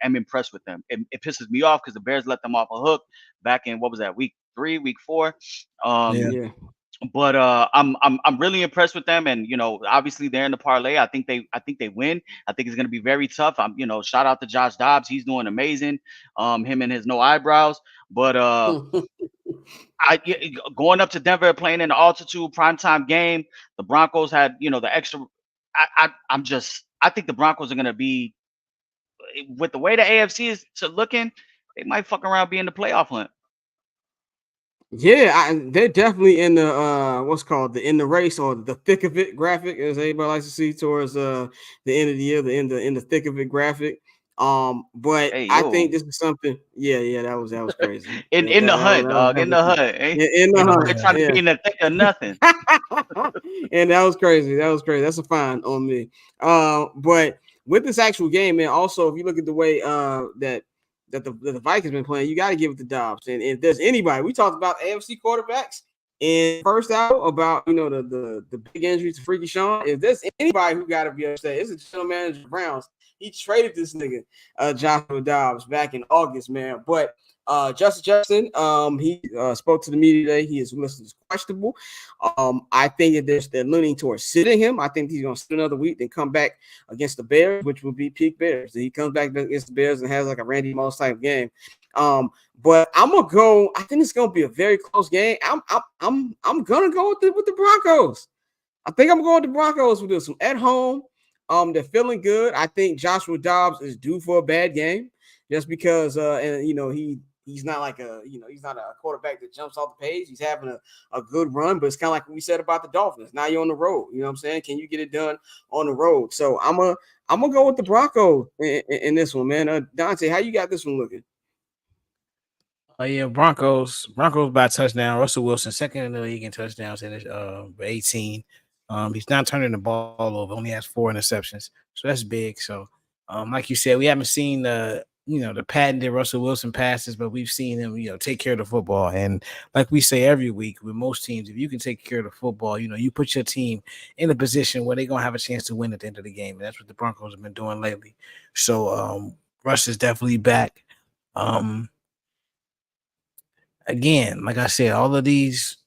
am impressed with them. It pisses me off because the Bears let them off a hook back in, what was that, week 3, week 4? Yeah. But I'm really impressed with them, and obviously they're in the parlay. I think they win. I think it's going to be very tough. Shout out to Josh Dobbs. He's doing amazing. Him and his no eyebrows. But going up to Denver, playing in the altitude primetime game. The Broncos had the extra. I think the Broncos are going to be, with the way the AFC is looking, they might fuck around being the playoff hunt. Yeah, they're definitely in the in the race, or the thick of it graphic, as everybody likes to see towards the end of the year, in the thick of it graphic. But hey, I think this is something. Yeah, that was crazy. in the hunt, dog. In the hunt. In the hunt. They're trying to be in the thick of nothing. And that was crazy. That's a fine on me. But with this actual game, man, also if you look at the way that the Vikings been playing, you got to give it to Dobbs. And if there's anybody, we talked about AFC quarterbacks in first hour about the big injuries to Freaky Sean. If there's anybody who got to be upset, it's the general manager of the Browns. He traded this nigga Joshua Dobbs back in August, man. But Justin Jefferson, he spoke to the media today. He is listed as questionable. I think that they're leaning towards sitting him. I think he's going to sit another week, then come back against the Bears, which will be peak Bears. He comes back against the Bears and has like a Randy Moss type game. But I'm gonna go. I think it's gonna be a very close game. I'm gonna go with the Broncos. I think I'm going to the Broncos with this one at home. They're feeling good. I think Joshua Dobbs is due for a bad game, just because and he's not like he's not a quarterback that jumps off the page. He's having a good run, but it's kind of like what we said about the Dolphins. Now you're on the road. You know what I'm saying? Can you get it done on the road? So I'm gonna go with the Broncos in this one, man. Dante, how you got this one looking? Oh yeah, Broncos by touchdown. Russell Wilson second in the league in touchdowns at 18. He's not turning the ball over. Only has 4 interceptions, so that's big. So, like you said, we haven't seen the patented Russell Wilson passes, but we've seen him take care of the football. And like we say every week with most teams, if you can take care of the football, you put your team in a position where they're gonna have a chance to win at the end of the game. And that's what the Broncos have been doing lately. So, Russ is definitely back. Again, like I said, all of these,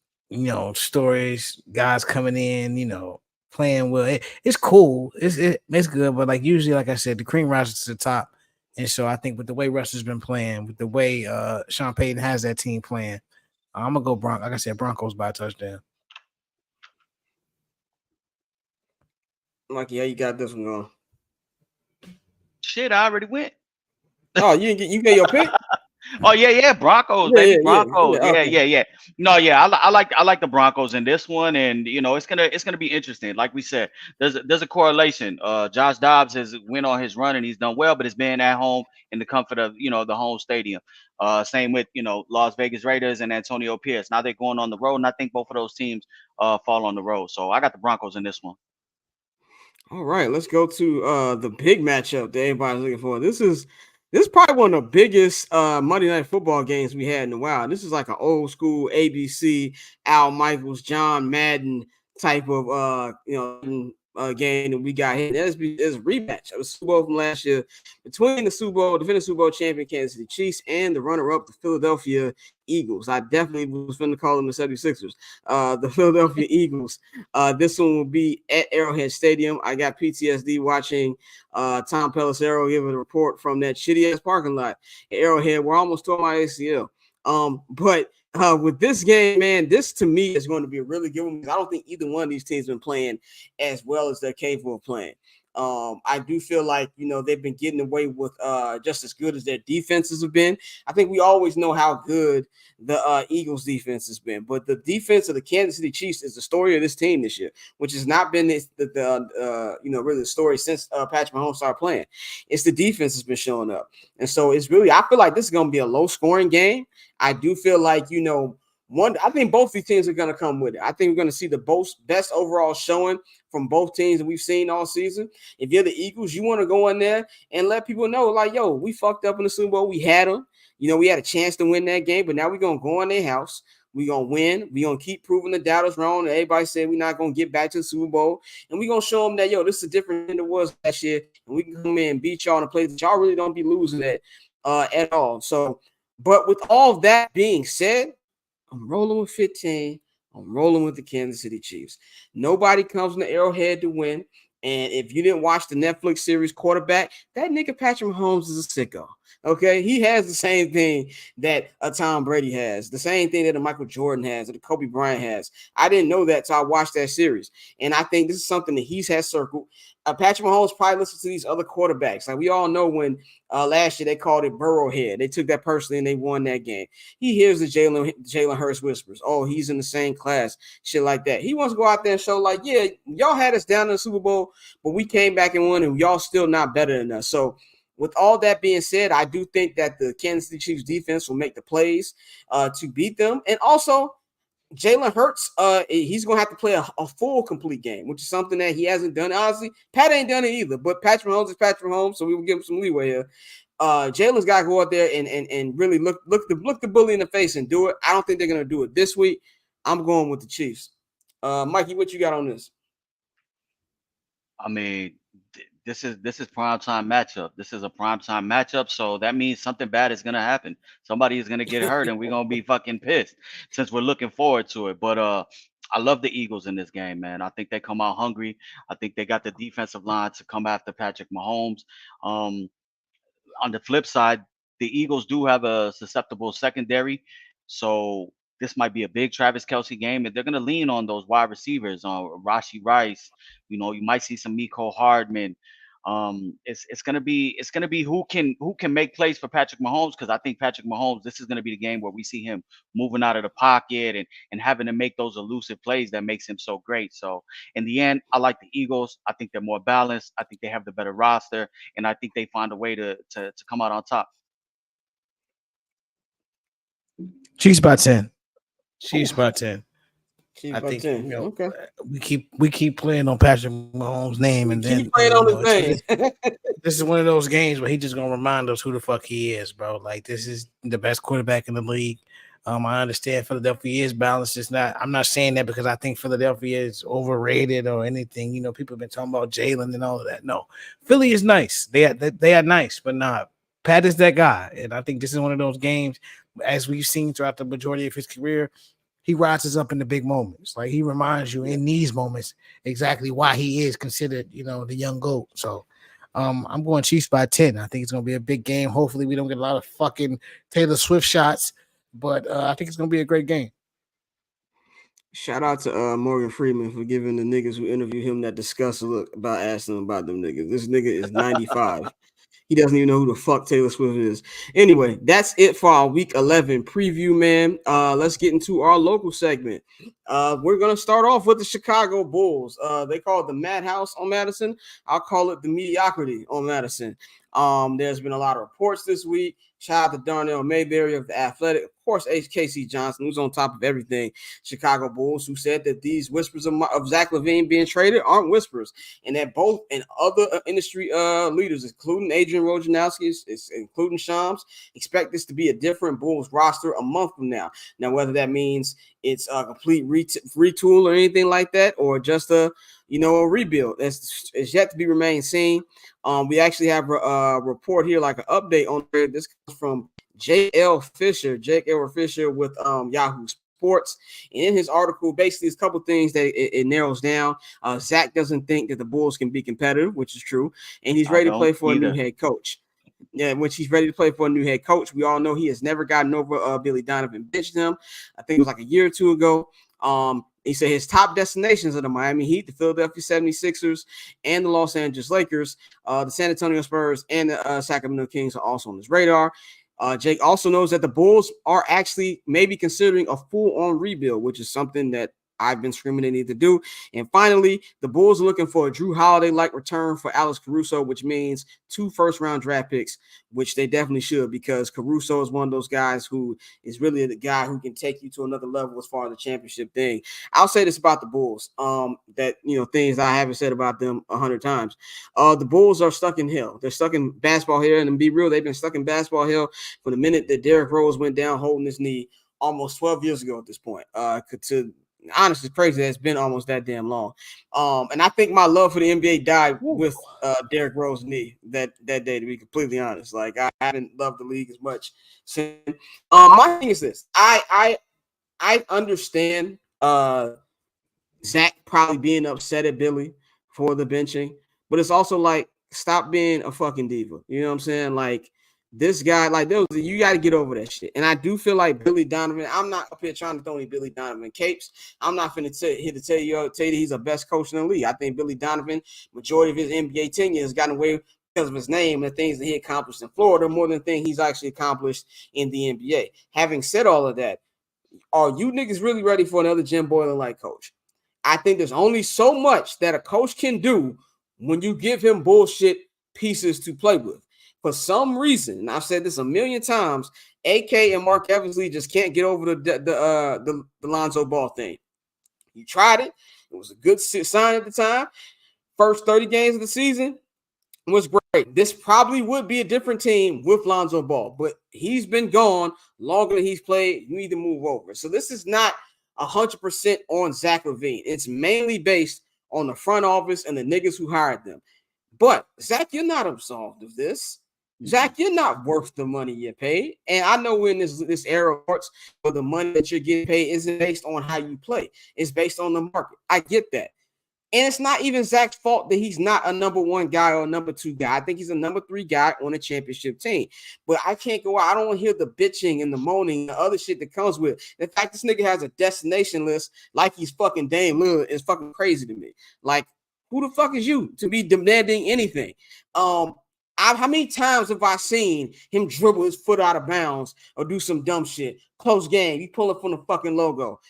stories, guys coming in, playing well. It's cool. It's good, but like usually, like I said, the cream rises to the top. And so I think with the way Russ has been playing, with the way Sean Payton has that team playing, I'm gonna go like I said, Broncos by a touchdown. Mikey, how you got this one going? Shit, I already went. Oh, you get your pick? Oh yeah, Broncos, baby, Broncos. Yeah. No, yeah, I like the Broncos in this one, and it's gonna be interesting. Like we said, there's a correlation. Josh Dobbs has went on his run and he's done well, but it's been at home in the comfort of the home stadium. Same with Las Vegas Raiders and Antonio Pierce. Now they're going on the road, and I think both of those teams fall on the road. So I got the Broncos in this one. All right, let's go to the big matchup that everybody's looking for. This is probably one of the biggest Monday Night Football games we had in a while. This is like an old school ABC, Al Michaels, John Madden type of game that we got here. There's a rematch of the Super Bowl from last year between the defending Super Bowl champion Kansas City Chiefs and the runner-up, the Philadelphia Eagles. I definitely was going to call them the 76ers. The Philadelphia Eagles. This one will be at Arrowhead Stadium. I got PTSD watching Tom Pelissero give a report from that shitty-ass parking lot at Arrowhead where I almost tore my ACL. But with this game, man, this to me is going to be a really good one because I don't think either one of these teams been playing as well as they're capable of playing. I do feel like, they've been getting away with just as good as their defenses have been. I think we always know how good the Eagles defense has been, but the defense of the Kansas City Chiefs is the story of this team this year, which has not been really the story since Patrick Mahomes started playing. It's the defense has been showing up. And so I feel like this is going to be a low scoring game. I do feel like, I think both these teams are going to come with it. I think we're going to see the best overall showing from both teams that we've seen all season. If you're the Eagles, you want to go in there and let people know, like, yo, we fucked up in the Super Bowl. We had them. We had a chance to win that game, but now we're going to go in their house. We're going to win. We're going to keep proving the doubters wrong. And everybody said we're not going to get back to the Super Bowl. And we're going to show them that, yo, this is different than it was last year. And we can come in and beat y'all in a place that y'all really don't be losing at all. So, but with all that being said, I'm rolling with 15. I'm rolling with the Kansas City Chiefs. Nobody comes in the Arrowhead to win. And if you didn't watch the Netflix series Quarterback, that nigga Patrick Mahomes is a sicko. Okay, he has the same thing that a Tom Brady has, the same thing that a Michael Jordan has, that a Kobe Bryant has. I didn't know that till I watched that series, and I think this is something that he's had circled. Patrick Mahomes probably listens to these other quarterbacks. Like we all know when last year they called it Burrowhead. They took that personally and they won that game. He hears the Jalen Hurts whispers. Oh, he's in the same class, shit like that. He wants to go out there and show like, yeah, y'all had us down in the Super Bowl, but we came back and won, and y'all still not better than us. So with all that being said, I do think that the Kansas City Chiefs defense will make the plays to beat them. And also, Jalen Hurts, he's going to have to play a full complete game, which is something that he hasn't done. Honestly, Pat ain't done it either, but Patrick Mahomes is Patrick Mahomes, so we will give him some leeway here. Jalen's got to go out there and really look the bully in the face and do it. I don't think they're going to do it this week. I'm going with the Chiefs. Mikey, what you got on this? I mean, this is primetime matchup. This is a primetime matchup, so that means something bad is gonna happen. Somebody is gonna get hurt, and we're gonna be fucking pissed since we're looking forward to it. But I love the Eagles in this game, man. I think they come out hungry. I think they got the defensive line to come after Patrick Mahomes. On the flip side, the Eagles do have a susceptible secondary, so this might be a big Travis Kelce game, and they're gonna lean on those wide receivers, on Rashee Rice. You know, you might see some Mecole Hardman. It's gonna be who can make plays for Patrick Mahomes, because I think Patrick Mahomes, this is gonna be the game where we see him moving out of the pocket and having to make those elusive plays that makes him so great. So in the end, I like the Eagles. I think they're more balanced. I think they have the better roster, and I think they find a way to come out on top. Chiefs by 10. Chiefs by 10. I think 10. You know, okay. We keep playing on Patrick Mahomes' name, and then playing on his name. This is one of those games where he just gonna remind us who the fuck he is, bro. Like, this is the best quarterback in the league. I understand Philadelphia is balanced. It's not. I'm not saying that because I think Philadelphia is overrated or anything. You know, people have been talking about Jalen and all of that. No, Philly is nice. They are nice, but not. Pat is that guy, and I think this is one of those games, as we've seen throughout the majority of his career. He rises up in the big moments. Like, he reminds you in these moments exactly why he is considered, you know, the young GOAT. So I'm going Chiefs by 10. I think it's going to be a big game. Hopefully we don't get a lot of fucking Taylor Swift shots, but I think it's going to be a great game. Shout out to Morgan Freeman for giving the niggas who interviewed him that disgust look about asking them about them niggas. This nigga is 95. He doesn't even know who the fuck Taylor Swift is. Anyway, that's it for our Week 11 preview, man. Let's get into our local segment. We're going to start off with the Chicago Bulls. They call it the Madhouse on Madison. I'll call it the mediocrity on Madison. There's been a lot of reports this week. Shout out to Darnell Mayberry of The Athletic. Of course, HKC Johnson, who's on top of everything. Chicago Bulls, who said that these whispers of Zach LaVine being traded aren't whispers, and that both and other industry leaders, including Adrian Wojnarowski, including Shams, expect this to be a different Bulls roster a month from now. Now, whether that means it's a complete retool or anything like that, or just a rebuild, it's yet to be remained seen. We actually have a report here, like an update on it. This comes from Jake L. Fisher with Yahoo Sports. And in his article, basically, it's a couple things that it narrows down. Zach doesn't think that the Bulls can be competitive, which is true, and he's ready to play for a new head coach. Yeah, which he's ready to play for a new head coach. We all know he has never gotten over Billy Donovan benched him. I think it was like a year or two ago. He said his top destinations are the Miami Heat, the Philadelphia 76ers, and the Los Angeles Lakers. The San Antonio Spurs and the Sacramento Kings are also on his radar. Jake also knows that the Bulls are actually maybe considering a full-on rebuild, which is something that I've been screaming they need to do. And finally, the Bulls are looking for a Drew Holiday-like return for Alex Caruso, which means 2 first-round draft picks, which they definitely should, because Caruso is one of those guys who is really the guy who can take you to another level as far as the championship thing. I'll say this about the Bulls, that, things I haven't said about them 100 times. The Bulls are stuck in hell. They're stuck in basketball hell, and to be real, they've been stuck in basketball hell from the minute that Derrick Rose went down holding his knee almost 12 years ago at this point. Honestly, crazy that it's been almost that damn long. And I think my love for the NBA died with Derrick Rose's knee that day, to be completely honest. Like, I haven't loved the league as much since. My thing is this. I understand Zach probably being upset at Billy for the benching, but it's also like, stop being a fucking diva. You know what I'm saying? Like, this guy, like, you got to get over that shit. And I do feel like Billy Donovan, I'm not up here trying to throw any Billy Donovan capes. I'm not finna here to tell you that he's the best coach in the league. I think Billy Donovan, majority of his NBA tenure, has gotten away because of his name and the things that he accomplished in Florida more than things he's actually accomplished in the NBA. Having said all of that, are you niggas really ready for another Jim Boylan-like coach? I think there's only so much that a coach can do when you give him bullshit pieces to play with. For some reason, and I've said this a million times, AK and Mark Eversley just can't get over the Lonzo Ball thing. You tried it. It was a good sign at the time. First 30 games of the season was great. This probably would be a different team with Lonzo Ball, but he's been gone longer than he's played. You need to move over. So this is not 100% on Zach LaVine. It's mainly based on the front office and the niggas who hired them. But, Zach, you're not absolved of this. Zach, you're not worth the money you paid. And I know we're in this era of sports where the money that you're getting paid isn't based on how you play. It's based on the market. I get that. And it's not even Zach's fault that he's not a number 1 guy or a number 2 guy. I think he's a number 3 guy on a championship team. But I can't go out. I don't want to hear the bitching and the moaning and the other shit that comes with it. In fact, this nigga has a destination list like he's fucking Dame Lillard is fucking crazy to me. Like, who the fuck is you to be demanding anything? How many times have I seen him dribble his foot out of bounds or do some dumb shit? Close game. You pull it from the fucking logo.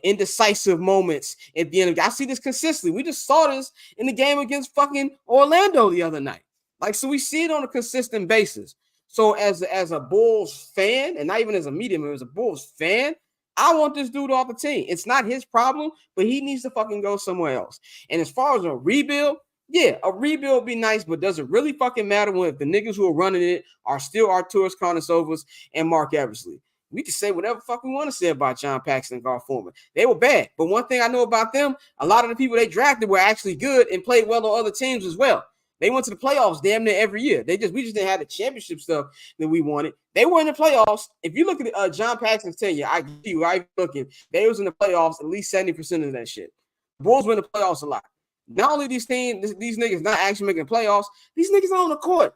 Indecisive moments at the end of. I see this consistently. We just saw this in the game against fucking Orlando the other night. Like, so we see it on a consistent basis. So as a Bulls fan, and not even as a media member, as a Bulls fan, I want this dude off the team. It's not his problem, but he needs to fucking go somewhere else. And as far as a rebuild, yeah, a rebuild would be nice, but does it really fucking matter when if the niggas who are running it are still Arturas Karnisovas and Mark Eversley? We can say whatever fuck we want to say about John Paxson and Gar Forman. They were bad. But one thing I know about them, a lot of the people they drafted were actually good and played well on other teams as well. They went to the playoffs damn near every year. We just didn't have the championship stuff that we wanted. They were in the playoffs. If you look at John Paxson's tenure, I looking, they was in the playoffs at least 70% of that shit. The Bulls were in the playoffs a lot. Not only these niggas not actually making the playoffs, these niggas are on the court.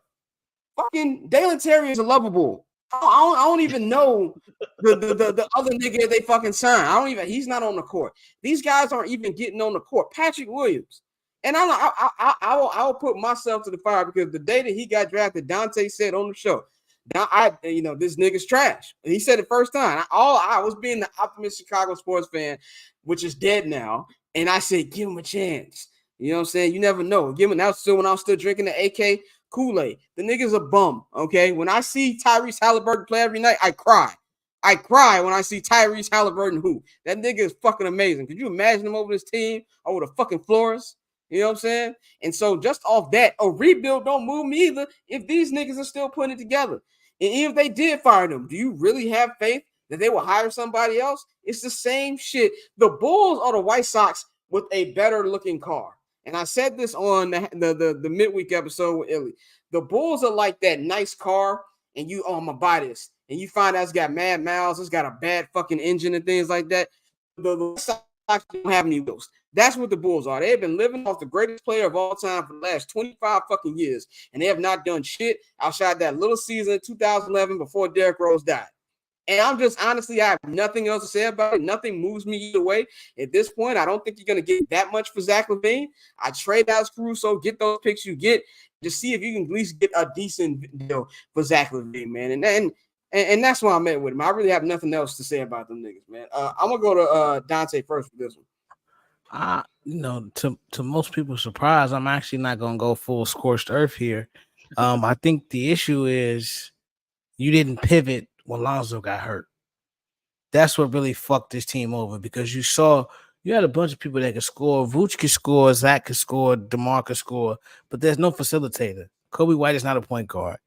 Fucking Dalen Terry is a lovable. I don't even know the other nigga they fucking signed. He's not on the court. These guys aren't even getting on the court. Patrick Williams. And I will put myself to the fire because the day that he got drafted, Dante said on the show, this nigga's trash. And he said it first time. I was being the optimistic Chicago sports fan, which is dead now. And I said, give him a chance. You know what I'm saying? You never know. When I was still drinking the AK Kool-Aid. The nigga's a bum, okay? When I see Tyrese Halliburton play every night, I cry. I cry when I see Tyrese Halliburton hoop. That nigga is fucking amazing. Could you imagine him over this team over the fucking floors? You know what I'm saying? And so just off that, a rebuild don't move me either if these niggas are still putting it together. And even if they did fire them, do you really have faith that they will hire somebody else? It's the same shit. The Bulls are the White Sox with a better looking car. And I said this on the midweek episode with Illy. The Bulls are like that nice car, and I'm going to buy this. And you find out it's got mad miles, it's got a bad fucking engine and things like that. The Sox don't have any wheels. That's what the Bulls are. They have been living off the greatest player of all time for the last 25 fucking years, and they have not done shit outside that little season in 2011 before Derrick Rose died. And I'm just honestly, I have nothing else to say about it. Nothing moves me either way. At this point, I don't think you're going to get that much for Zach LaVine. I trade out Caruso, get those picks you get, just see if you can at least get a decent deal for Zach LaVine, man. And that's why I'm at with him. I really have nothing else to say about them niggas, man. I'm going to go to Dante first for this one. To most people's surprise, I'm actually not going to go full scorched earth here. I think the issue is you didn't pivot when Lonzo got hurt. That's what really fucked this team over because you had a bunch of people that could score. Vooch could score, Zach could score, DeMar could score, but there's no facilitator. Kobe White is not a point guard.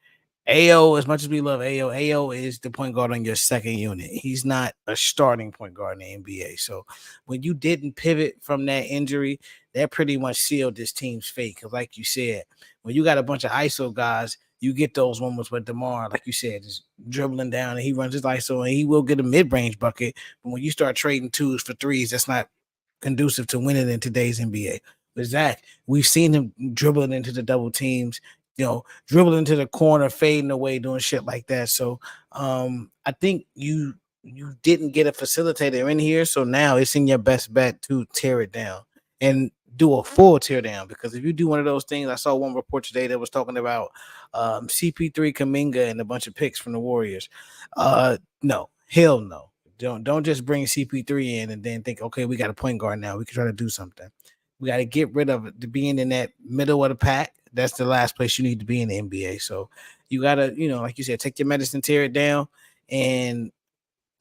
Ayo, as much as we love Ayo is the point guard on your second unit. He's not a starting point guard in the NBA. So when you didn't pivot from that injury, that pretty much sealed this team's fate. Because like you said, when you got a bunch of ISO guys, you get those moments with DeMar, like you said, just dribbling down and he runs his ISO and he will get a mid-range bucket. But when you start trading twos for threes, that's not conducive to winning in today's NBA. But Zach, we've seen him dribbling into the double teams, dribbling into the corner, fading away, doing shit like that. So I think you didn't get a facilitator in here. So now it's in your best bet to tear it down and do a full tear down. Because if you do one of those things, I saw one report today that was talking about CP3, Kuminga, and a bunch of picks from the Warriors. No, hell no. Don't just bring CP3 in and then think, okay, we got a point guard now. We can try to do something. We got to get rid of it, being in that middle of the pack. That's the last place you need to be in the NBA. So you got to, like you said, take your medicine, tear it down. And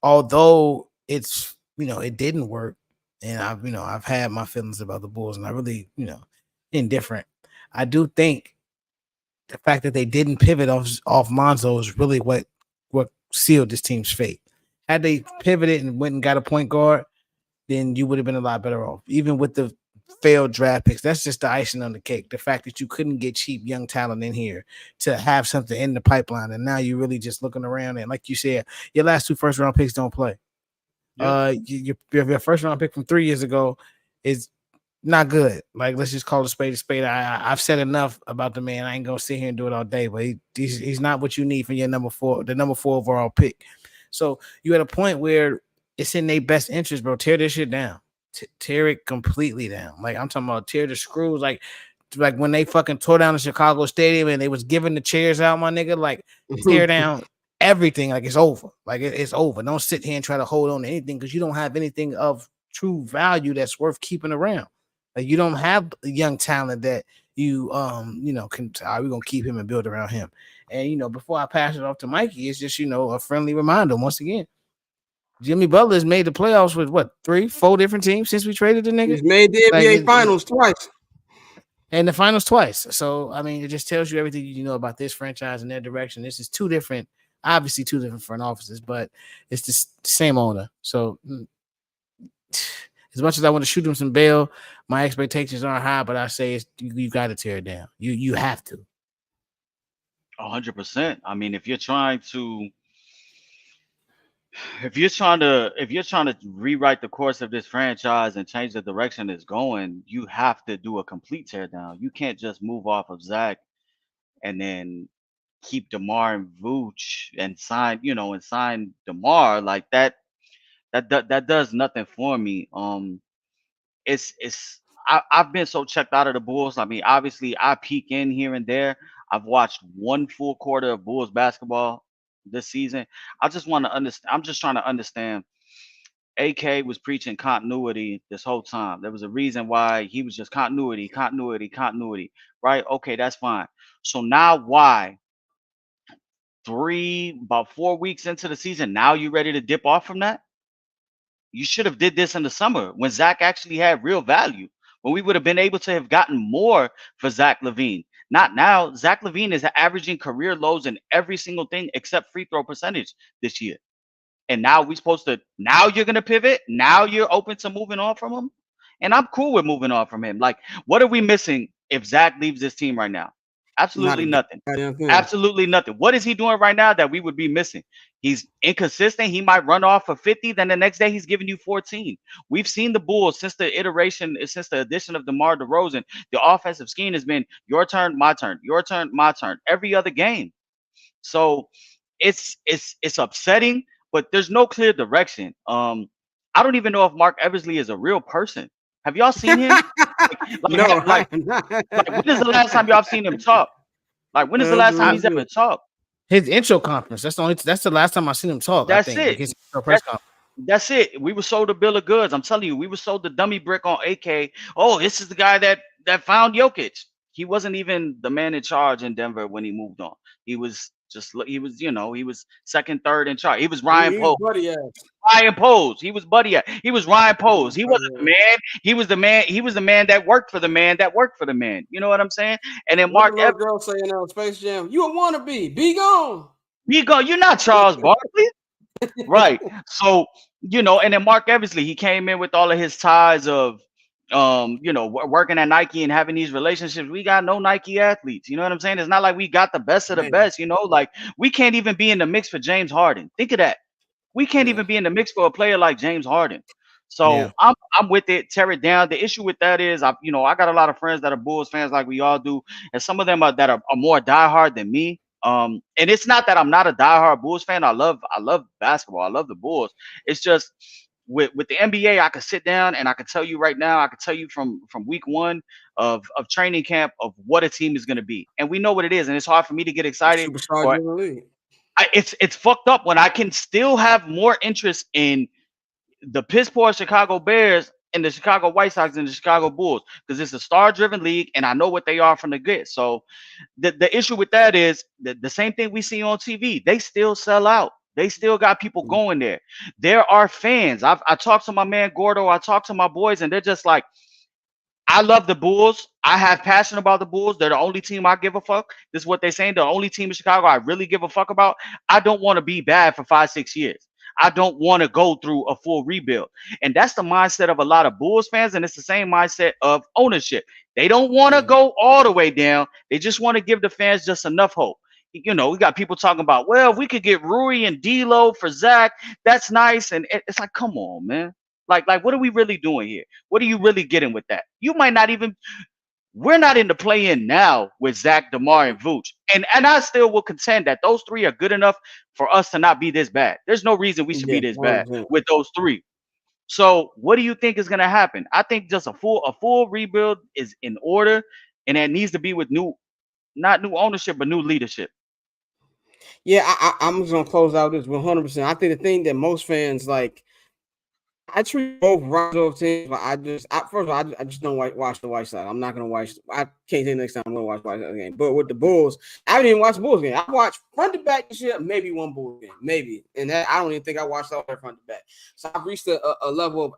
although it's, it didn't work, and I've had my feelings about the Bulls, and I really, indifferent. I do think the fact that they didn't pivot off Lonzo is really what sealed this team's fate. Had they pivoted and went and got a point guard, then you would have been a lot better off. Even with the failed draft picks, that's just the icing on the cake. The fact that you couldn't get cheap young talent in here to have something in the pipeline, and now you're really just looking around and, like you said, your last 2 first-round picks don't play. Yep. Your first-round pick from 3 years ago is not good. Like, let's just call a spade a spade. I've said enough about the man. I ain't gonna sit here and do it all day, but he's not what you need for your number 4 overall pick. So you at a point where it's in their best interest, bro. Tear this shit down. Tear it completely down. Like, I'm talking about tear the screws. Like when they fucking tore down the Chicago Stadium and they was giving the chairs out, my nigga. Like, tear down everything. Like, it's over. Like, it's over. Don't sit here and try to hold on to anything because you don't have anything of true value that's worth keeping around. Like, you don't have young talent that you can. We're gonna keep him and build around him. And before I pass it off to Mikey, it's just a friendly reminder once again. Jimmy Butler has made the playoffs with what 3-4 different teams since we traded the nigga. He's made the NBA finals twice. And the finals twice. So I mean, it just tells you everything you know about this franchise and their direction. This is obviously two different front offices, but it's the same owner. So as much as I want to shoot him some bail, my expectations aren't high, but I say you got to tear it down. You have to. 100%. I mean, if you're trying to rewrite the course of this franchise and change the direction it's going, you have to do a complete tear down. You can't just move off of Zach and then keep DeMar and Vooch and sign DeMar like that. That does nothing for me. I've been so checked out of the Bulls. I mean, obviously I peek in here and there. I've watched one full quarter of Bulls basketball this season. I just want to understand. I'm just trying to understand. AK was preaching continuity this whole time. There was a reason why he was just continuity, right? Okay, that's fine. So now why about 4 weeks into the season, now you ready to dip off from that? You should have did this in the summer when Zach actually had real value, when we would have been able to have gotten more for Zach LaVine. Not now. Zach LaVine is averaging career lows in every single thing except free throw percentage this year. And now now you're going to pivot? Now you're open to moving on from him? And I'm cool with moving on from him. Like, what are we missing if Zach leaves this team right now? Absolutely nothing. Absolutely nothing. What is he doing right now that we would be missing? He's inconsistent. He might run off for 50. Then the next day he's giving you 14. We've seen the Bulls since the addition of DeMar DeRozan. The offensive scheme has been your turn, my turn, your turn, my turn, every other game. So it's upsetting, but there's no clear direction. I don't even know if Mark Eversley is a real person. Have y'all seen him? No, like, when is the last time y'all seen him talk? Like, when is the last time he's ever talked? His intro conference. That's the last time I seen him talk. That's it. Like his press conference. That's it. We were sold a bill of goods. I'm telling you, we were sold the dummy brick on AK. Oh, this is the guy that found Jokic. He wasn't even the man in charge in Denver when he moved on. He was second, third in charge. He was Ryan Poe. Ryan Pose. He was buddy. He was Ryan Pose. He wasn't the man. He was the man. He was the man that worked for the man that worked for the man. You know what I'm saying? And then Mark Evans girl saying on Space Jam, "You a wannabe. Be gone. Be gone. You're not Charles Barkley." Right. So, and then Mark Eversley, he came in with all of his ties of working at Nike and having these relationships. We got no Nike athletes. You know what I'm saying? It's not like we got the best of the best, like we can't even be in the mix for James Harden. Think of that. We can't even be in the mix for a player like James Harden. So I'm with it. Tear it down. The issue with that is, I got a lot of friends that are Bulls fans like we all do. And some of them are more diehard than me. And it's not that I'm not a diehard Bulls fan. I love basketball. I love the Bulls. It's just with the NBA, I could sit down and I could tell you right now, I could tell you from week one of training camp of what a team is going to be. And we know what it is. And it's hard for me to get excited. It's fucked up when I can still have more interest in the piss poor Chicago Bears and the Chicago White Sox and the Chicago Bulls because it's a star-driven league and I know what they are from the get. So the issue with that is the same thing we see on TV. They still sell out. They still got people going there. There are fans. I talked to my man Gordo. I talked to my boys, and they're just like, I love the Bulls. I have passion about the Bulls. They're the only team I give a fuck. This is what they're saying. The only team in Chicago I really give a fuck about. I don't want to be bad for 5-6 years. I don't want to go through a full rebuild. And that's the mindset of a lot of Bulls fans. And it's the same mindset of ownership. They don't want to go all the way down. They just want to give the fans just enough hope. We got people talking about, well, if we could get Rui and D'Lo for Zach, that's nice. And it's like, come on, man. Like what are we really doing here? What are you really getting with that? You might not even. We're not in the play-in now with Zach, DeMar, and Vooch, and I still will contend that those three are good enough for us to not be this bad. There's no reason we should be this bad 100%. with those three. So what do you think is going to happen? I think just a full rebuild is in order, and it needs to be with not new ownership, but new leadership. Yeah, I'm just gonna close out this 100%. I think the thing that most fans like, I treat both Ronzo teams, but first of all, I just don't watch the White Sox. I'm not gonna watch. I can't say next time I'm gonna watch the White Sox game. But with the Bulls, I haven't even watched the Bulls game. I watched front to back this year, maybe one Bulls game, maybe, and that I don't even think I watched all that front to back. So I've reached a level of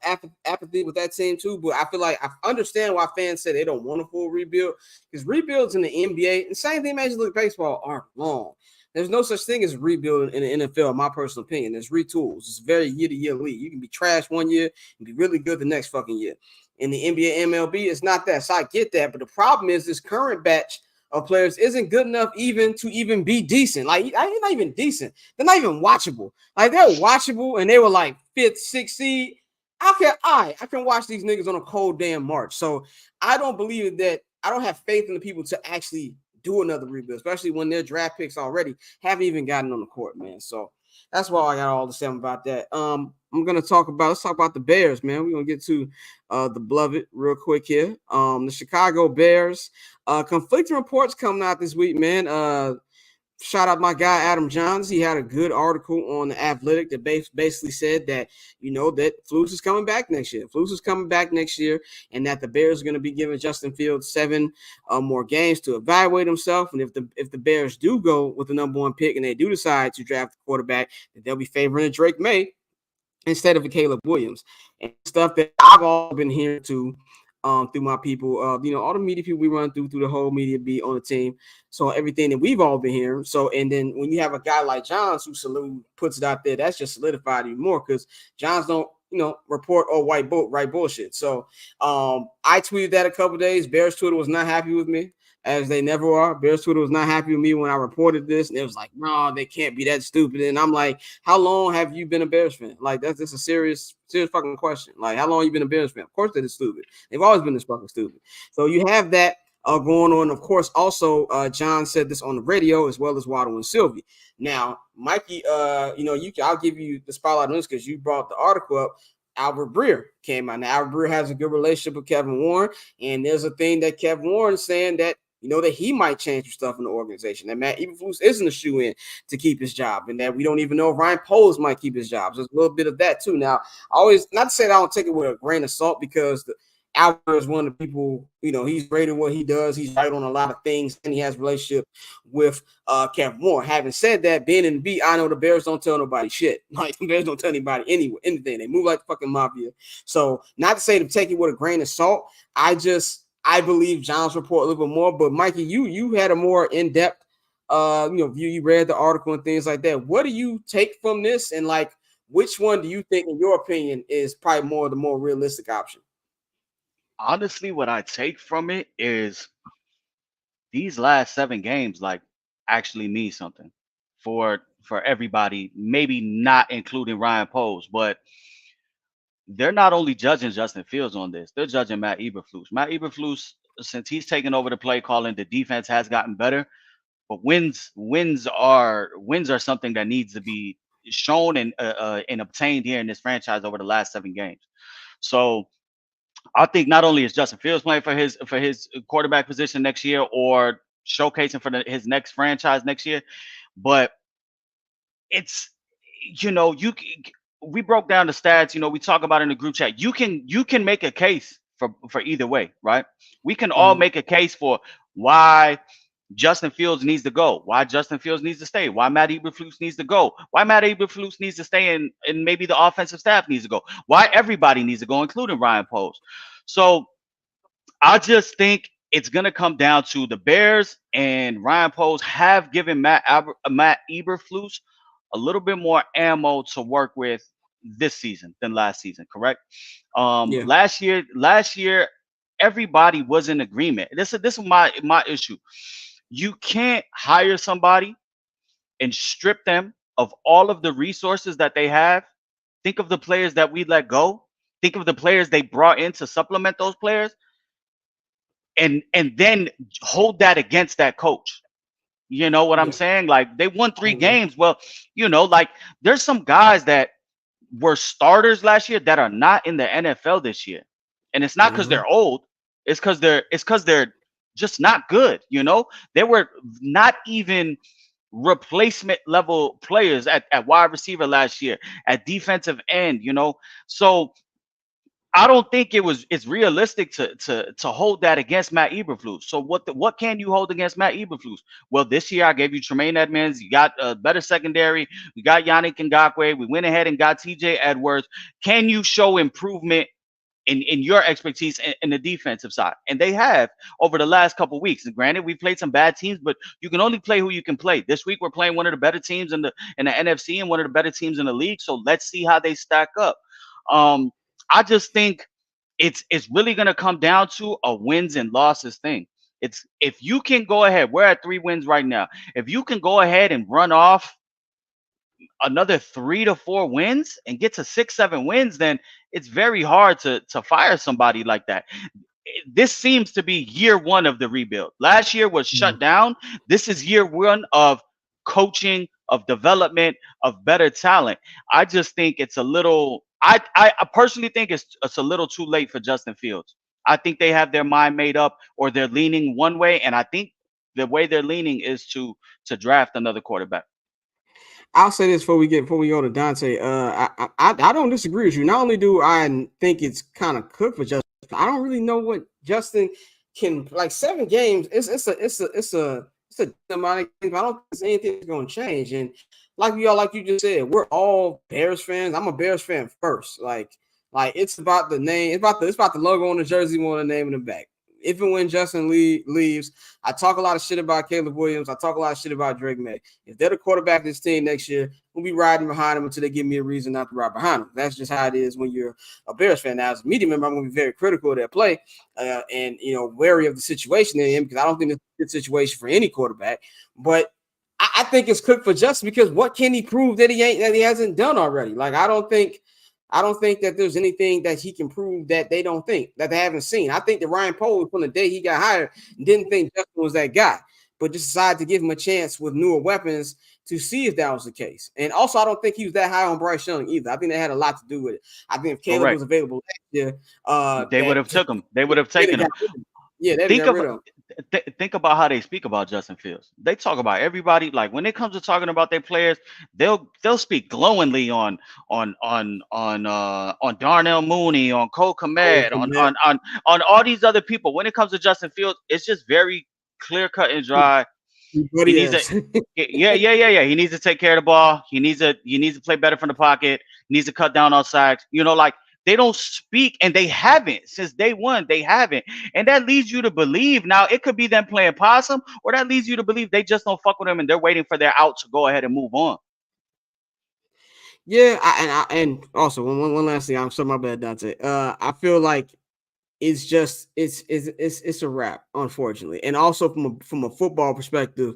apathy with that team too. But I feel like I understand why fans say they don't want a full rebuild, because rebuilds in the NBA, and same thing Major League Baseball, are long. There's no such thing as rebuilding in the NFL, in my personal opinion. There's retools. It's a very year-to-year league. You can be trash one year and be really good the next fucking year. In the NBA, MLB, it's not that. So I get that. But the problem is this current batch of players isn't good enough even to be decent. Like, they're not even decent. They're not even watchable. Like, they're watchable, and they were like 5th, 6th seed. I can watch these niggas on a cold damn March. So I don't believe that. I don't have faith in the people to actually do another rebuild, especially when their draft picks already haven't even gotten on the court, man. So that's why I got all to say about that. Let's talk about the Bears, man. We're gonna get to the beloved real quick here. The Chicago Bears. Conflicting reports coming out this week, man. Shout out my guy Adam Johns. He had a good article on the Athletic that basically said that, that Flus is coming back next year. Flus is coming back next year, and that the Bears are going to be giving Justin Fields 7 more games to evaluate himself. And if the Bears do go with the number 1 pick and they do decide to draft the quarterback, that they'll be favoring a Drake May instead of a Caleb Williams. And stuff that I've all been hearing too. Through my people, all the media people we run through the whole media beat on the team. So everything that we've all been hearing. So, and then when you have a guy like Johns who puts it out there, that's just solidified even more, because Johns don't, report or write bullshit. So I tweeted that a couple days. Bears Twitter was not happy with me, as they never are. Bears Twitter was not happy with me when I reported this, and it was like, no, they can't be that stupid. And I'm like, how long have you been a Bears fan? Like, that's just a serious fucking question. Like, how long have you been a Bears fan? Of course they're stupid. They've always been this fucking stupid. So you have that going on. Of course, also, John said this on the radio, as well as Wildin and Sylvie. Now, Mikey, I'll give you the spotlight on this because you brought the article up. Albert Breer came out. Now, Albert Breer has a good relationship with Kevin Warren, and there's a thing that Kevin Warren is saying that, that he might change some stuff in the organization, that Matt Eberflus isn't a shoe-in to keep his job, and that we don't even know if Ryan Poles might keep his job. So there's a little bit of that too. Now, always, not to say that I don't take it with a grain of salt, because Albert is one of the people, he's great at what he does. He's right on a lot of things, and he has a relationship with Kevin Warren. Having said that, being in the beat, I know the Bears don't tell nobody shit. Like, the Bears don't tell anybody anything. They move like the fucking mafia. So not to say to take it with a grain of salt. I believe John's report a little bit more. But Mikey, you had a more in-depth view. You read the article and things like that. What do you take from this? And like, which one do you think, in your opinion, is probably the more realistic option? Honestly, what I take from it is these last 7 games actually mean something for everybody, maybe not including Ryan Poles, but they're not only judging Justin Fields on this, they're judging Matt Eberflus. Matt Eberflus, since he's taken over the play calling, the defense has gotten better, but wins are something that needs to be shown and obtained here in this franchise over the last 7 games. So I think not only is Justin Fields playing for his quarterback position next year, or showcasing for his next franchise next year, but it's, we broke down the stats. We talk about it in the group chat. You can make a case for either way, right? We can all make a case for why Justin Fields needs to go, why Justin Fields needs to stay, why Matt Eberflus needs to go, why Matt Eberflus needs to stay, and maybe the offensive staff needs to go, why everybody needs to go, including Ryan Poles. So I just think it's going to come down to the Bears and Ryan Poles have given Matt Eberflus a little bit more ammo to work with this season than last season, correct? Yeah. Last year, everybody was in agreement. This is my issue. You can't hire somebody and strip them of all of the resources that they have. Think of the players that we let go. think of the players they brought in to supplement those players, and then hold that against that coach. You know what I'm saying? Like, they won 3 games. Well, like, there's some guys that were starters last year that are not in the NFL this year. And it's not because they're old. It's because they're just not good. They were not even replacement level players at wide receiver last year, at defensive end. So I don't think it's realistic to hold that against Matt Eberflus. So what can you hold against Matt Eberflus? Well, this year I gave you Tremaine Edmonds. You got a better secondary. We got Yannick Ngakoue. We went ahead and got TJ Edwards. Can you show improvement in your expertise in the defensive side? And they have over the last couple of weeks. And granted, we played some bad teams, but you can only play who you can play. This week we're playing one of the better teams in the NFC and one of the better teams in the league. So let's see how they stack up. I just think it's really going to come down to a wins and losses thing. It's if you can go ahead, we're at 3 wins right now. If you can go ahead and run off another 3 to 4 wins and get to 6, 7 wins, then it's very hard to fire somebody like that. This seems to be year 1 of the rebuild. Last year was shut down. This is year 1 of coaching, of development, of better talent. I just think it's a little. I personally think it's a little too late for Justin Fields. I think they have their mind made up, or they're leaning one way, and I think the way they're leaning is to draft another quarterback. I'll say this before we go to Dante. I don't disagree with you. Not only do I think it's kind of cooked for Justin, I don't really know what Justin can, like, 7 games. It's a amount of games. I don't think anything's going to change. And like you just said, we're all Bears fans. I'm a Bears fan first. Like it's about the name. It's about the logo on the jersey more than the name in the back. If and when Justin leaves, I talk a lot of shit about Caleb Williams. I talk a lot of shit about Drake May. If they're the quarterback of this team next year, we'll be riding behind them until they give me a reason not to ride behind them. That's just how it is when you're a Bears fan. Now, as a media member, I'm going to be very critical of their play and wary of the situation they're in, because I don't think it's a good situation for any quarterback. But I think it's cooked for Justin, because what can he prove that he hasn't done already? Like, I don't think that there's anything that he can prove that they don't think, that they haven't seen. I think that Ryan Poles, from the day he got hired, didn't think Justin was that guy, but just decided to give him a chance with newer weapons to see if that was the case. And also, I don't think he was that high on Bryce Young either. I think that had a lot to do with it. I think if Caleb was available next year, they would have took him. They would have taken him. Yeah, think about how they speak about Justin Fields. They talk about everybody. Like, when it comes to talking about their players, they'll speak glowingly on Darnell Mooney, on Cole Kmet, on all these other people. When it comes to Justin Fields, it's just very clear cut and dry. He needs He needs to take care of the ball. He needs to play better from the pocket. He needs to cut down on sacks. Like, they don't speak, and they haven't since day one. They haven't, and that leads you to believe. Now, it could be them playing possum, or that leads you to believe they just don't fuck with them and they're waiting for their out to go ahead and move on. Yeah, and also one last thing. I'm sorry, my bad, Dante. I feel like it's just it's a wrap, unfortunately, and also from a football perspective,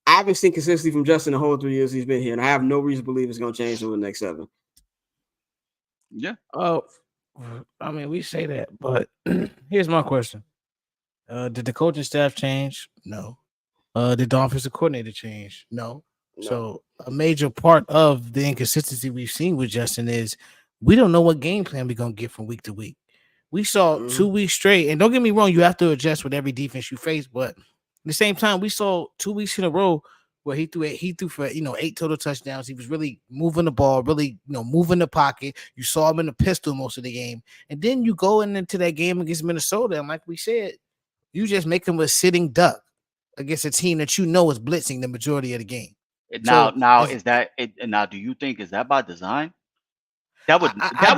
I haven't seen consistency from Justin the whole 3 years he's been here, and I have no reason to believe it's going to change over the next 7. Yeah. Oh, I mean, we say that, but here's my question: did the coaching staff change? No. Did the offensive coordinator change? No. So a major part of the inconsistency we've seen with Justin is we don't know what game plan we're gonna get from week to week. We saw 2 weeks straight, and don't get me wrong, you have to adjust with every defense you face, but at the same time, we saw 2 weeks in a row where he threw for 8 total touchdowns. He was really moving the ball, really moving the pocket. You saw him in the pistol most of the game, and then you go into that game against Minnesota, and like we said, you just make him a sitting duck against a team that is blitzing the majority of the game. Now, do you think is that by design? That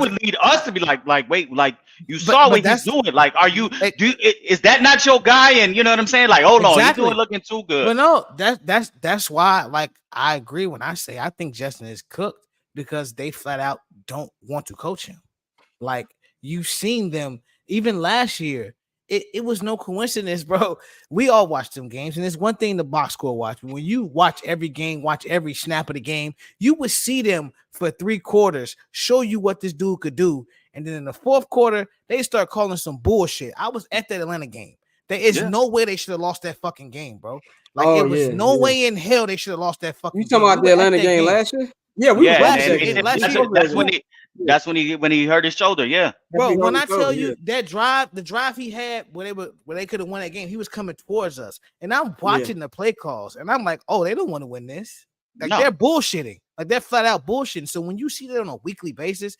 would lead us to be like wait, like you saw what he's doing. Like, is that not your guy? And you know what I'm saying? Like, hold on, he's looking too good. But no, that's why. Like, I agree when I say I think Justin is cooked, because they flat out don't want to coach him. Like, you've seen them even last year. It was no coincidence, bro. We all watched them games, and it's one thing the box score watch. When you watch every game, watch every snap of the game, you would see them for 3 quarters, show you what this dude could do, And then in the fourth quarter, they start calling some bullshit. I was at that Atlanta game. There is no way they should have lost that fucking game, bro. Like it was no way in hell they should have lost that fucking game. You talking about the Atlanta game last year? Yeah, we was that's when he hurt his shoulder. Yeah, bro. When I tell you that the drive he had where they could have won that game, he was coming towards us, and I'm watching the play calls, and I'm like, oh, they don't want to win this. Like they're bullshitting, like they're flat out bullshitting. So when you see that on a weekly basis,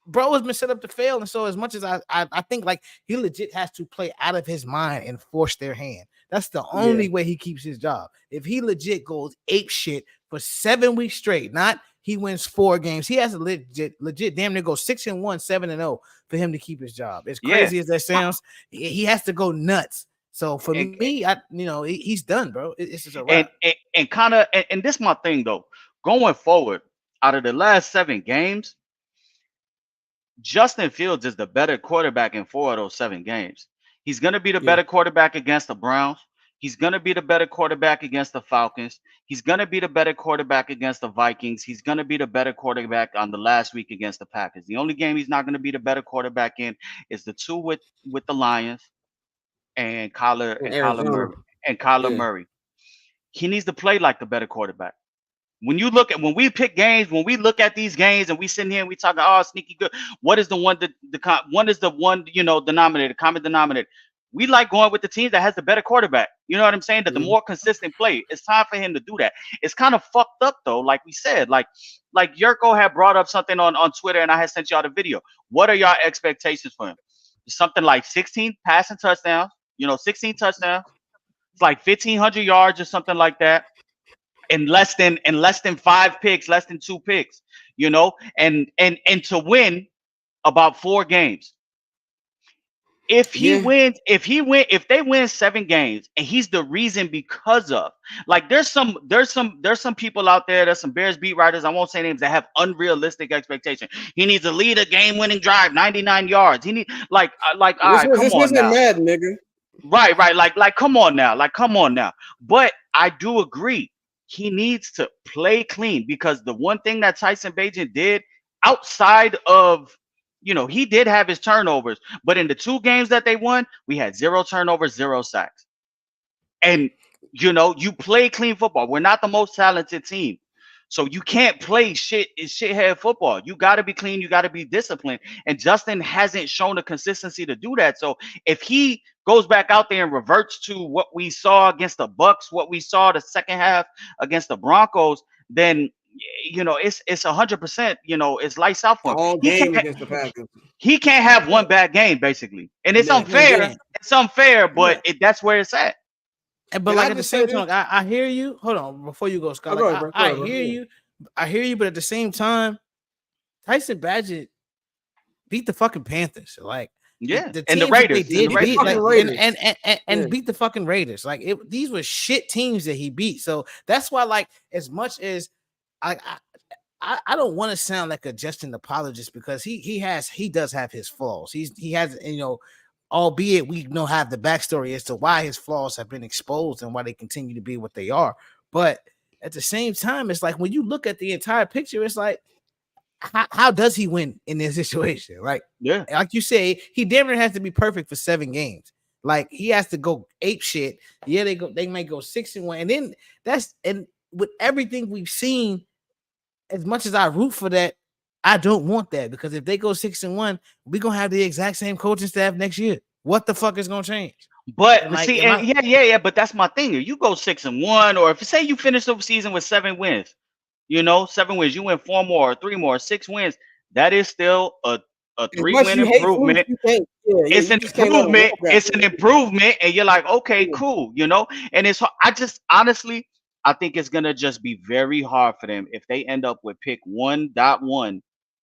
bro has been set up to fail. And so as much as I think like he legit has to play out of his mind and force their hand. That's the only way he keeps his job. If he legit goes ape shit for 7 weeks straight, not he wins 4 games, he has to legit damn near go 6-1, 7-0 for him to keep his job. As crazy as that sounds, he has to go nuts. So for me, he's done, bro. It's just a wrap. And this is my thing though. Going forward, out of the last 7 games, Justin Fields is the better quarterback in 4 of those 7 games. He's going to be the better quarterback against the Browns. He's going to be the better quarterback against the Falcons. He's going to be the better quarterback against the Vikings. He's going to be the better quarterback on the last week against the Packers. The only game he's not going to be the better quarterback in is the 2 with the Lions and Kyler Murray. He needs to play like the better quarterback. When we pick games, when we look at these games and we sit here and we talk, oh, sneaky good. What is the one common denominator? We like going with the team that has the better quarterback. You know what I'm saying? That the more consistent play. It's time for him to do that. It's kind of fucked up though, like we said. Like Yurko had brought up something on Twitter and I had sent y'all the video. What are y'all expectations for him? Something like 16 passing touchdowns, 16 touchdowns. It's like 1,500 yards or something like that. In less than 5 picks, less than 2 picks, and to win about 4 games. If they win 7 games and he's the reason because of, like, there's some people out there, there's some Bears beat writers, I won't say names, that have unrealistic expectations. He needs to lead a game-winning drive, 99 yards. He need all right, come on now. Mad, nigga. Right, like come on now. But I do agree. He needs to play clean because the one thing that Tyson Bagent did outside of, he did have his turnovers, but in the 2 games that they won, we had 0 turnovers, 0 sacks. And, you play clean football. We're not the most talented team. So you can't play shithead football. You got to be clean. You got to be disciplined. And Justin hasn't shown the consistency to do that. So if he goes back out there and reverts to what we saw against the Bucks, what we saw the second half against the Broncos, then it's 100%. It's lights out for him. All game against the Packers. He can't have one bad game, basically, and it's unfair. It's unfair, but that's where it's at. But like at the same time, I hear you. Hold on, before you go, Scott. I hear you. I hear you, but at the same time, Tyson Bagent beat the fucking Panthers. Like, and the Raiders. Beat the fucking Raiders. Like, these were shit teams that he beat. So that's why, like, as much as I don't want to sound like a Justin apologist because he does have his flaws. He has, albeit we don't have the backstory as to why his flaws have been exposed and why they continue to be what they are. But at the same time, it's like when you look at the entire picture, it's like, how does he win in this situation? Like you say, he damn near has to be perfect for 7 games. Like he has to go ape shit. Yeah, they might go 6-1, and then with everything we've seen, as much as I root for that, I don't want that because if they go 6-1, we're gonna have the exact same coaching staff next year. What the fuck is gonna change? But but that's my thing. If you go 6-1, or if say you finish the season with 7 wins, 7 wins, you win 4 more, 3 more, 6 wins. That is still a 3-win improvement. It's an improvement. It's an improvement, and you're like, okay, cool, And it's honestly, I think it's gonna just be very hard for them if they end up with pick 1.1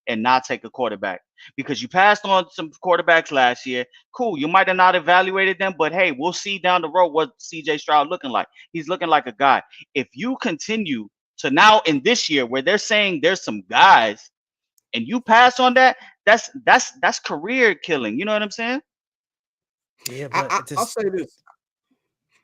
and not take a quarterback because you passed on some quarterbacks last year. Cool, you might have not evaluated them, but hey, we'll see down the road what CJ Stroud looking like. He's looking like a guy. If you continue to now in this year where they're saying there's some guys, and you pass on that, that's career killing. You know what I'm saying? Yeah, but I'll say this.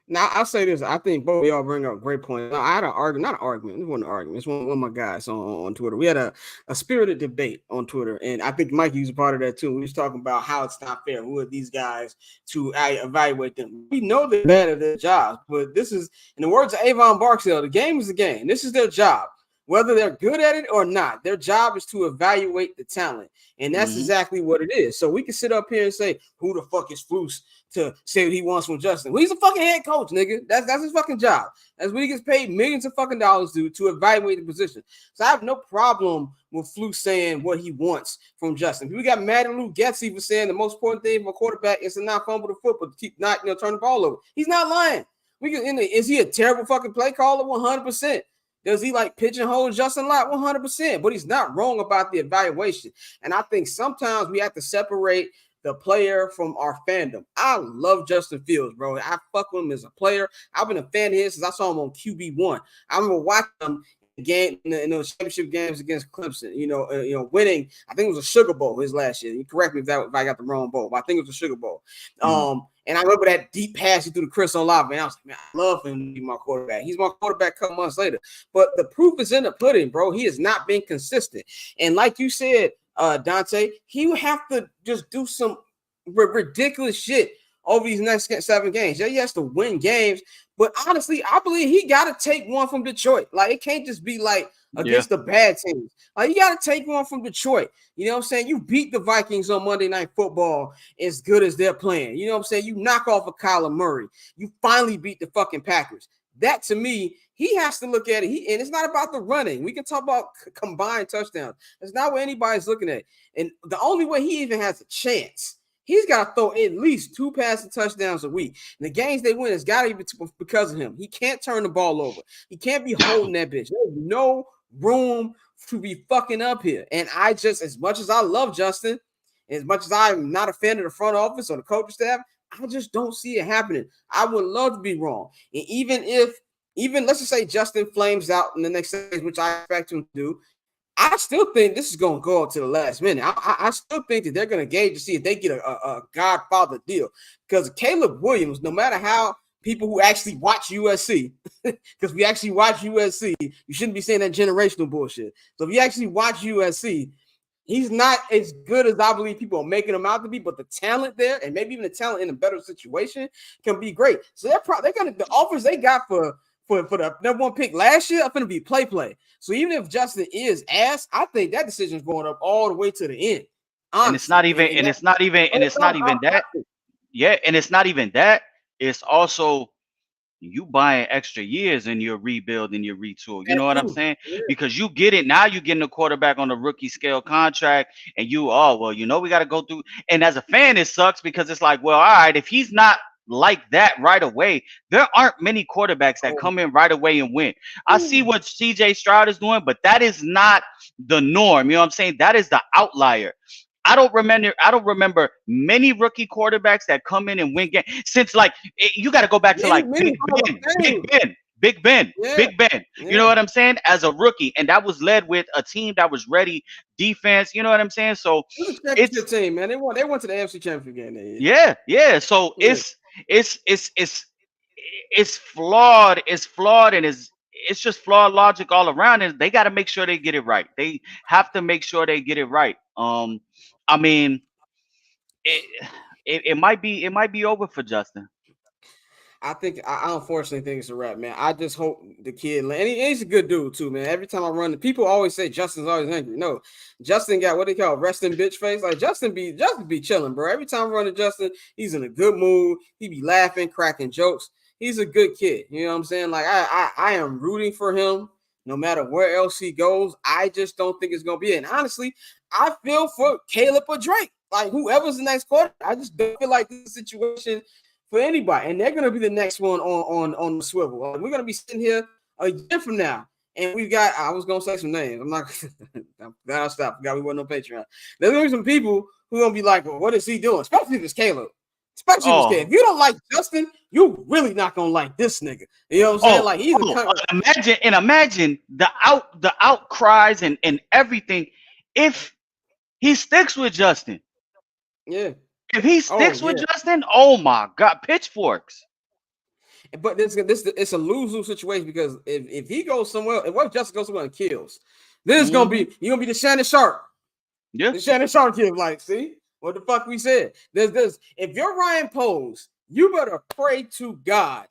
Now I'll say this. I think both of y'all bring up great points. I had an argument, not an argument. This wasn't an argument. It's one of my guys on Twitter. We had a spirited debate on Twitter, and I think Mikey was a part of that too. We was talking about how it's not fair. Who are these guys to evaluate them? We know they're bad at their jobs, but this is, in the words of Avon Barksdale, the game is the game. This is their job. Whether they're good at it or not, their job is to evaluate the talent. And that's exactly what it is. So we can sit up here and say, who the fuck is Flus to say what he wants from Justin? Well, he's a fucking head coach, nigga. That's his fucking job. That's what he gets paid millions of fucking dollars to evaluate the position. So I have no problem with Flus saying what he wants from Justin. We got mad at Lou Getz even saying the most important thing for a quarterback is to not fumble the football, to keep not turn the ball over. He's not lying. Is he a terrible fucking play caller? 100%. Does he like pigeonhole Justin Lott? 100%, but he's not wrong about the evaluation. And I think sometimes we have to separate the player from our fandom. I love Justin Fields, bro. I fuck with him as a player. I've been a fan of his since I saw him on QB1. I remember watching him in those championship games against Clemson, winning. I think it was a Sugar Bowl his last year. You correct me if I got the wrong bowl, but I think it was a Sugar Bowl. And I remember that deep pass he threw to Chris Olave, and I was like, man, I love him to be my quarterback. He's my quarterback a couple months later. But the proof is in the pudding, bro. He has not been consistent. And like you said, Dante, he would have to just do some ridiculous shit over these next 7 games. Yeah, he has to win games. But honestly, I believe he got to take one from Detroit. Like, it can't just be like against the bad teams. Like, you got to take one from Detroit. You know what I'm saying? You beat the Vikings on Monday Night Football as good as they're playing. You know what I'm saying? You knock off a Kyler Murray. You finally beat the fucking Packers. That, to me, he has to look at it. And it's not about the running. We can talk about combined touchdowns. That's not what anybody's looking at. And the only way he even has a chance, he's got to throw at least 2 passing touchdowns a week. And the games they win has got to be because of him. He can't turn the ball over. He can't be holding that bitch. There's no room to be fucking up here. And I just, as much as I love Justin, as much as I'm not a fan of the front office or the coaching staff, I just don't see it happening. I would love to be wrong. And even let's just say Justin flames out in the next stage, which I expect him to do, I still think this is going to go up to the last minute. I still think that they're going to gauge to see if they get a Godfather deal. Because Caleb Williams, no matter how people who actually watch USC, because we actually watch USC, you shouldn't be saying that generational bullshit. So if you actually watch USC, he's not as good as I believe people are making him out to be, but the talent there, and maybe even the talent in a better situation, can be great. So they're going to, the offers they got for the number 1 pick last year are going to be play. So even if Justin is ass, I think that decision is going up all the way to the end. Honestly. And it's not even that. Yeah, and it's not even that. It's also you buying extra years and your rebuild and your retool. You know what I'm saying? Yeah. Because you get it now. You're getting a quarterback on a rookie scale contract, and we got to go through. And as a fan, it sucks because it's like, well, all right, if he's not like that right away, there aren't many quarterbacks that come in right away and win. I see what CJ Stroud is doing, but that is not the norm. You know what I'm saying? That is the outlier. I don't remember many rookie quarterbacks that come in and win games since, like, you got to go back to like Big Ben. You know what I'm saying? As a rookie, and that was led with a team that was ready defense. You know what I'm saying? So it's a team, man. They went to the AFC Championship game. Yeah. So it's flawed. It's flawed, and it's just flawed logic all around. And they got to make sure they get it right. They have to make sure they get it right. I mean, it might be over for Justin. I unfortunately think it's a wrap, man. I just hope the kid, and he's a good dude too, man. Every time I run, people always say Justin's always angry. No, Justin got what they call resting bitch face. Like Justin be chilling, bro. Every time I run to Justin, he's in a good mood. He be laughing, cracking jokes. He's a good kid. You know what I'm saying? Like I am rooting for him no matter where else he goes. I just don't think it's gonna be it. And honestly, I feel for Caleb or Drake. Like whoever's the next quarter, I just don't feel like this is a situation for anybody, and they're going to be the next one on the swivel. We're going to be sitting here a year from now, and we've got, I was going to say some names. I'm not, I'll stop. We wasn't on Patreon. There's going to be some people who are going to be like, well, what is he doing? Especially if it's Caleb. If you don't like Justin, you really not going to like this nigga. You know what I'm saying? Imagine the outcries and everything if he sticks with Justin. Yeah. If he sticks with Justin, oh my God, pitchforks. But this it's a lose-lose situation because if he goes somewhere, what if Justin goes somewhere and kills? Then it's gonna be you're gonna be the Shannon Sharp. Yeah, the Shannon Sharp kid. Like, see what the fuck we said. There's if you're Ryan Poles, you better pray to God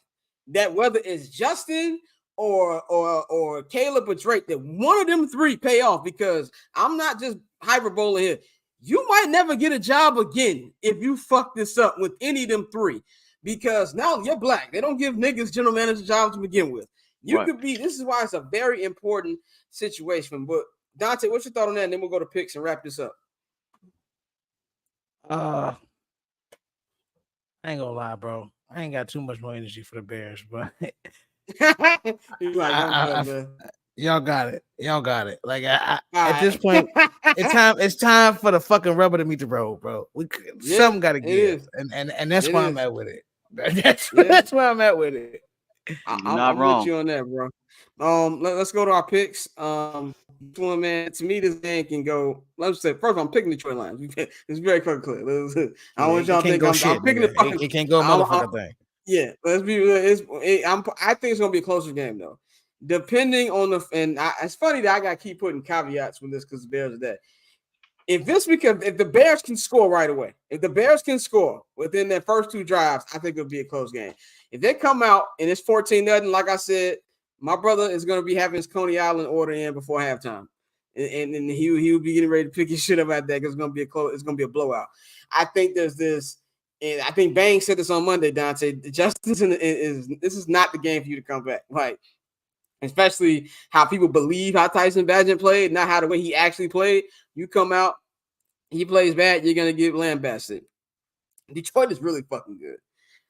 that whether it's Justin or Caleb or Drake, that one of them three pay off, because I'm not just hyperbola here. You might never get a job again if you fuck this up with any of them three, because now you're black. They don't give niggas general manager jobs to begin with. You could be. This is why it's a very important situation. But Dante, what's your thought on that? And then we'll go to picks and wrap this up. I ain't gonna lie, bro. I ain't got too much more energy for the Bears, but y'all got it. Y'all got it. Like at this point, it's time for the fucking rubber to meet the road, bro. Something got to give, and that's why I'm at with it. That's why I'm at with it. I'm with you on that, bro. Let's go to our picks. One, man, to me, this game can go. Let's say first, I'm picking the Detroit Lions. It's very clear. I want y'all to think I'm picking the fucking. It can't go a motherfucking thing. Yeah, let's be. I think it's gonna be a closer game though, depending on the. And it's funny that I got to keep putting caveats with this because the Bears are that. If the Bears can score right away, if the Bears can score within their first two drives, I think it'll be a close game. If they come out and it's 14-0, like I said, my brother is going to be having his Coney Island order in before halftime, and he'll be getting ready to pick his shit up at that because it's going to be it's going to be a blowout. I think there's this, and I think Bang said this on Monday, Dante. Justice this is not the game for you to come back, like. Especially how people believe how Tyson Bagent played, not how the way he actually played. You come out, he plays bad, you're gonna get lambasted. Detroit is really fucking good.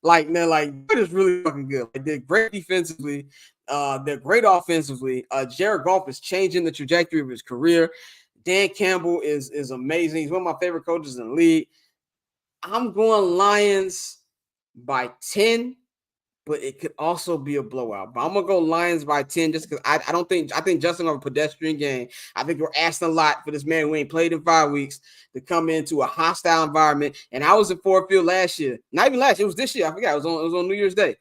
Detroit is really fucking good. Like, they're great defensively, they're great offensively. Jared Goff is changing the trajectory of his career. Dan Campbell is amazing. He's one of my favorite coaches in the league. I'm going Lions by 10. But it could also be a blowout. But I'm gonna go Lions by 10 just because I think Justin have a pedestrian game. I think we're asking a lot for this man who ain't played in 5 weeks to come into a hostile environment. And I was in Ford Field last year. Not even last year, it was this year. I forgot. It was on New Year's Day.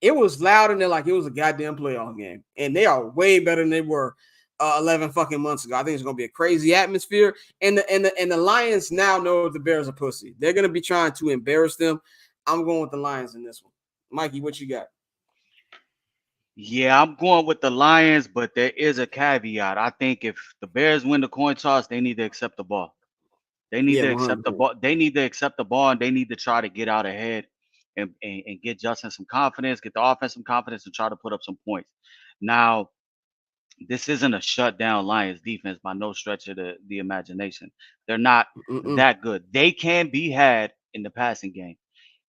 It was loud in there like it was a goddamn playoff game. And they are way better than they were 11 fucking months ago. I think it's gonna be a crazy atmosphere. And the Lions now know the Bears are pussy. They're gonna be trying to embarrass them. I'm going with the Lions in this one. Mikey, what you got? Yeah, I'm going with the Lions, but there is a caveat. I think if the Bears win the coin toss, they need to accept the ball. They need to accept the ball. They need to accept the ball, and they need to try to get out ahead and get Justin some confidence, get the offense some confidence, and try to put up some points. Now, this isn't a shutdown Lions defense by no stretch of the imagination. They're not that good. They can be had in the passing game.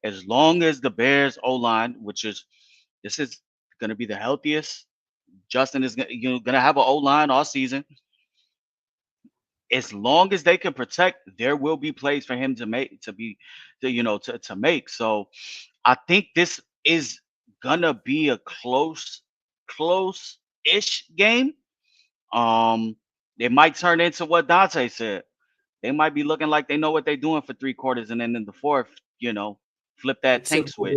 As long as the Bears O-line, this is going to be the healthiest, Justin is going to have an O-line all season. As long as they can protect, there will be plays for him to make. So I think this is gonna be a close-ish game. It might turn into what Dante said. They might be looking like they know what they're doing for 3 quarters, and then in the fourth, flip that tank switch.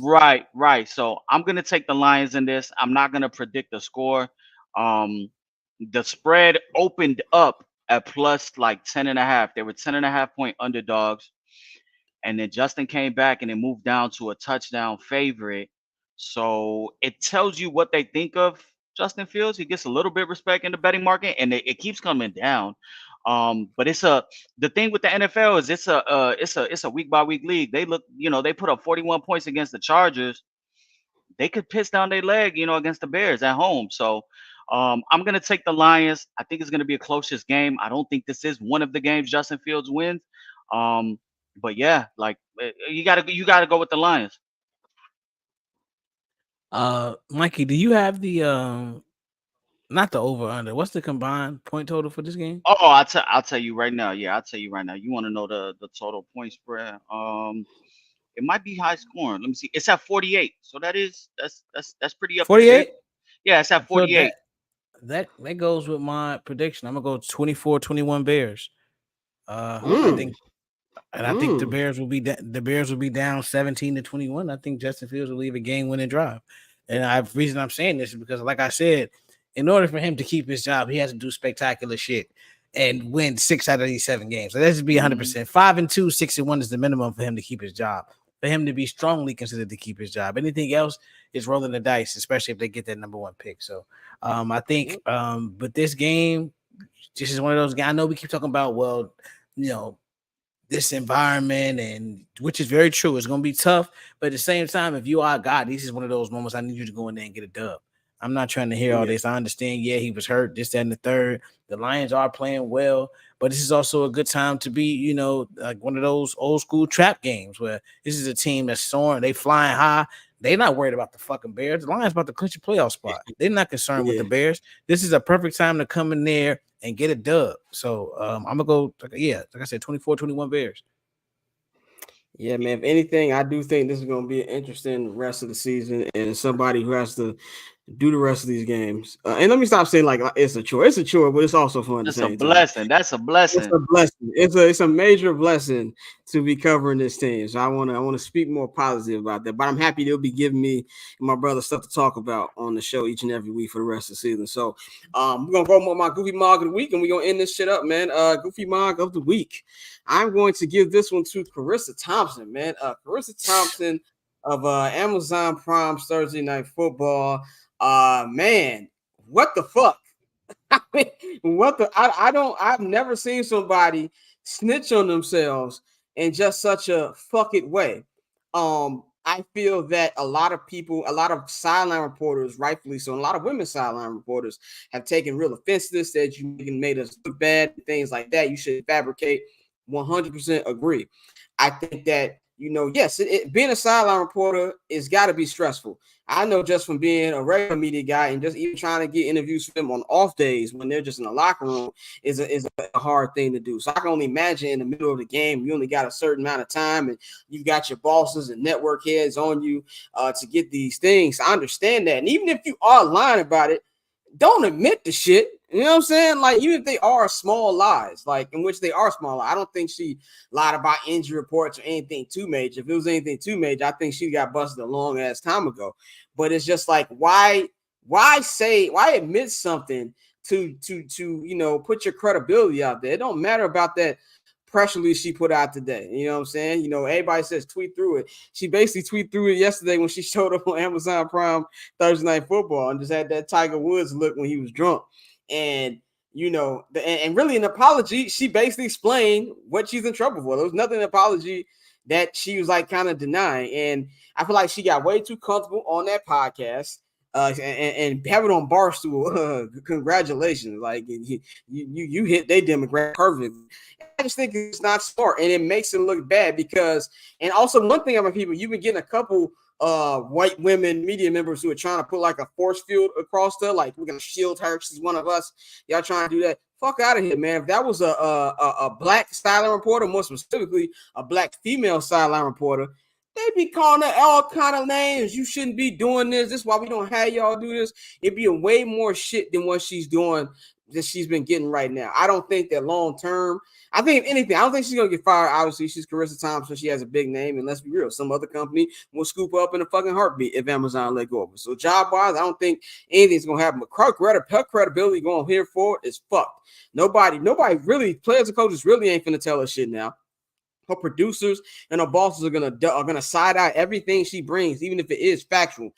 Right. So I'm going to take the Lions in this. I'm not going to predict the score. The spread opened up at plus like 10.5. They were 10.5 point underdogs. And then Justin came back and it moved down to a touchdown favorite. So it tells you what they think of Justin Fields. He gets a little bit of respect in the betting market, and it keeps coming down. But the thing with the NFL is it's a week by week league. They put up 41 points against the Chargers. They could piss down their leg, against the Bears at home. So I'm gonna take the Lions. I think it's gonna be a closest game. I don't think this is one of the games Justin Fields wins. But yeah, like you gotta go with the Lions. Mikey, do you have the not the over under? What's the combined point total for this game? Oh, I'll tell you right now. Yeah, I'll tell you right now. You want to know the total point spread? It might be high scoring. Let me see. It's at 48. So that's pretty up. 48? Yeah, it's at 48. So that goes with my prediction. I'm gonna go 24-21 Bears. I think And I think the Bears will be down 17-21. I think Justin Fields will leave a game-winning drive. And the reason I'm saying this is because, like I said, in order for him to keep his job, he has to do spectacular shit and win 6 out of these 7 games. So let's just be 100%. 5-2, 6-1 is the minimum for him to keep his job. For him to be strongly considered to keep his job. Anything else is rolling the dice, especially if they get that number 1 pick. So I think, but this game, this is one of those games. I know we keep talking about, well, you know, this environment, and which is very true. It's going to be tough, but at the same time, if you are God, this is one of those moments I need you to go in there and get a dub. I'm not trying to hear all this. I understand, he was hurt, this, that, and the third. The Lions are playing well, but this is also a good time to be, like one of those old school trap games where this is a team that's soaring, they flying high. They're not worried about the fucking Bears. The Lions about to clinch a playoff spot. They're not concerned with the Bears. This is a perfect time to come in there and get a dub. So I'm gonna go, like I said, 24-21 Bears. Yeah, man. If anything, I do think this is going to be an interesting rest of the season, and somebody who has to do the rest of these games. And let me stop saying like it's a chore. It's a chore, but it's also fun. That's a blessing. That's a blessing. It's a blessing. It's a major blessing to be covering this team. So I want to speak more positive about that. But I'm happy they'll be giving me and my brother stuff to talk about on the show each and every week for the rest of the season. So we're gonna go with my Goofy Mog of the week, and we're gonna end this shit up, man. Goofy Mog of the week. I'm going to give this one to Carissa Thompson, man. Carissa Thompson of Amazon Prime Thursday Night Football. Man, what the fuck? I mean, I've never seen somebody snitch on themselves in just such a fuck it way. I feel that a lot of people, a lot of sideline reporters, rightfully so, and a lot of women sideline reporters have taken real offense to this, that you made us look bad, things like that. You should fabricate. 100% agree. I think that, yes, being a sideline reporter is got to be stressful. I know just from being a regular media guy and just even trying to get interviews for them on off days when they're just in the locker room is a hard thing to do. So I can only imagine in the middle of the game, you only got a certain amount of time and you've got your bosses and network heads on you to get these things. I understand that. And even if you are lying about it, don't admit the shit. You know what I'm saying? Like, even if they are small lies, like in which they are small lies, I don't think she lied about injury reports or anything too major. If it was anything too major, I think she got busted a long ass time ago. But it's just like, why admit something to put your credibility out there? It don't matter about that press release she put out today. You know what I'm saying? Everybody says tweet through it. She basically tweeted through it yesterday when she showed up on Amazon Prime Thursday Night Football and just had that Tiger Woods look when he was drunk. And and really an apology, she basically explained what she's in trouble for. There was nothing in the apology that she was like kind of denying. And I feel like she got way too comfortable on that podcast. And have it on Barstool. Congratulations. Like you hit their demographic perfectly. I just think it's not smart, and it makes it look bad because, and also one thing about people, you've been getting a couple white women media members who are trying to put like a force field across her, like we're gonna shield her, she's one of us. Y'all trying to do that? Fuck out of here, man. If that was a black sideline reporter, more specifically a black female sideline reporter, they'd be calling her all kind of names. You shouldn't be doing this. This is why we don't have y'all do this. It'd be a way more shit than what she's doing that she's been getting right now. I don't think that long term. I think if anything, I don't think she's gonna get fired. Obviously, she's Carissa Thompson. She has a big name, and let's be real, some other company will scoop her up in a fucking heartbeat if Amazon let go of her. So job wise, I don't think anything's gonna happen. But her credibility going here forward is fucked. Nobody really, players and coaches really ain't finna tell her shit now. Her producers and her bosses are gonna side eye everything she brings, even if it is factual.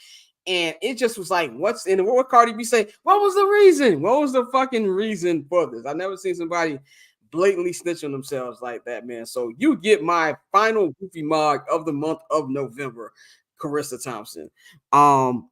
And it just was like, what Cardi B say? What was the reason? What was the fucking reason for this? I've never seen somebody blatantly snitch on themselves like that, man. So you get my final Goofy Mog of the month of November, Carissa Thompson.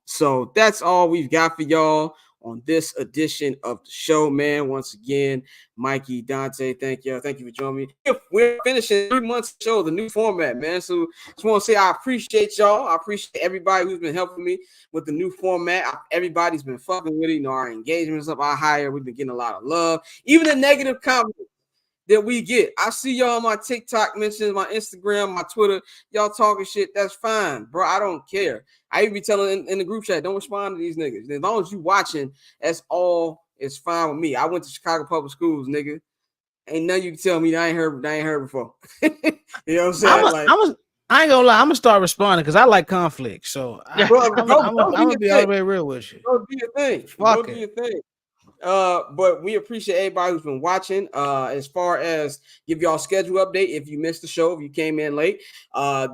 So that's all we've got for y'all on this edition of the show, man. Once again, Mikey, Dante, thank you for joining me. We're finishing 3 months of the show, the new format, man. So just want to say I appreciate y'all. I appreciate everybody who's been helping me with the new format. Everybody's been fucking with it. Our engagement's up, our higher. We've been getting a lot of love. Even the negative comments that we get. I see y'all on my TikTok mentions, my Instagram, my Twitter. Y'all talking shit. That's fine, bro. I don't care. I even be telling in the group chat, don't respond to these niggas. As long as you watching, that's all. It's fine with me. I went to Chicago Public Schools, nigga. ain't nothing you can tell me that I ain't heard before. You know what I'm saying? I ain't gonna lie, I'm gonna start responding because I like conflict. So I'm gonna be all the way real with you. Go do your thing. Go do your thing. But we appreciate everybody who's been watching. As far as give y'all schedule update, if you missed the show, if you came in late,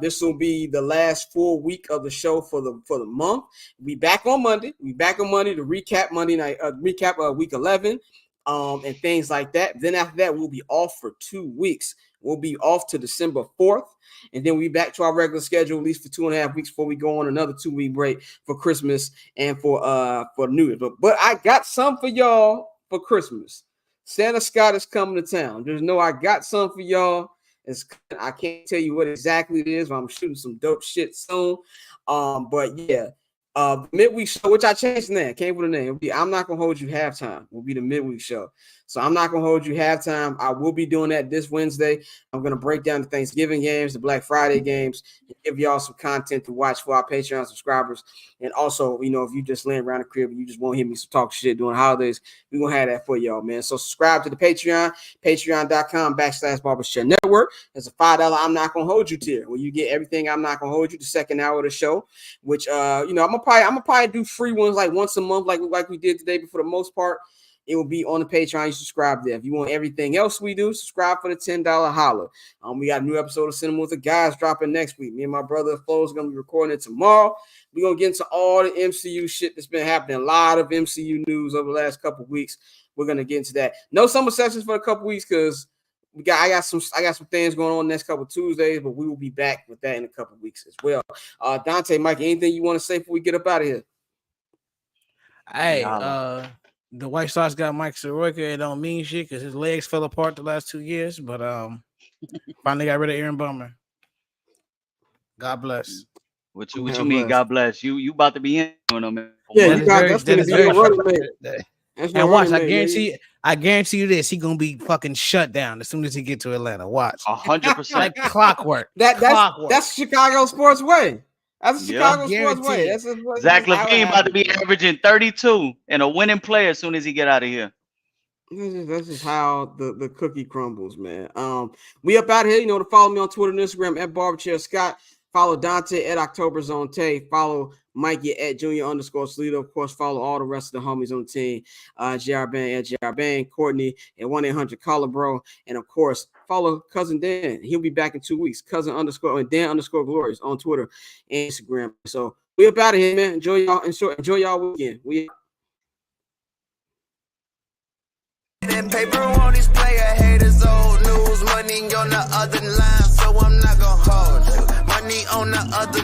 this will be the last full week of the show for the month. We back on Monday. We back on Monday to recap Monday night, recap week 11, and things like that. Then after that, we'll be off for 2 weeks. We'll be off to December 4th, and then we back to our regular schedule at least for 2.5 weeks before we go on another 2-week break for Christmas and for New Year's. But I got some for y'all for Christmas. Santa Scott is coming to town. Just know I got some for y'all. I can't tell you what exactly it is, but I'm shooting some dope shit soon. But yeah. The midweek show, which I changed the name, came with a name. I'm not gonna hold you halftime. Will be the midweek show. So I'm not gonna hold you halftime. I will be doing that this Wednesday. I'm gonna break down the Thanksgiving games, the Black Friday games, and give y'all some content to watch for our Patreon subscribers. And also, if you just laying around the crib and you just want to hear me talk shit during holidays, we're gonna have that for y'all, man. So subscribe to the Patreon, patreon.com/Barbershare Network. There's a $5 I'm not gonna hold you tier where you get everything I'm not gonna hold you the second hour of the show, which I'm gonna probably do free ones like once a month, like we did today, but for the most part, it will be on the Patreon. You subscribe there. If you want everything else we do, subscribe for the $10 holler. We got a new episode of Cinema with the Guys dropping next week. Me and my brother Flo is gonna be recording it tomorrow. We're gonna get into all the MCU shit that's been happening. A lot of MCU news over the last couple of weeks. We're gonna get into that. No summer sessions for a couple weeks because I got some things going on next couple of Tuesdays, but we will be back with that in a couple of weeks as well. Dante, Mike, anything you want to say before we get up out of here? Hey, the White Sox got Mike Soroka. It don't mean shit because his legs fell apart the last 2 years, but finally got rid of Aaron Bummer. God bless. What you mean? God bless you. You about to be in on them? Yeah, you got that's gonna be your running mate. And watch, I guarantee you this: he gonna be fucking shut down as soon as he get to Atlanta. Watch, 100%, like clockwork. That's Chicago sports way. That's Chicago sports way. That's Zach LaVine about to be averaging 32 and a winning player as soon as he get out of here. This is how the cookie crumbles, man. We up out here. To follow me on Twitter and Instagram at Barberchair Scott. Follow Dante at Octoberzone Tay. Follow Mikey at Junior_Slido. Of course, follow all the rest of the homies on the team. JR Bang at JR Bang. Courtney at 1-800-CALLA BRO. And of course, follow Cousin Dan. He'll be back in 2 weeks. Dan_Glorious on Twitter and Instagram. So we up out of here, man. Enjoy y'all weekend. We That paper on display, I haters old news. Money on the other line, so I'm not gonna hold you. Money on the other